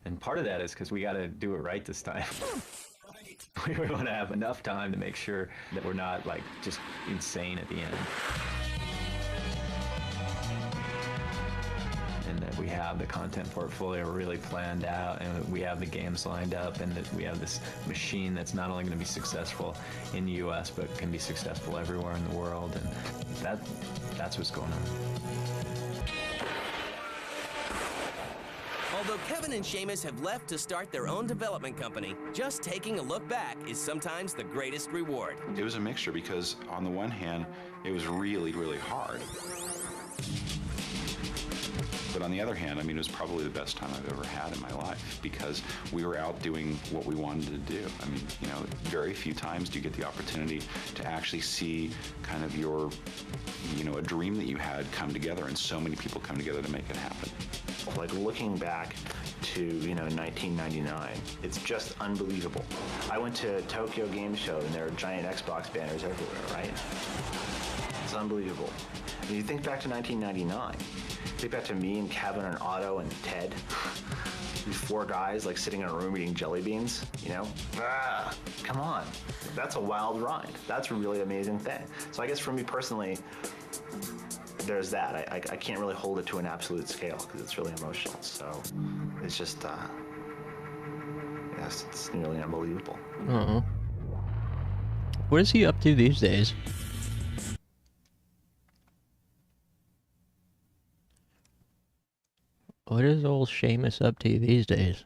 And part of that is because we got to do it right this time. We want to have enough time to make sure that we're not just insane at the end. And that we have the content portfolio really planned out, and that we have the games lined up, and that we have this machine that's not only going to be successful in the US, but can be successful everywhere in the world. And that's what's going on. Although Kevin and Seamus have left to start their own development company, just taking a look back is sometimes the greatest reward. It was a mixture because on the one hand, it was really, really hard. But on the other hand, it was probably the best time I've ever had in my life because we were out doing what we wanted to do. Very few times do you get the opportunity to actually see kind of your, a dream that you had come together and so many people come together to make it happen. Looking back to, 1999. It's just unbelievable. I went to Tokyo Game Show and there are giant Xbox banners everywhere, right? It's unbelievable. And you think back to 1999. Think back to me and Kevin and Otto and Ted. These four guys like sitting in a room eating jelly beans, come on. That's a wild ride. That's a really amazing thing. So I guess for me personally, there's that. I can't really hold it to an absolute scale because it's really emotional. So it's just, yes, it's nearly unbelievable. Uh-oh. What is he up to these days? What is old Seamus up to these days?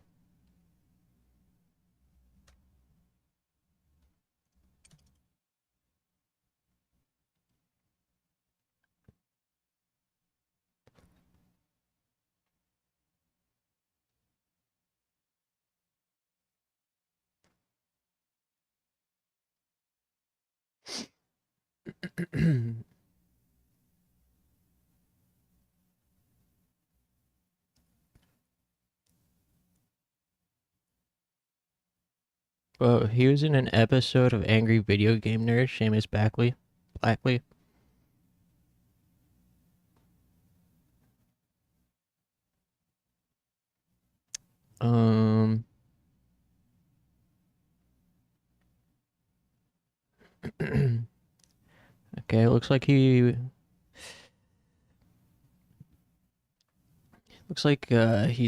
Well, he was in an episode of Angry Video Game Nerd, Seamus Blackley. Okay, it looks like he's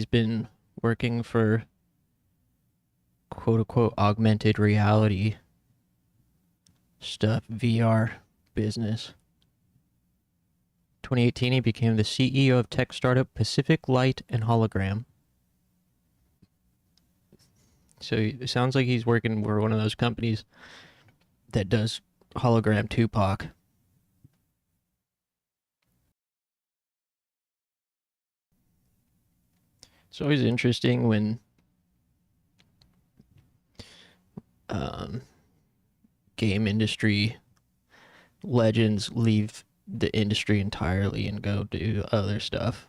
been working for quote-unquote augmented reality stuff, VR business. 2018, he became the CEO of tech startup Pacific Light and Hologram. So it sounds like he's working for one of those companies that does hologram Tupac. It's always interesting when game industry legends leave the industry entirely and go do other stuff.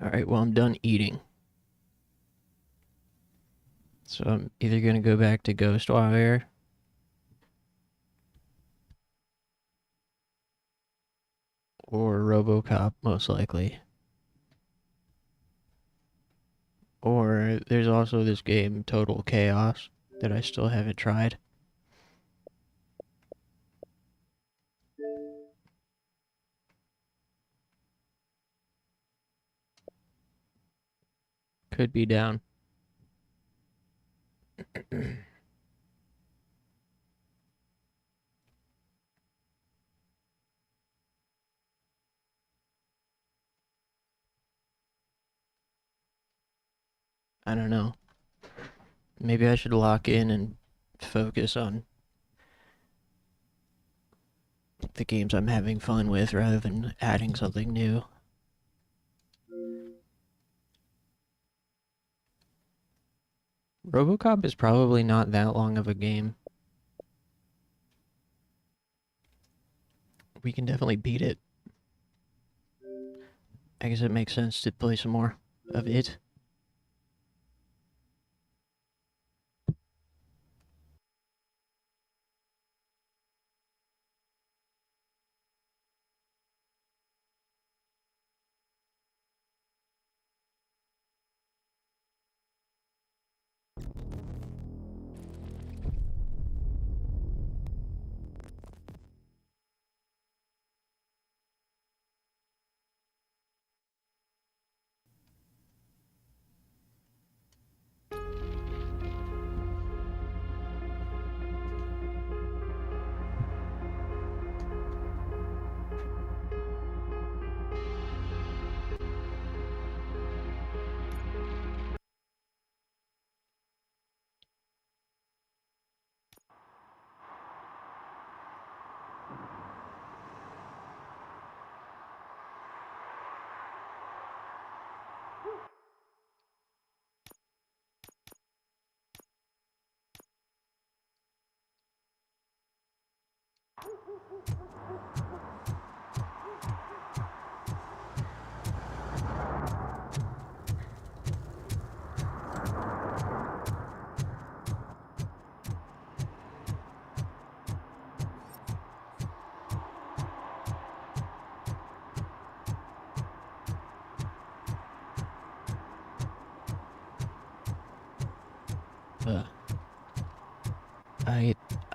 Alright, well, I'm done eating. So I'm either going to go back to Ghostwire or Robocop, most likely. Or there's also this game, Total Chaos, that I still haven't tried. Could be down. I don't know. Maybe I should lock in and focus on the games I'm having fun with rather than adding something new. Robocop is probably not that long of a game. We can definitely beat it. I guess it makes sense to play some more of it.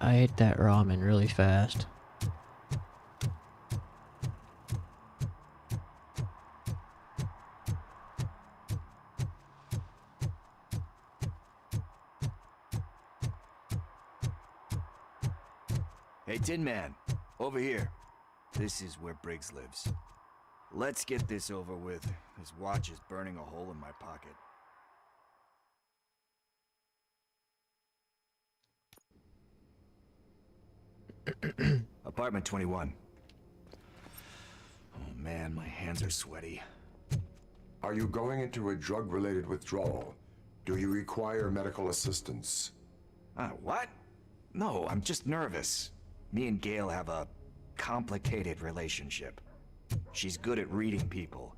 I ate that ramen really fast. Hey, Tin Man, over here. This is where Briggs lives. Let's get this over with. His watch is burning a hole in my pocket. Apartment 21. Oh man, my hands are sweaty. Are you going into a drug-related withdrawal? Do you require medical assistance? What? No, I'm just nervous. Me and Gail have a complicated relationship. She's good at reading people,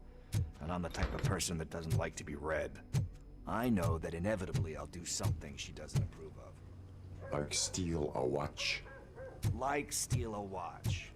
and I'm the type of person that doesn't like to be read. I know that inevitably I'll do something she doesn't approve of. Like steal a watch? Like steal a watch.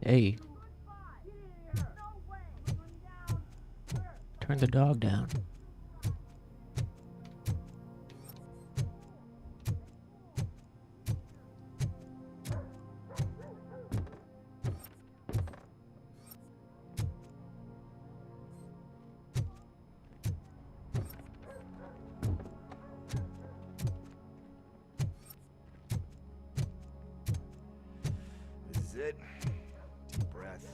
Hey. Turn the dog down. This is it. Deep breath.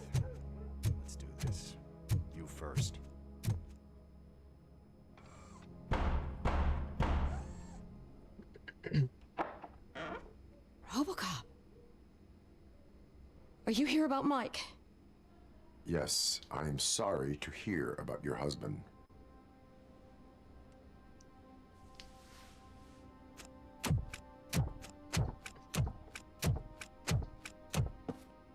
Let's do this. You first. Robocop. Are you here about Mike? Yes, I'm sorry to hear about your husband.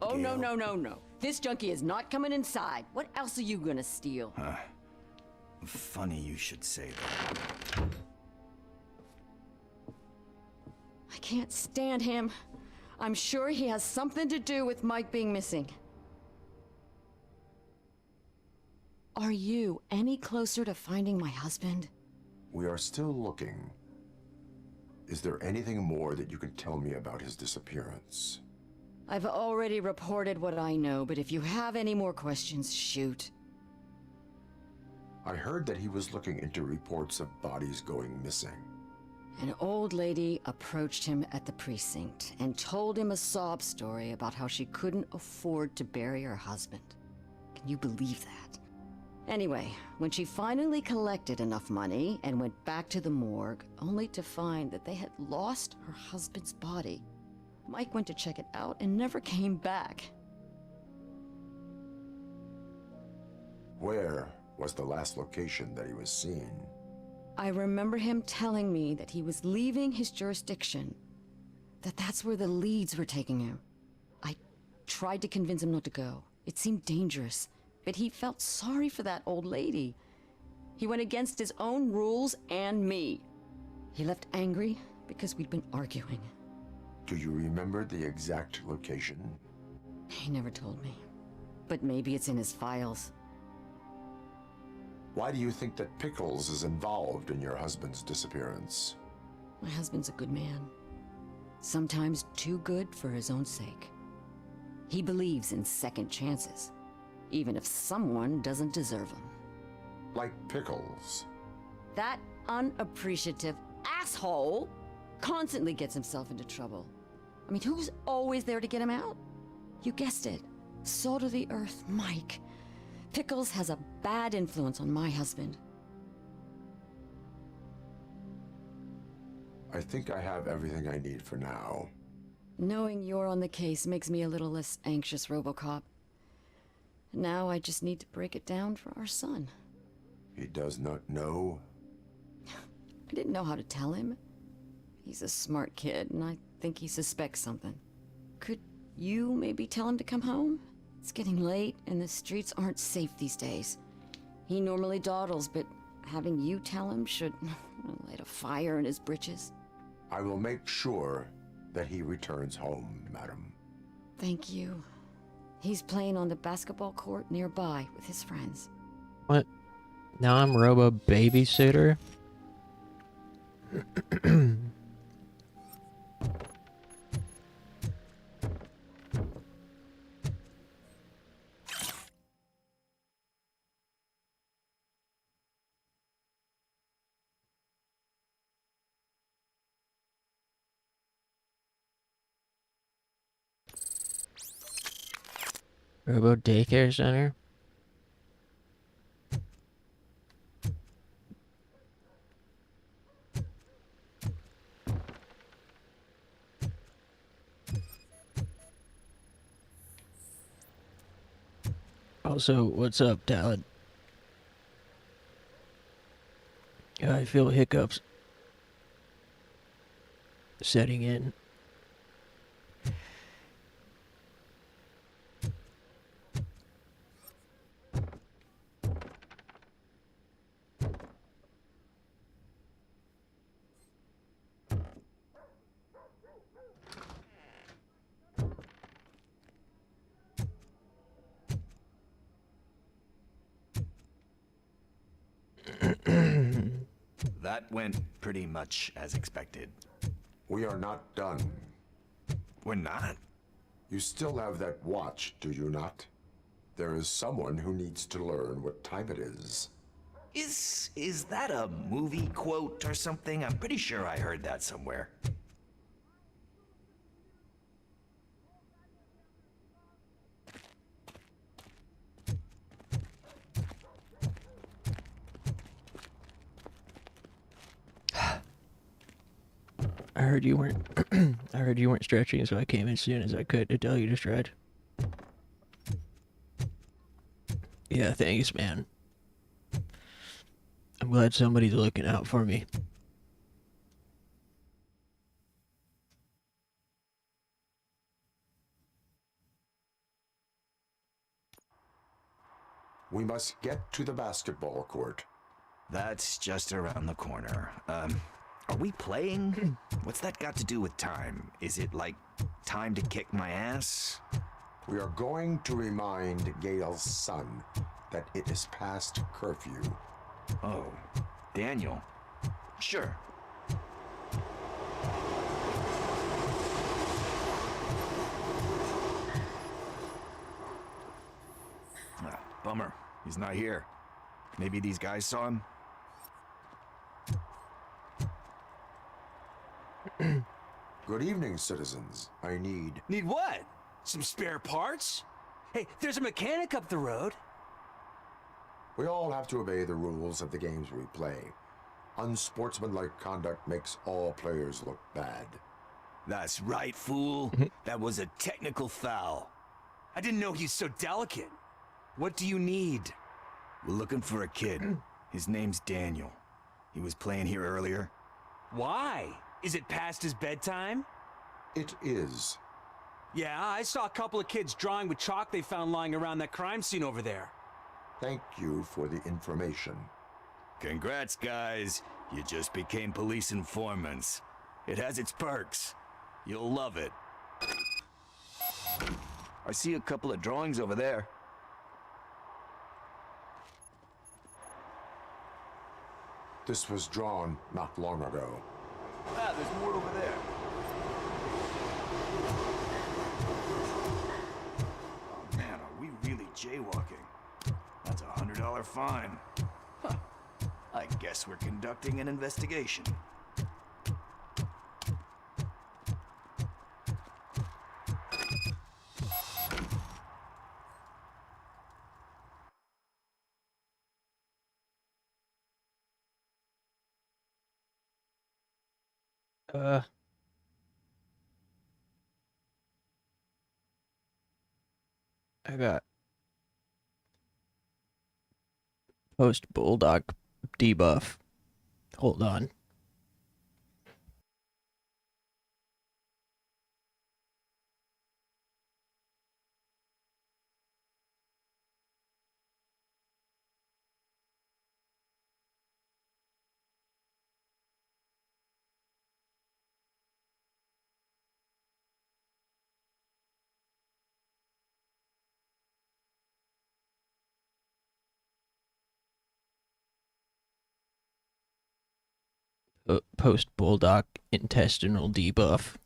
Oh, no, no, no, no. This junkie is not coming inside. What else are you gonna steal? Funny you should say that. I can't stand him. I'm sure he has something to do with Mike being missing. Are you any closer to finding my husband? We are still looking. Is there anything more that you can tell me about his disappearance? I've already reported what I know, but if you have any more questions, shoot. I heard that he was looking into reports of bodies going missing. An old lady approached him at the precinct and told him a sob story about how she couldn't afford to bury her husband. Can you believe that? Anyway, when she finally collected enough money and went back to the morgue, only to find that they had lost her husband's body, Mike went to check it out and never came back. Where was the last location that he was seen? I remember him telling me that he was leaving his jurisdiction, that that's where the leads were taking him. I tried to convince him not to go. It seemed dangerous, but he felt sorry for that old lady. He went against his own rules and me. He left angry because we'd been arguing. Do you remember the exact location? He never told me, but maybe it's in his files. Why do you think that Pickles is involved in your husband's disappearance? My husband's a good man. Sometimes too good for his own sake. He believes in second chances, even if someone doesn't deserve them. Like Pickles. That unappreciative asshole constantly gets himself into trouble. I mean, who's always there to get him out? You guessed it. Salt of the earth, Mike. Pickles has a bad influence on my husband. I think I have everything I need for now. Knowing you're on the case makes me a little less anxious, Robocop. Now I just need to break it down for our son. He does not know? I didn't know how to tell him. He's a smart kid, and I think he suspects something. Could you maybe tell him to come home? It's getting late, and the streets aren't safe these days. He normally dawdles, but having you tell him should light a fire in his britches. I will make sure that he returns home, madam. Thank you. He's playing on the basketball court nearby with his friends. What? Now I'm Robo Babysitter? Robo Daycare Center? Also, what's up, Talon? I feel hiccups setting in. That went pretty much as expected. We are not done. We're not? You still have that watch, do you not? There is someone who needs to learn what time it is. Is that a movie quote or something? I'm pretty sure I heard that somewhere. I heard you weren't I heard you weren't stretching, so I came as soon as I could to tell you to stretch. Yeah, thanks, man. I'm glad somebody's looking out for me. We must get to the basketball court. That's just around the corner. Are we playing? What's that got to do with time? Is it like time to kick my ass? We are going to remind Gale's son that it is past curfew. Oh, Daniel. Sure. Ah, bummer. He's not here. Maybe these guys saw him? Good evening, citizens. I need... Need what? Some spare parts? Hey, there's a mechanic up the road. We all have to obey the rules of the games we play. Unsportsmanlike conduct makes all players look bad. That's right, fool. That was a technical foul. I didn't know he's so delicate. What do you need? We're looking for a kid. His name's Daniel. He was playing here earlier. Why? Is it past his bedtime? It is. Yeah, I saw a couple of kids drawing with chalk they found lying around that crime scene over there. Thank you for the information. Congrats, guys. You just became police informants. It has its perks. You'll love it. I see a couple of drawings over there. This was drawn not long ago. Ah, there's more over there. Oh man, are we really jaywalking? That's a $100 fine. Huh. I guess we're conducting an investigation. I got post Bulldog debuff. Hold on. Post Bulldog intestinal debuff.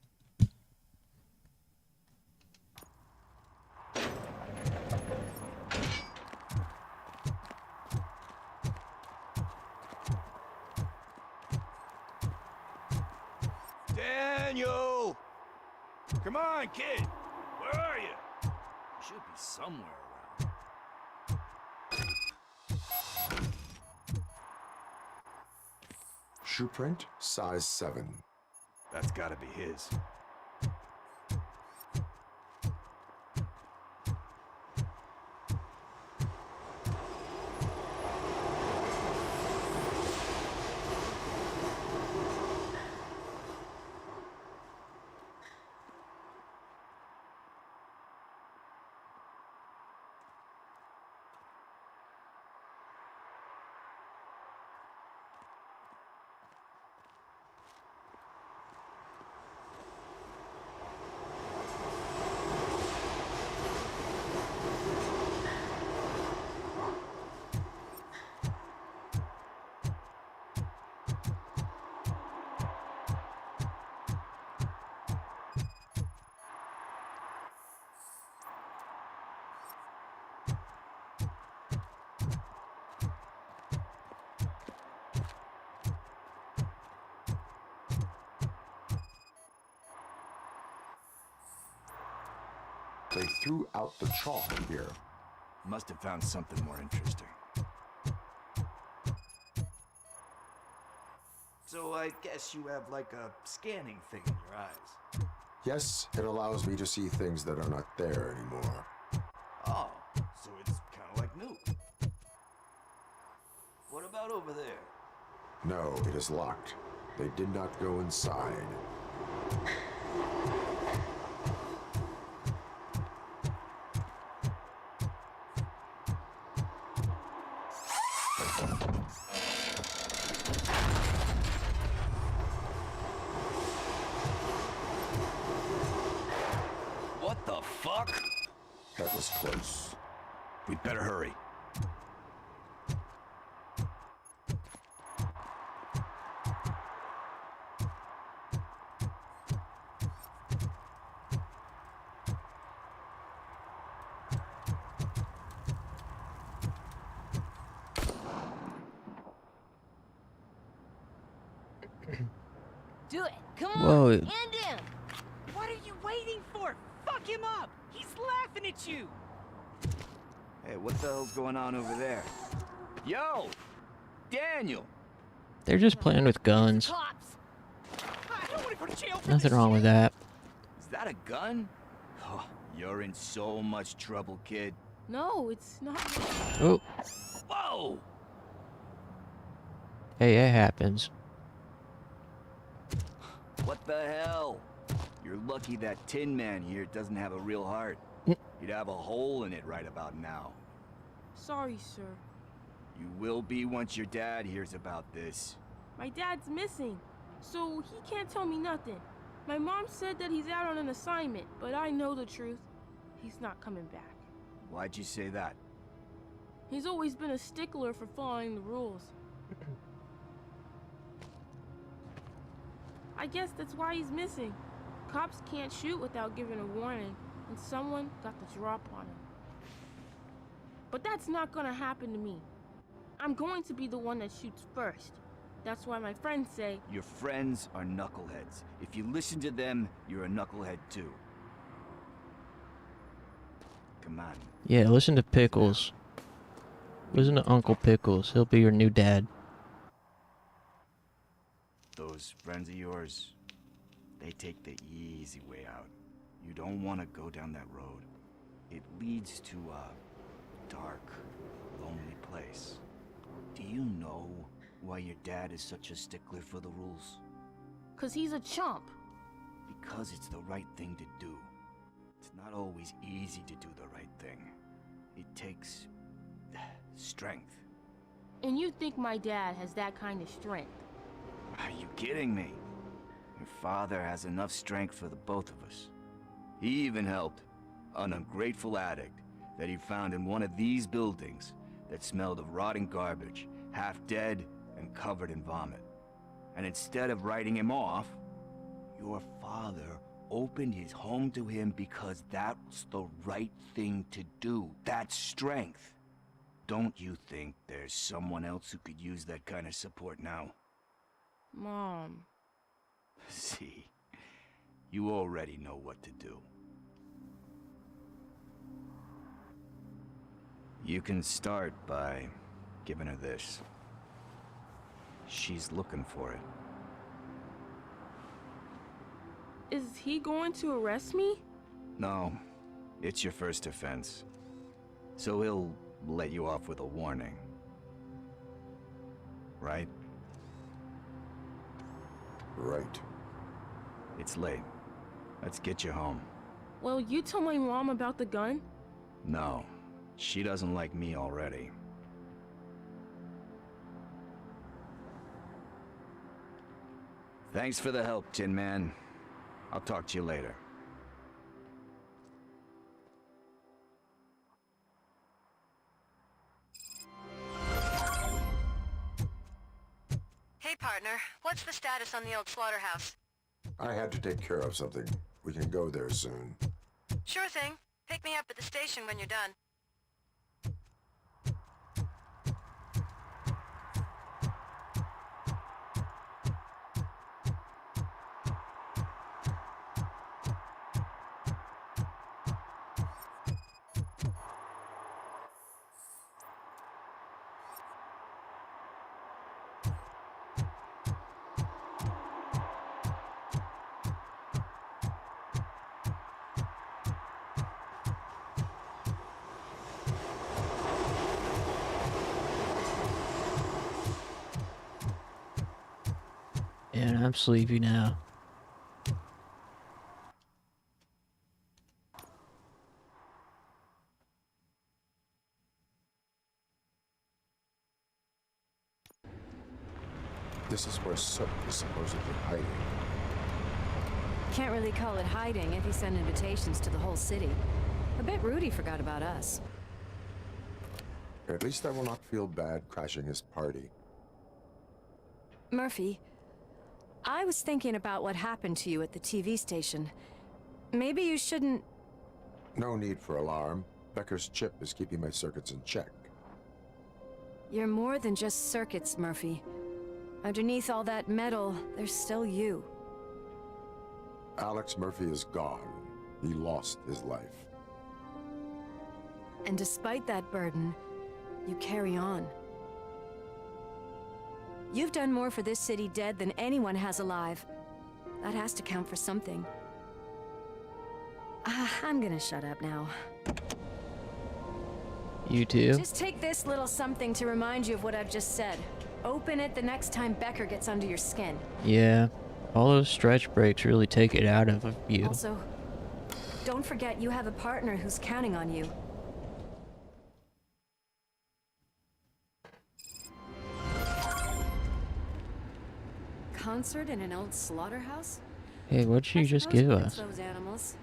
Daniel! Come on, kid! Where are you? You should be somewhere around. Shoe print, size 7. That's gotta be his. They threw out the chalk here. Must have found something more interesting. So I guess you have like a scanning thing in your eyes. Yes, it allows me to see things that are not there anymore. Oh, so it's kind of like new. What about over there? No, it is locked. They did not go inside. What the fuck? That was close. We'd better hurry. Do it. Come Whoa. on. Hand him. What are you waiting for? Fuck him up. He's laughing at you. Hey, what the hell's going on over there? Yo! Daniel! They're just playing with guns. Cops. I don't want to go to jail for Nothing this wrong with shit. that. Is that a gun? Oh, you're in so much trouble, kid. No, it's not. Oh, Whoa! hey, it happens. What the hell? You're lucky that Tin Man here doesn't have a real heart. He'd have a hole in it right about now. Sorry, sir. You will be once your dad hears about this. My dad's missing, so he can't tell me nothing. My mom said that he's out on an assignment, but I know the truth. He's not coming back. Why'd you say that? He's always been a stickler for following the rules. I guess that's why he's missing. Cops can't shoot without giving a warning, and someone got the drop on him. But that's not gonna happen to me. I'm going to be the one that shoots first. That's why my friends say... Your friends are knuckleheads. If you listen to them, you're a knucklehead too. Come on. Yeah, listen to Pickles. Listen to Uncle Pickles. He'll be your new dad. Those friends of yours, they take the easy way out. You don't want to go down that road. It leads to a dark, lonely place. Do you know why your dad is such a stickler for the rules? 'Cause he's a chump. Because it's the right thing to do. It's not always easy to do the right thing. It takes strength. And you think my dad has that kind of strength? Are you kidding me? Your father has enough strength for the both of us. He even helped an ungrateful addict that he found in one of these buildings that smelled of rotting garbage, half dead and covered in vomit. And instead of writing him off, your father opened his home to him because that was the right thing to do. That's strength. Don't you think there's someone else who could use that kind of support now? Mom. See, you already know what to do. You can start by giving her this. She's looking for it. Is he going to arrest me? No, it's your first offense. So he'll let you off with a warning. Right? Right. It's late. Let's get you home. Well, you tell my mom about the gun? No, she doesn't like me already. Thanks for the help, Tin Man. I'll talk to you later. Hey, partner. What's the status on the old slaughterhouse? I had to take care of something. We can go there soon. Sure thing. Pick me up at the station when you're done. And I'm sleepy now. This is where Sook is supposedly hiding. Can't really call it hiding if he sent invitations to the whole city. A bit rude he forgot about us. At least I will not feel bad crashing his party. Murphy, I was thinking about what happened to you at the TV station. Maybe you shouldn't... No need for alarm. Becker's chip is keeping my circuits in check. You're more than just circuits, Murphy. Underneath all that metal, there's still you. Alex Murphy is gone. He lost his life. And despite that burden, you carry on. You've done more for this city dead than anyone has alive. That has to count for something. I'm gonna shut up now. You too? Just take this little something to remind you of what I've just said. Open it the next time Becker gets under your skin. Yeah. All those stretch breaks really take it out of you. Also, don't forget you have a partner who's counting on you. concert in an old slaughterhouse? Hey, what'd she just give us? Those animals.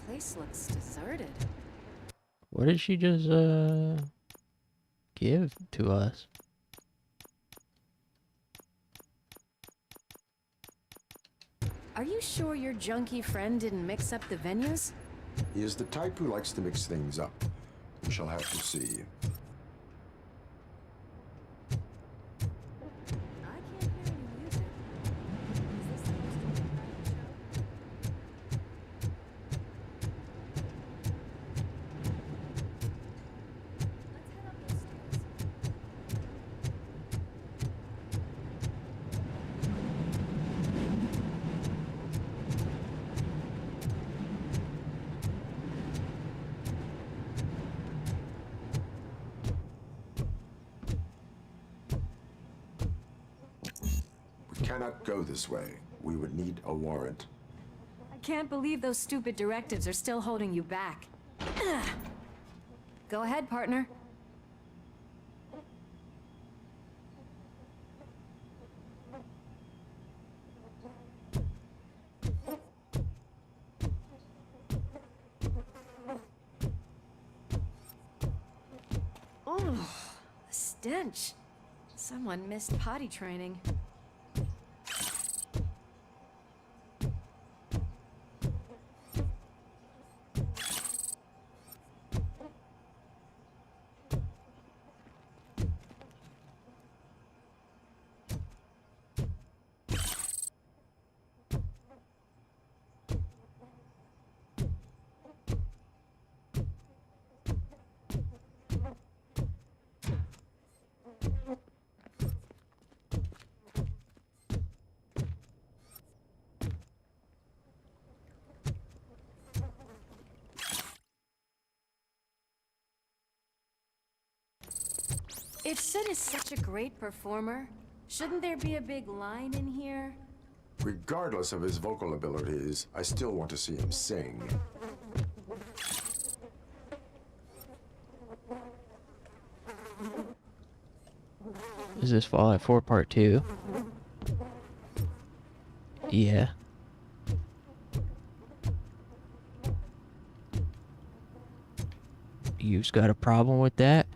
Place looks deserted. What did she just give to us? Are you sure your junkie friend didn't mix up the venues? He is the type who likes to mix things up. We shall have to see. Cannot go this way. We would need a warrant. I can't believe those stupid directives are still holding you back. Go ahead, partner. Oh, the stench. Someone missed potty training. If Sid is such a great performer, shouldn't there be a big line in here? Regardless of his vocal abilities, I still want to see him sing. Is this Fallout 4 Part 2? Yeah. You've got a problem with that?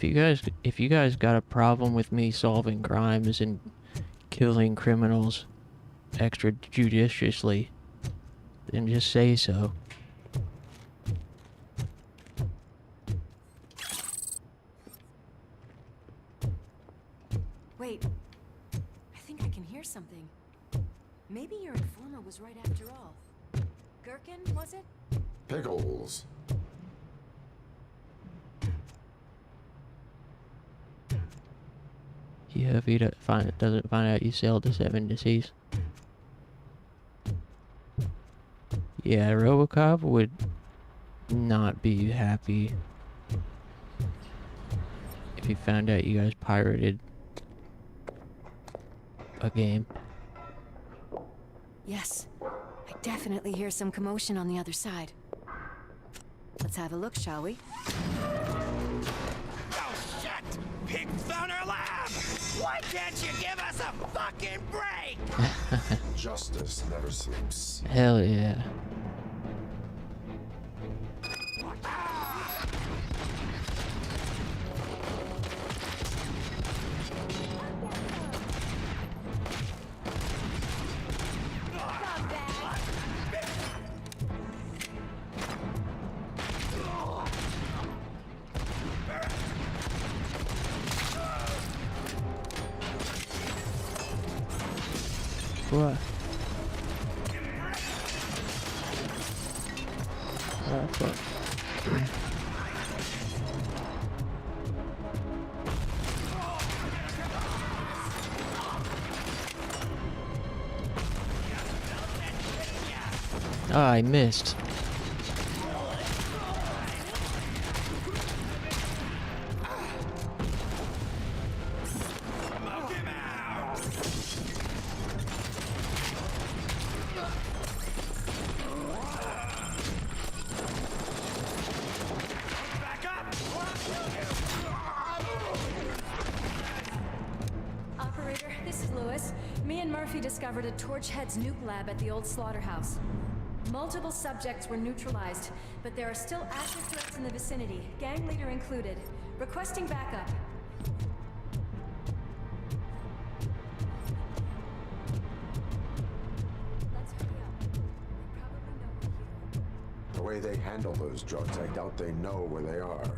If you guys got a problem with me solving crimes and killing criminals extrajudiciously, then just say so. Wait, I think I can hear something. Maybe your informer was right after all. Gherkin, was it? Pickles. Yeah, if he doesn't find out you sell to 7 deceased. Yeah, Robocop would not be happy if he found out you guys pirated a game. Yes, I definitely hear some commotion on the other side. Let's have a look, shall we? Oh, shit! Pig found our lab! Why can't you give us a fucking break? Justice never sleeps. Hell yeah. What? Oh, fuck. Oh, I missed. discovered a Torchhead's nuke lab at the old slaughterhouse. Multiple subjects were neutralized, but there are still active threats in the vicinity, gang leader included. Requesting backup. Let's hurry up. They probably know we're here. The way they handle those drugs, I doubt they know where they are.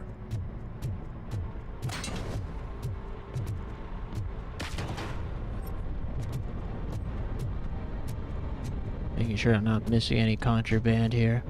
Making sure I'm not missing any contraband here.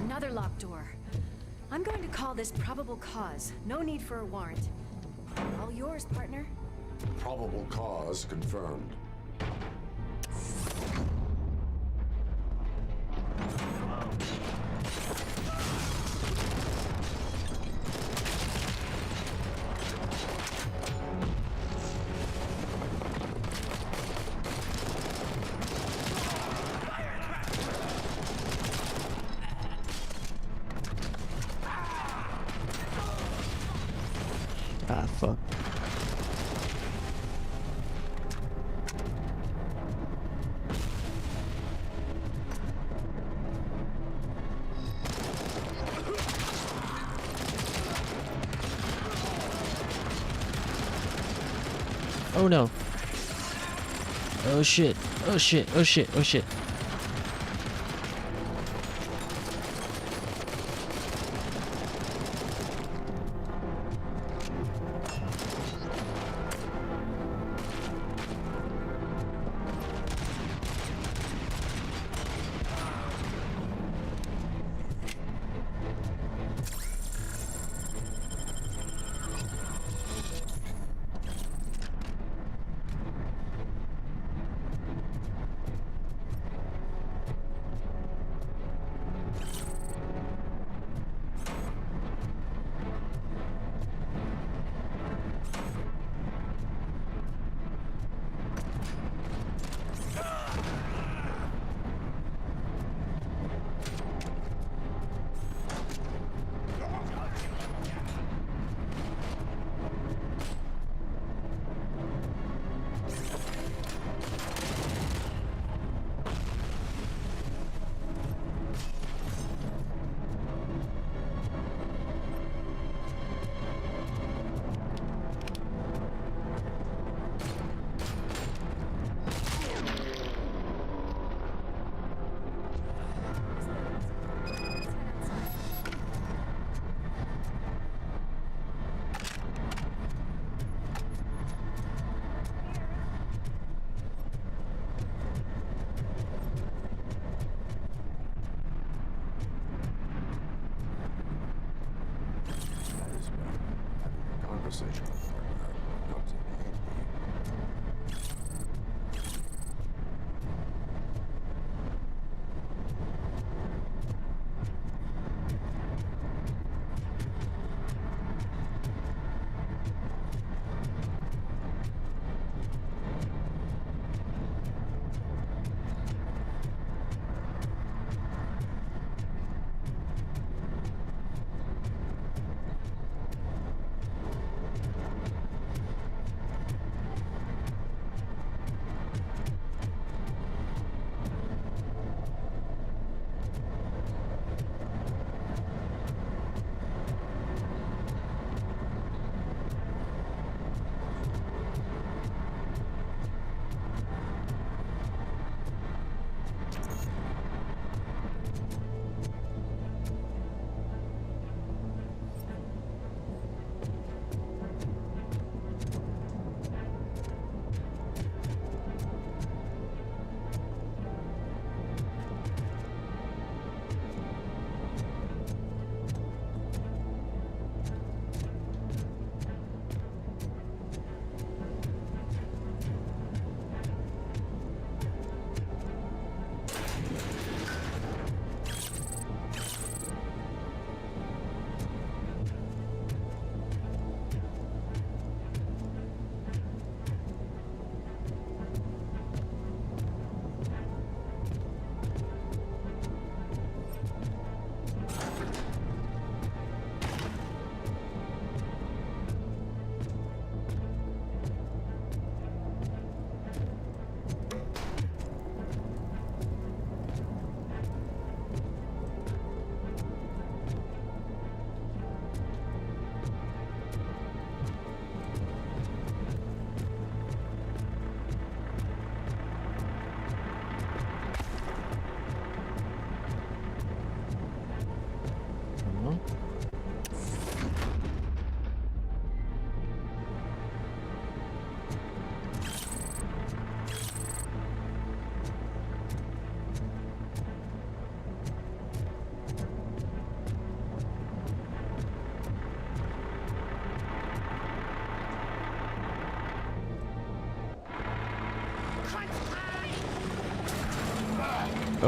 Another locked door. I'm going to call this probable cause. No need for a warrant. All yours, partner. Probable cause confirmed. Ah, fuck. Oh no. Oh shit. Oh shit. Oh shit. Oh shit. Conversation with a partner comes in handy.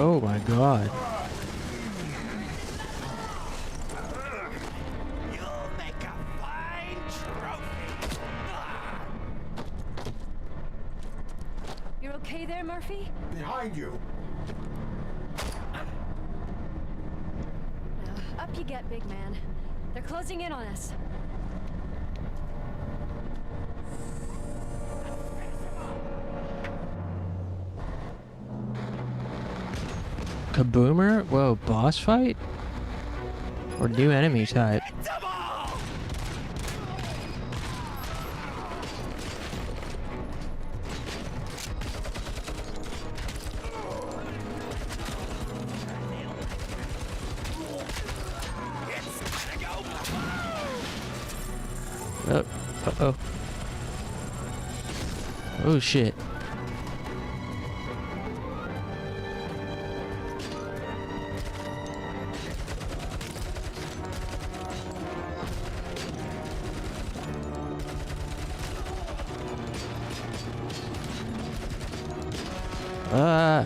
Oh my god. You'll make a fine trophy. You're okay there, Murphy? Behind you. Up you get, big man. They're closing in on us. Kaboomer? Whoa, boss fight? Or new enemy type? Oh, uh-oh. Oh shit. Ah.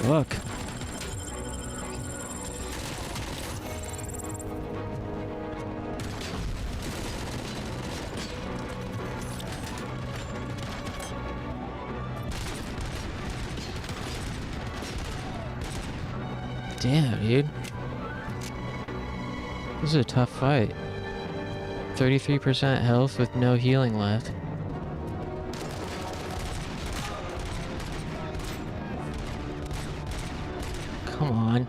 Look. Damn, dude. This is a tough fight. 33% health with no healing left. Come on.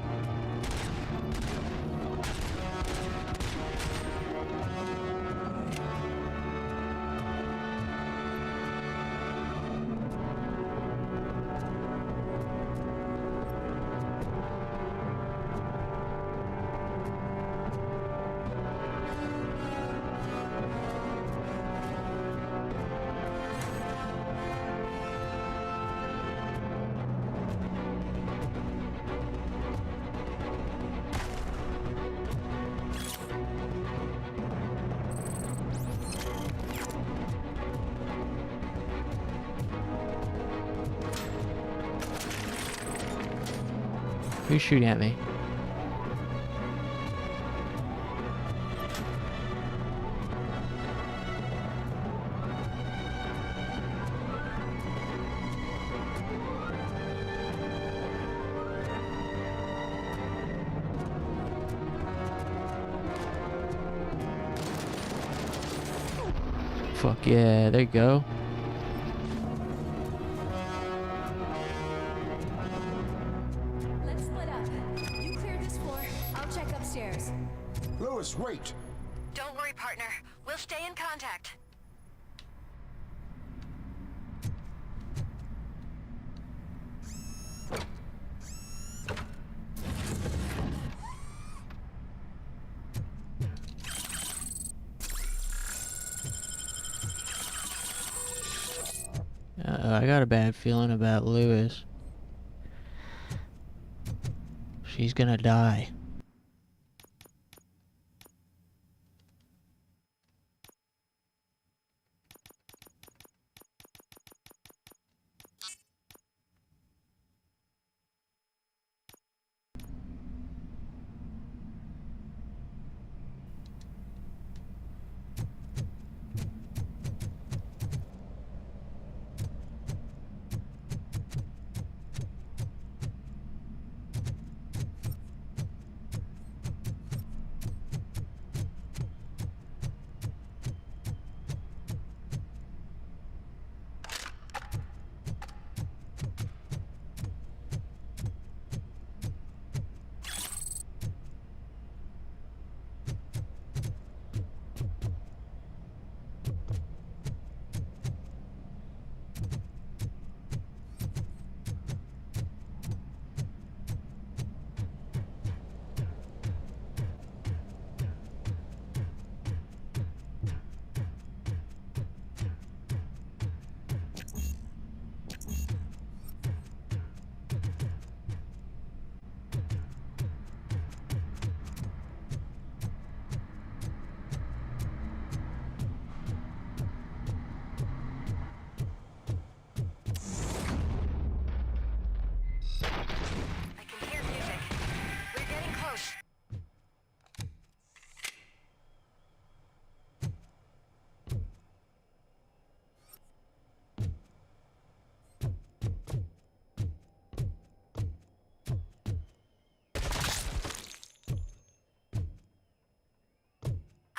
Who's shooting at me? Fuck yeah, there you go. Let's split up. You clear this floor. I'll check upstairs. Lewis, wait. Don't worry, partner. We'll stay in contact. I got a bad feeling about Lewis. She's gonna die.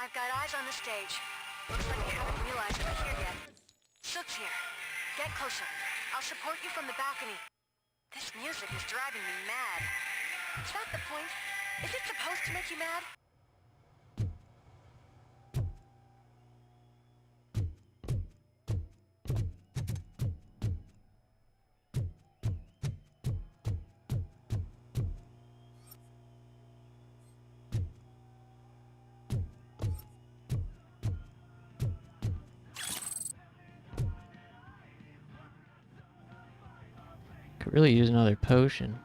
I've got eyes on the stage. Looks like you haven't realized we're here yet. Sook's here. Get closer. I'll support you from the balcony. This music is driving me mad. Is that the point? Is it supposed to make you mad? Could really use another potion.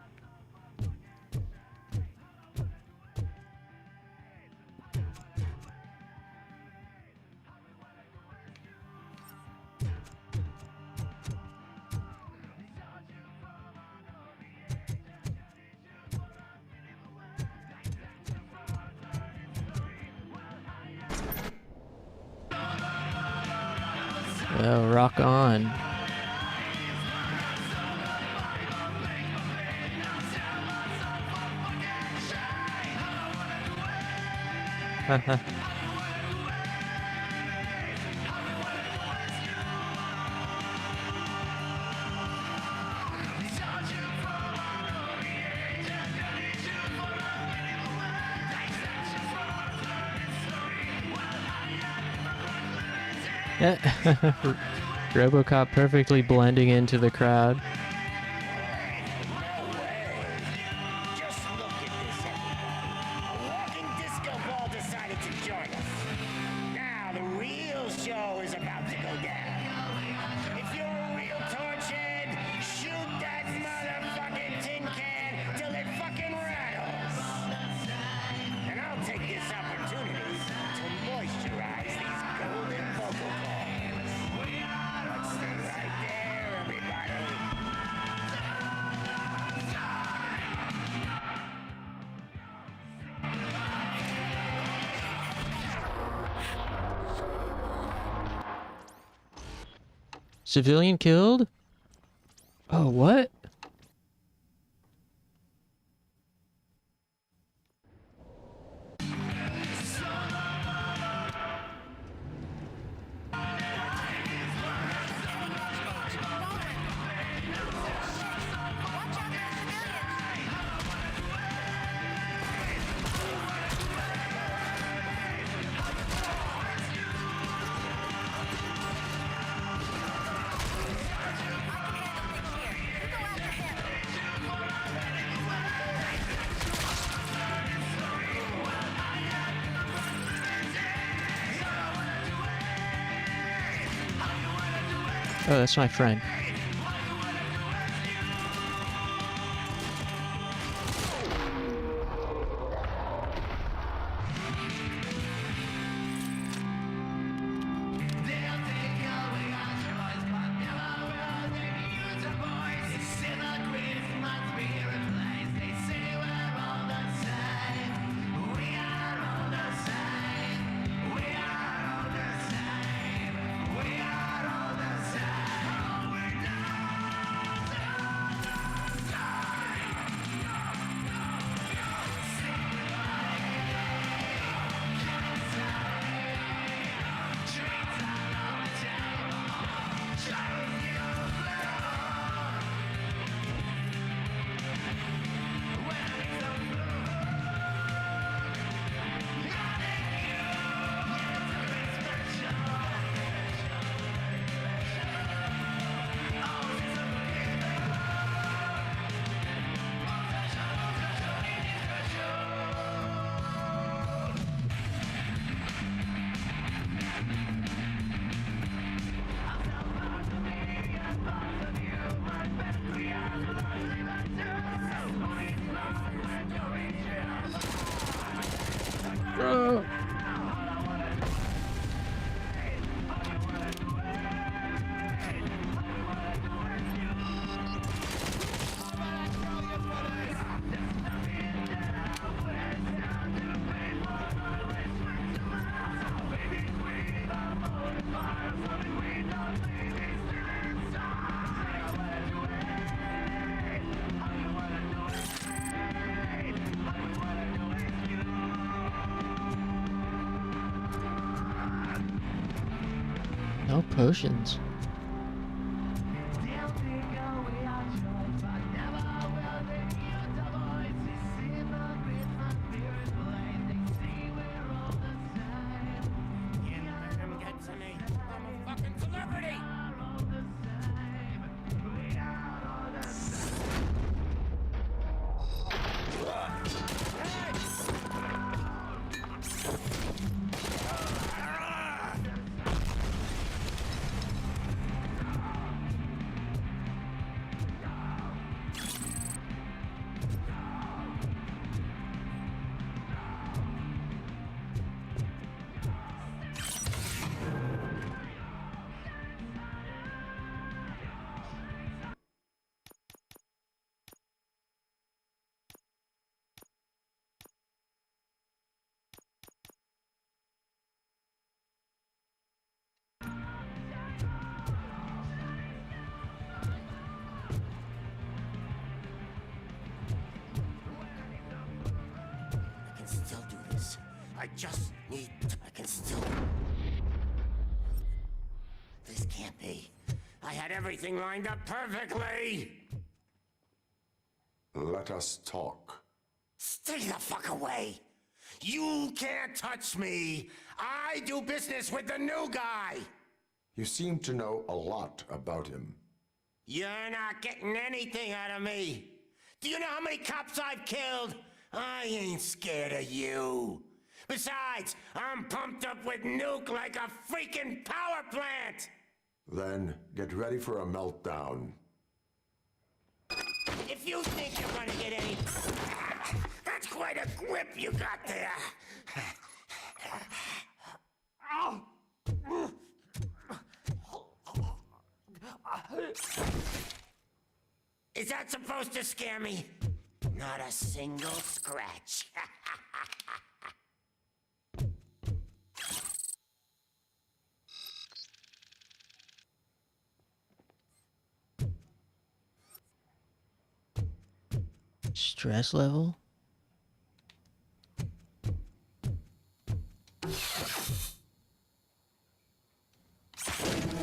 Oh, rock on. Robocop perfectly blending into the crowd. Just look at this, everybody. A walking disco ball decided to join us. Now the real show is about to go down. If you're a real torchhead, shoot that motherfucking tin can till it fucking rattles. And I'll take this opportunity to moisturize these golden vocal cords. Let's stay right there, everybody. Civilian killed? Oh, what? Oh, that's my friend. No potions. I can still do this. I just need to... I can still... This can't be. I had everything lined up perfectly! Let us talk. Stay the fuck away! You can't touch me! I do business with the new guy! You seem to know a lot about him. You're not getting anything out of me! Do you know how many cops I've killed? I ain't scared of you. Besides, I'm pumped up with nuke like a freaking power plant! Then get ready for a meltdown. If you think you're gonna get any... That's quite a grip you got there. Is that supposed to scare me? Not a single scratch. Stress level?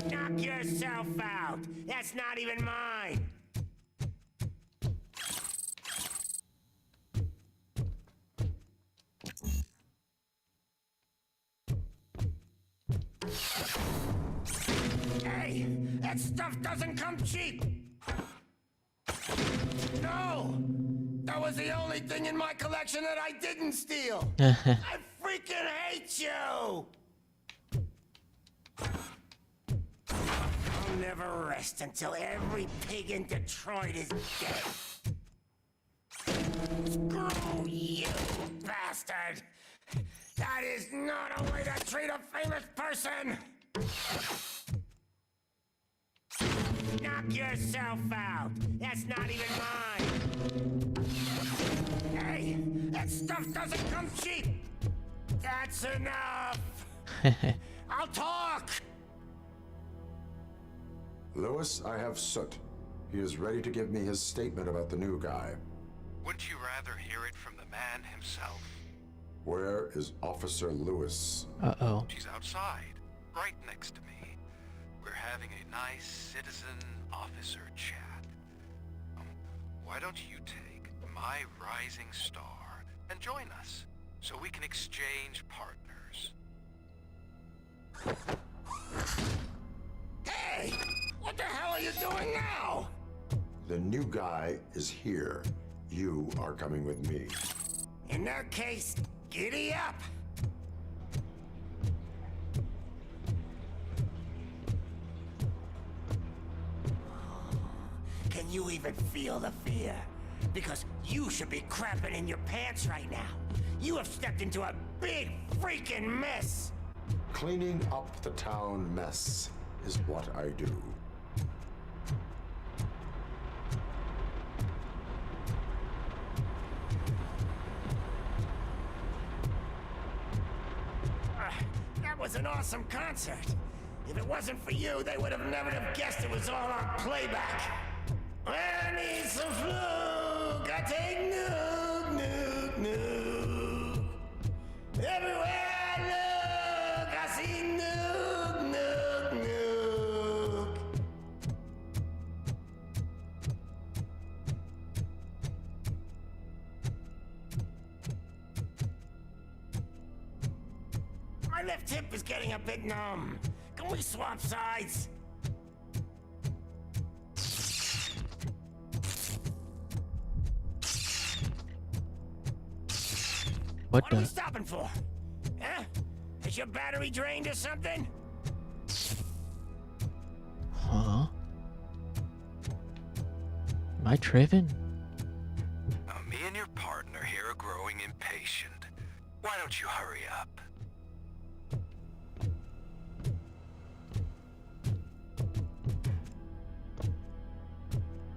Knock yourself out. That's not even mine. Hey, that stuff doesn't come cheap. No! That was the only thing in my collection that I didn't steal! I freaking hate you! I'll never rest until every pig in Detroit is dead. Screw you, bastard! That is not a way to treat a famous person! Knock yourself out. That's not even mine. Hey, that stuff doesn't come cheap. That's enough. I'll talk. Lewis, I have Soot. He is ready to give me his statement about the new guy. Wouldn't you rather hear it from the man himself? Where is Officer Lewis? Uh-oh. She's outside, right next to me. We're having a nice citizen-officer chat. Why don't you take my rising star and join us, so we can exchange partners? Hey! What the hell are you doing now? The new guy is here. You are coming with me. In that case, giddy up! Can you even feel the fear? Because you should be crapping in your pants right now. You have stepped into a big freaking mess! Cleaning up the town mess is what I do. That was an awesome concert. If it wasn't for you, they would have never have guessed it was all on playback. I need some fluke. I take nuke, nuke, nuke. Everywhere I look, I see nuke, nuke, nuke. My left hip is getting a bit numb. Can we swap sides? What are we the? stopping for? Huh? Is your battery drained or something? Huh? Am I tripping? Me and your partner here are growing impatient. Why don't you hurry up?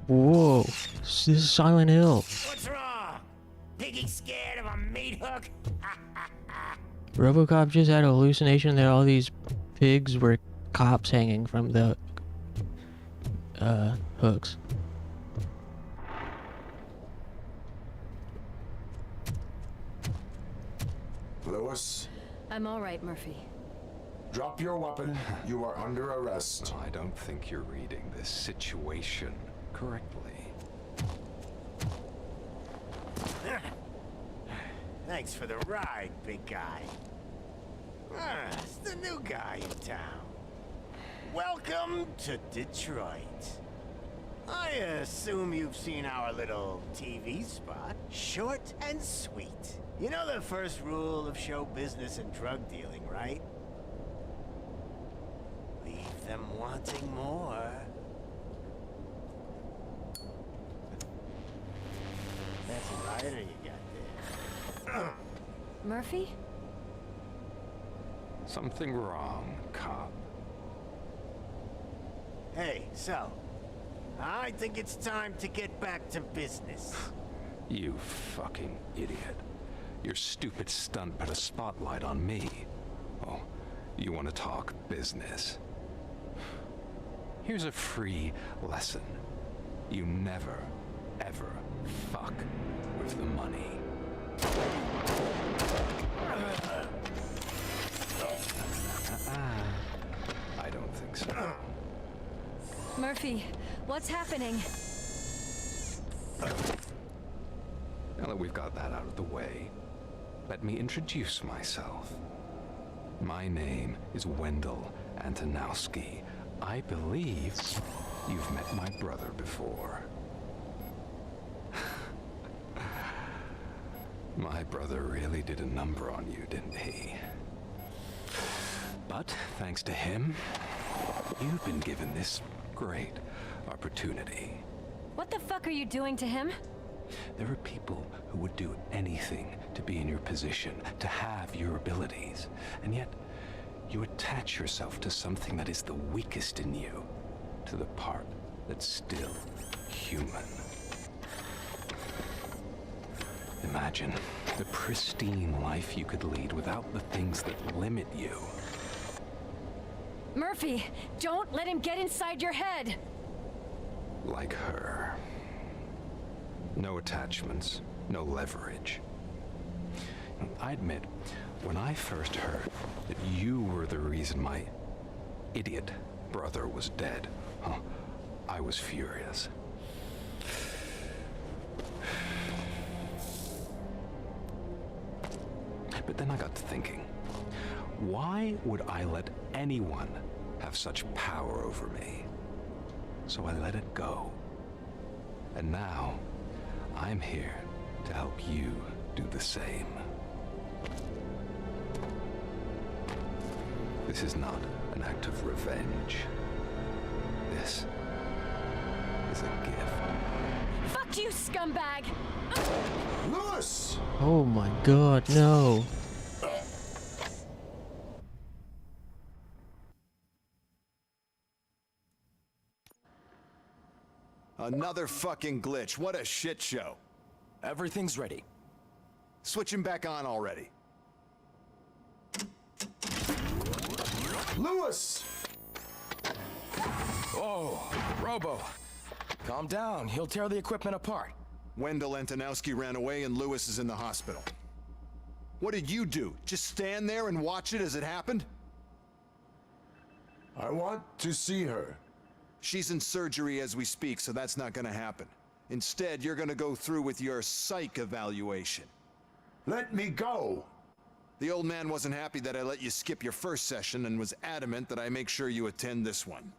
Whoa, this is Silent Hill. What's wrong? Piggy scared of a meat hook? Robocop just had a hallucination that all these pigs were cops hanging from the hooks. Lewis, I'm all right, Murphy. drop your weapon. You are under arrest. I don't think you're reading this situation correctly. Thanks for the ride, big guy. It's the new guy in town. Welcome to Detroit. I assume you've seen our little TV spot. Short and sweet. You know the first rule of show business and drug dealing, right? Leave them wanting more. That's a rider you got there. Murphy? Something wrong, cop. Hey, so, I think it's time to get back to business. You fucking idiot. Your stupid stunt put a spotlight on me. Oh, you want to talk business? Here's a free lesson. You never, ever fuck with the money. I don't think so. Murphy, what's happening? Now that we've got that out of the way, let me introduce myself. My name is Wendell Antonowski. I believe you've met my brother before. My brother really did a number on you, didn't he? But thanks to him, you've been given this great opportunity. What the fuck are you doing to him? There are people who would do anything to be in your position, to have your abilities, and yet you attach yourself to something that is the weakest in you, to the part that's still human. Imagine the pristine life you could lead without the things that limit you. Murphy, don't let him get inside your head! Like her. No attachments, no leverage. I admit, when I first heard that you were the reason my idiot brother was dead, I was furious. But then I got to thinking, why would I let anyone have such power over me? So I let it go. And now, I'm here to help you do the same. This is not an act of revenge. This is a gift. Fuck you, scumbag! Lewis! Oh my god, no. Another fucking glitch. What a shit show. Everything's ready. Switch him back on already. Lewis! Oh, Robo. Calm down. He'll tear the equipment apart. Wendell Antonowski ran away and Lewis is in the hospital. What did you do? Just stand there and watch it as it happened? I want to see her. She's in surgery as we speak, so that's not gonna happen. Instead, you're gonna go through with your psych evaluation. Let me go! The old man wasn't happy that I let you skip your first session and was adamant that I make sure you attend this one.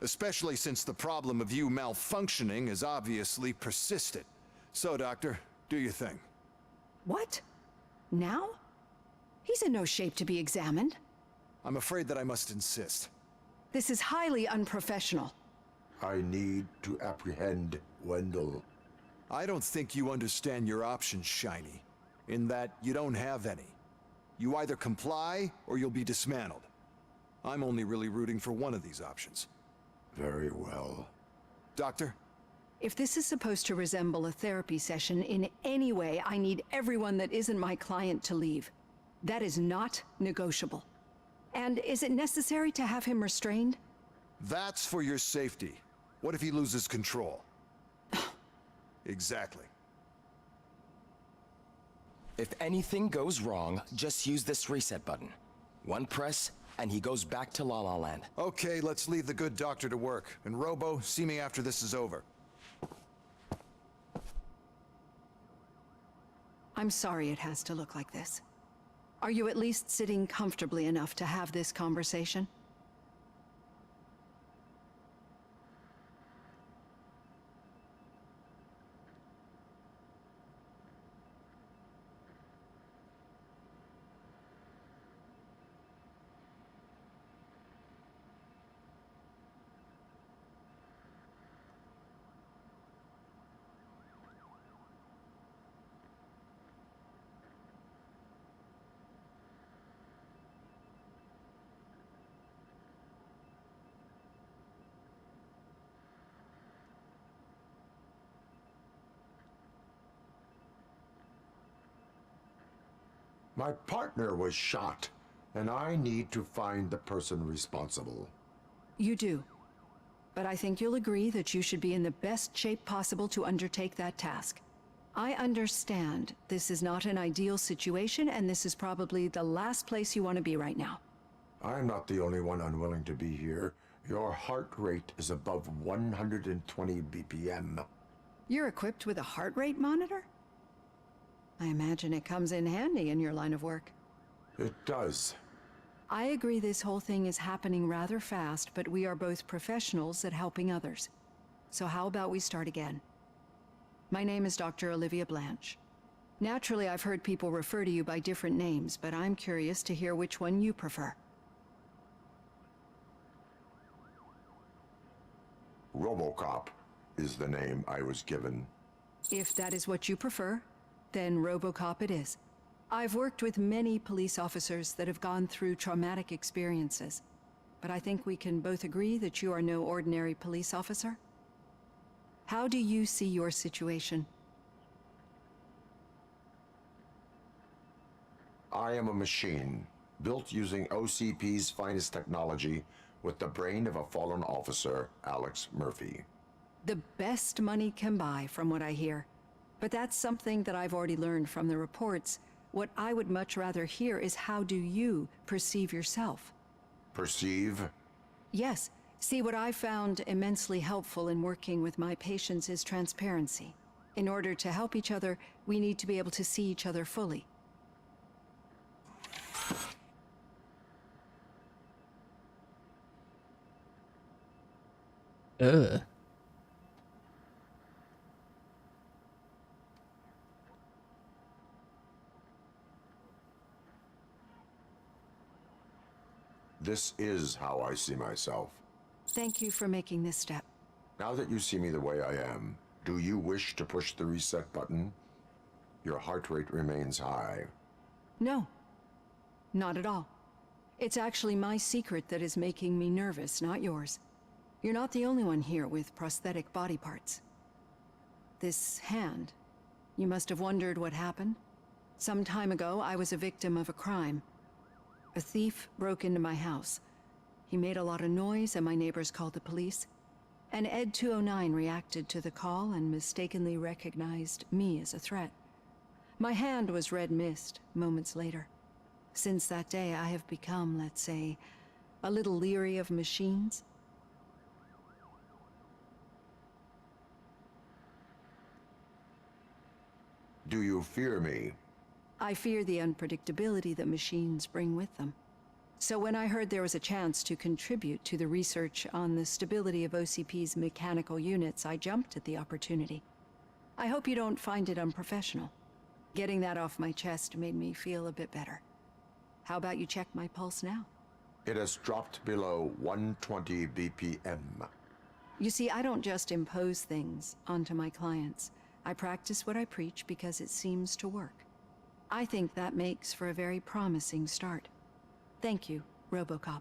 Especially since the problem of you malfunctioning is obviously persistent. So, Doctor, do your thing. What? Now? He's in no shape to be examined. I'm afraid that I must insist. This is highly unprofessional. I need to apprehend Wendell. I don't think you understand your options, Shiny, in that you don't have any. You either comply or you'll be dismantled. I'm only really rooting for one of these options. Very well. Doctor? If this is supposed to resemble a therapy session in any way, I need everyone that isn't my client to leave. That is not negotiable. And is it necessary to have him restrained? That's for your safety. What if he loses control? Exactly. If anything goes wrong, just use this reset button. One press, and he goes back to La La Land. Okay, let's leave the good doctor to work. And Robo, see me after this is over. I'm sorry it has to look like this. Are you at least sitting comfortably enough to have this conversation? My partner was shot, and I need to find the person responsible. You do. But I think you'll agree that you should be in the best shape possible to undertake that task. I understand this is not an ideal situation, and this is probably the last place you want to be right now. I'm not the only one unwilling to be here. Your heart rate is above 120 BPM. You're equipped with a heart rate monitor? I imagine it comes in handy in your line of work. It does. I agree this whole thing is happening rather fast, but we are both professionals at helping others. So how about we start again? My name is Dr. Olivia Blanche. Naturally, I've heard people refer to you by different names, but I'm curious to hear which one you prefer. Robocop is the name I was given. If that is what you prefer, then Robocop it is. I've worked with many police officers that have gone through traumatic experiences, but I think we can both agree that you are no ordinary police officer. How do you see your situation? I am a machine, built using OCP's finest technology with the brain of a fallen officer, Alex Murphy. The best money can buy, from what I hear. But that's something that I've already learned from the reports. What I would much rather hear is how do you perceive yourself? Perceive? Yes. See, what I found immensely helpful in working with my patients is transparency. In order to help each other, we need to be able to see each other fully. This is how I see myself. Thank you for making this step. Now that you see me the way I am, do you wish to push the reset button? Your heart rate remains high. No, not at all. It's actually my secret that is making me nervous, not yours. You're not the only one here with prosthetic body parts. This hand, you must have wondered what happened. Some time ago, I was a victim of a crime. A thief broke into my house. He made a lot of noise and my neighbors called the police. And Ed 209 reacted to the call and mistakenly recognized me as a threat. My hand was red mist moments later. Since that day, I have become, let's say, a little leery of machines. Do you fear me? I fear the unpredictability that machines bring with them. So when I heard there was a chance to contribute to the research on the stability of OCP's mechanical units, I jumped at the opportunity. I hope you don't find it unprofessional. Getting that off my chest made me feel a bit better. How about you check my pulse now? It has dropped below 120 BPM. You see, I don't just impose things onto my clients. I practice what I preach because it seems to work. I think that makes for a very promising start. Thank you, Robocop.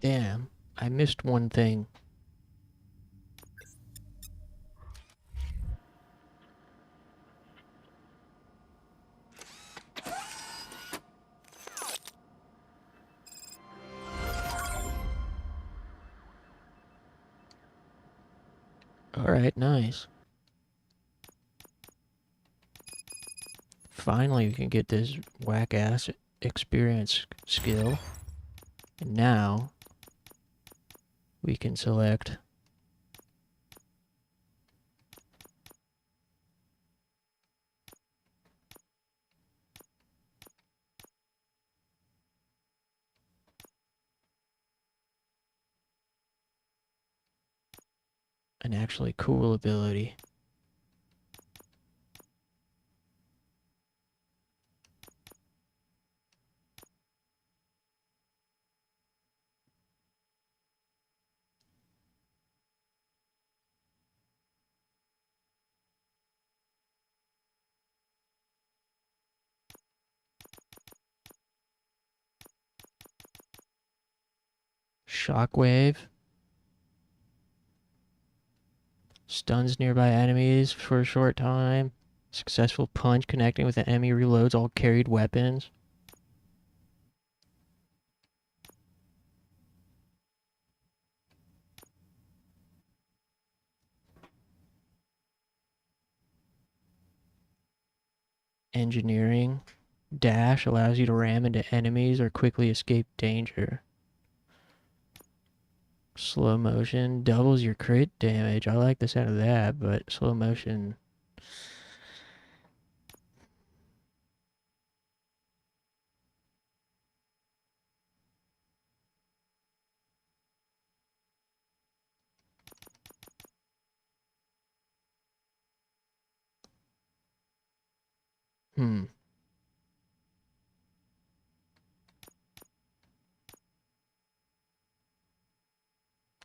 Damn, I missed one thing. Alright, nice. Finally, we can get this whack-ass experience skill. And now, we can select an actually cool ability. Shockwave. Stuns nearby enemies for a short time. Successful punch connecting with the enemy reloads all carried weapons. Engineering. Dash allows you to ram into enemies or quickly escape danger. Slow motion doubles your crit damage. I like the sound of that, but slow motion.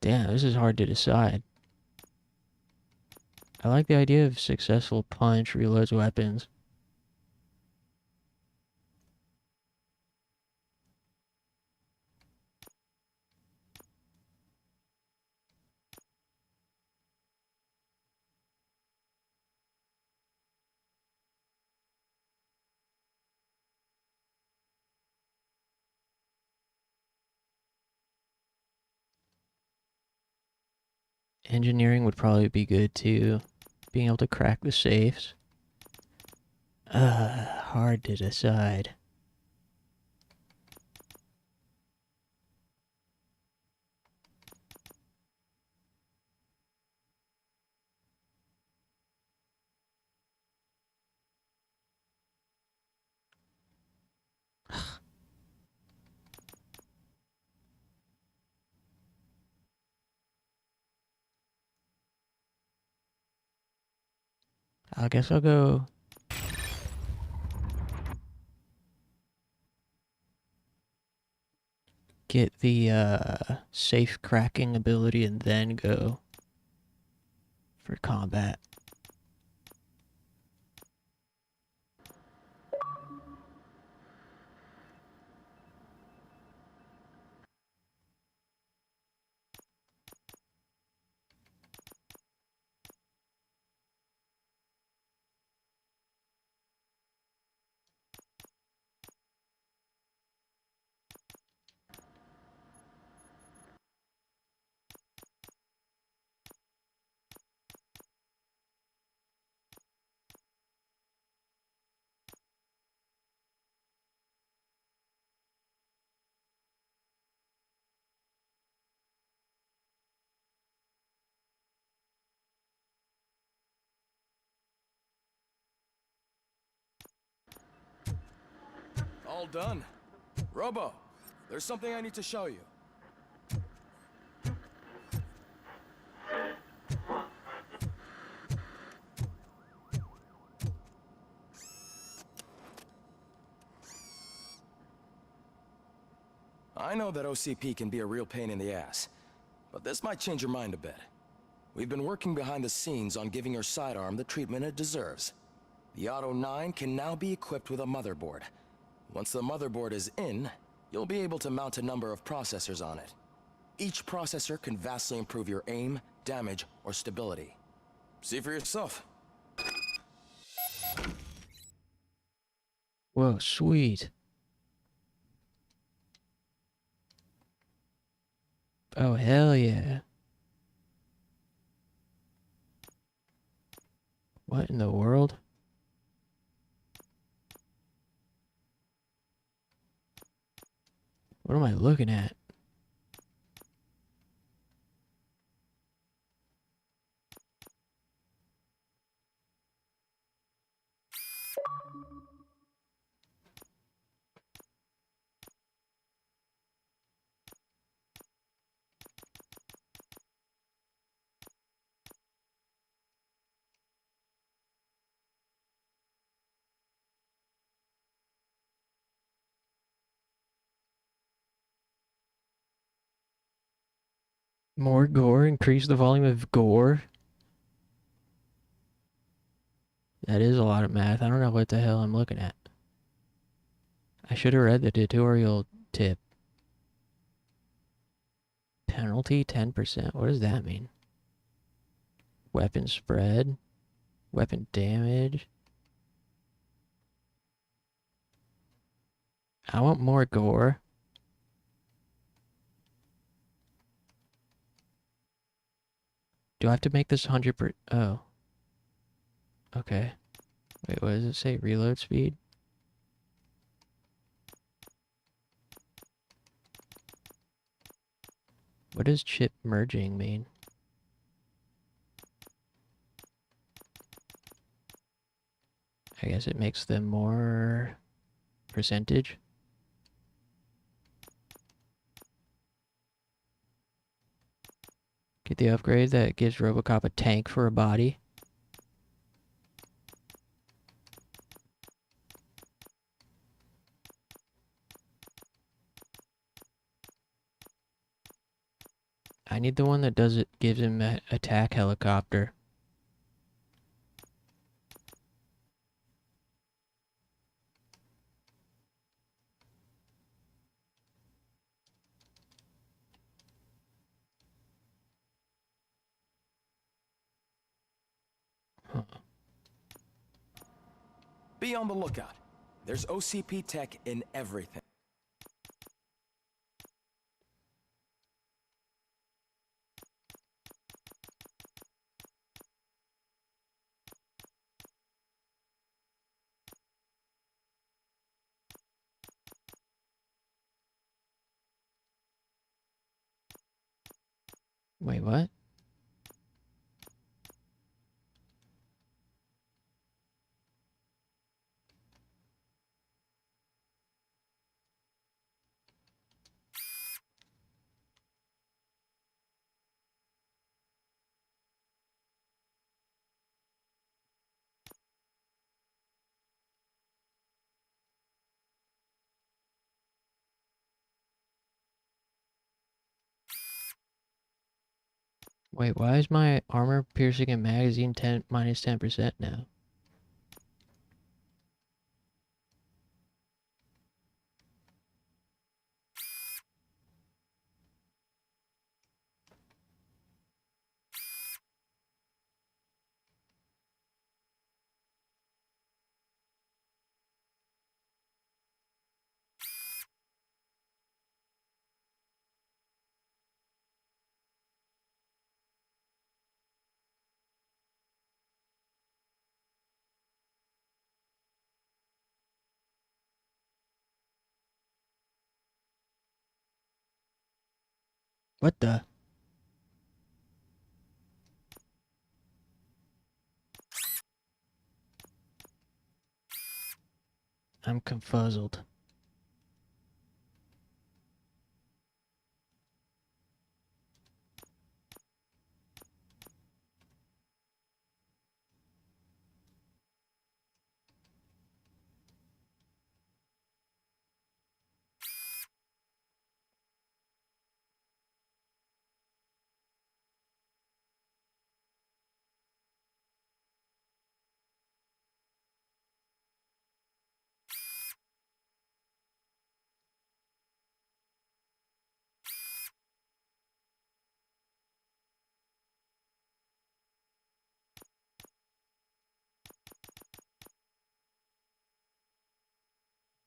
Damn, this is hard to decide. I like the idea of successful punch reloads weapons. Engineering would probably be good too. Being able to crack the safes. Hard to decide. I guess I'll go get the safe cracking ability and then go for combat. All done. Robo, there's something I need to show you. I know that OCP can be a real pain in the ass, but this might change your mind a bit. We've been working behind the scenes on giving your sidearm the treatment it deserves. The Auto 9 can now be equipped with a motherboard. Once the motherboard is in, you'll be able to mount a number of processors on it. Each processor can vastly improve your aim, damage, or stability. See for yourself. Whoa, sweet. Oh, hell yeah. What in the world? What am I looking at? More gore? Increase the volume of gore? That is a lot of math. I don't know what the hell I'm looking at. I should have read the tutorial tip. Penalty 10%. What does that mean? Weapon spread? Weapon damage? I want more gore. Do I have to make this 100%? Oh. Okay. Wait, what does it say? Reload speed? What does chip merging mean? I guess it makes them more percentage. Get the upgrade that gives Robocop a tank for a body. I need the one that does it, gives him an attack helicopter. Be on the lookout. There's OCP tech in everything. Wait, what? Wait, why is my armor piercing and magazine minus 10% now? What the? I'm confuzzled.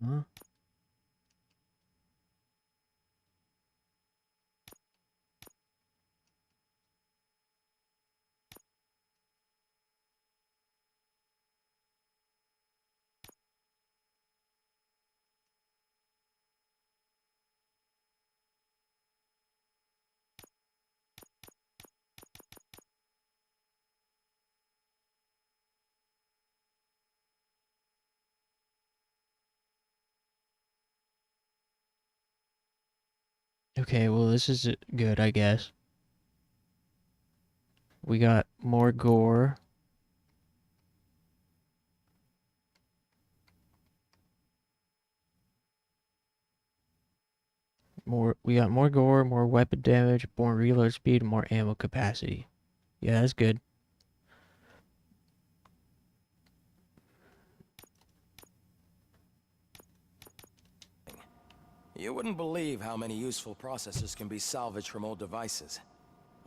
Huh? Okay, well, this is good, I guess. We got more gore. We got more gore, more weapon damage, more reload speed, and more ammo capacity. Yeah, that's good. You wouldn't believe how many useful processors can be salvaged from old devices.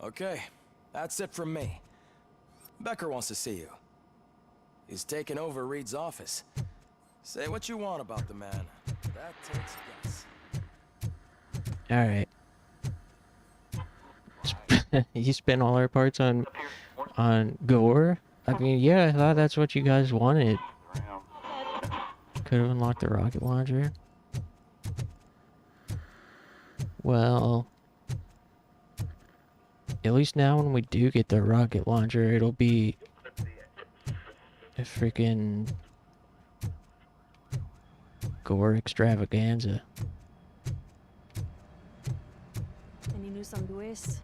Okay, that's it from me. Becker wants to see you. He's taken over Reed's office. Say what you want about the man. That takes guts. Alright. You spent all our parts on gore? I mean, yeah, I thought that's what you guys wanted. Could have unlocked the rocket launcher. Well, at least now when we do get the rocket launcher, it'll be a freaking gore extravaganza. Any news on Luis?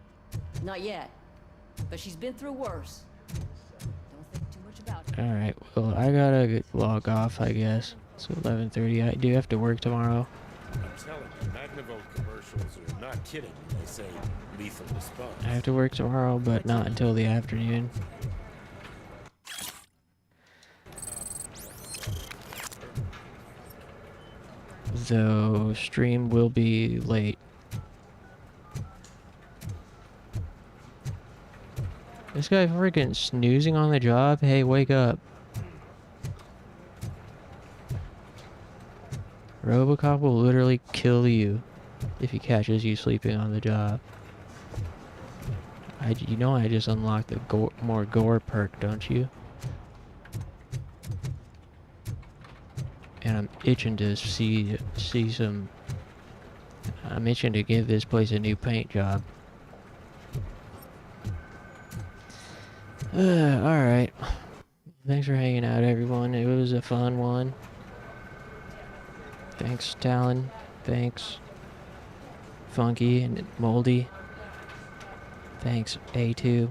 Not yet, but she's been through worse. Don't think too much about it. Alright, well, I gotta log off, I guess. It's 11:30. I do have to work tomorrow. I'm telling you, Magnavolt commercials are not kidding when they say lethal response. I have to work tomorrow, but not until the afternoon. Though stream will be late. This guy freaking snoozing on the job. Hey, wake up. Robocop will literally kill you if he catches you sleeping on the job. You know I just unlocked the more gore perk, don't you? And I'm itching to see some. I'm itching to give this place a new paint job. Alright. Thanks for hanging out, everyone. It was a fun one. Thanks, Talon. Thanks, Funky and Moldy. Thanks, A2,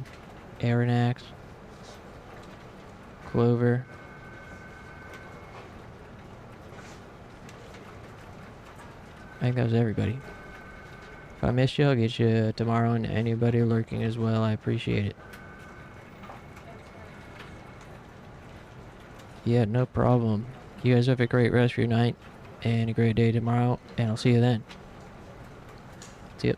Aeronax, Clover. I think that was everybody. If I missed you, I'll get you tomorrow, and anybody lurking as well. I appreciate it. Yeah, no problem. You guys have a great rest of your night and a great day tomorrow, and I'll see you then. See ya.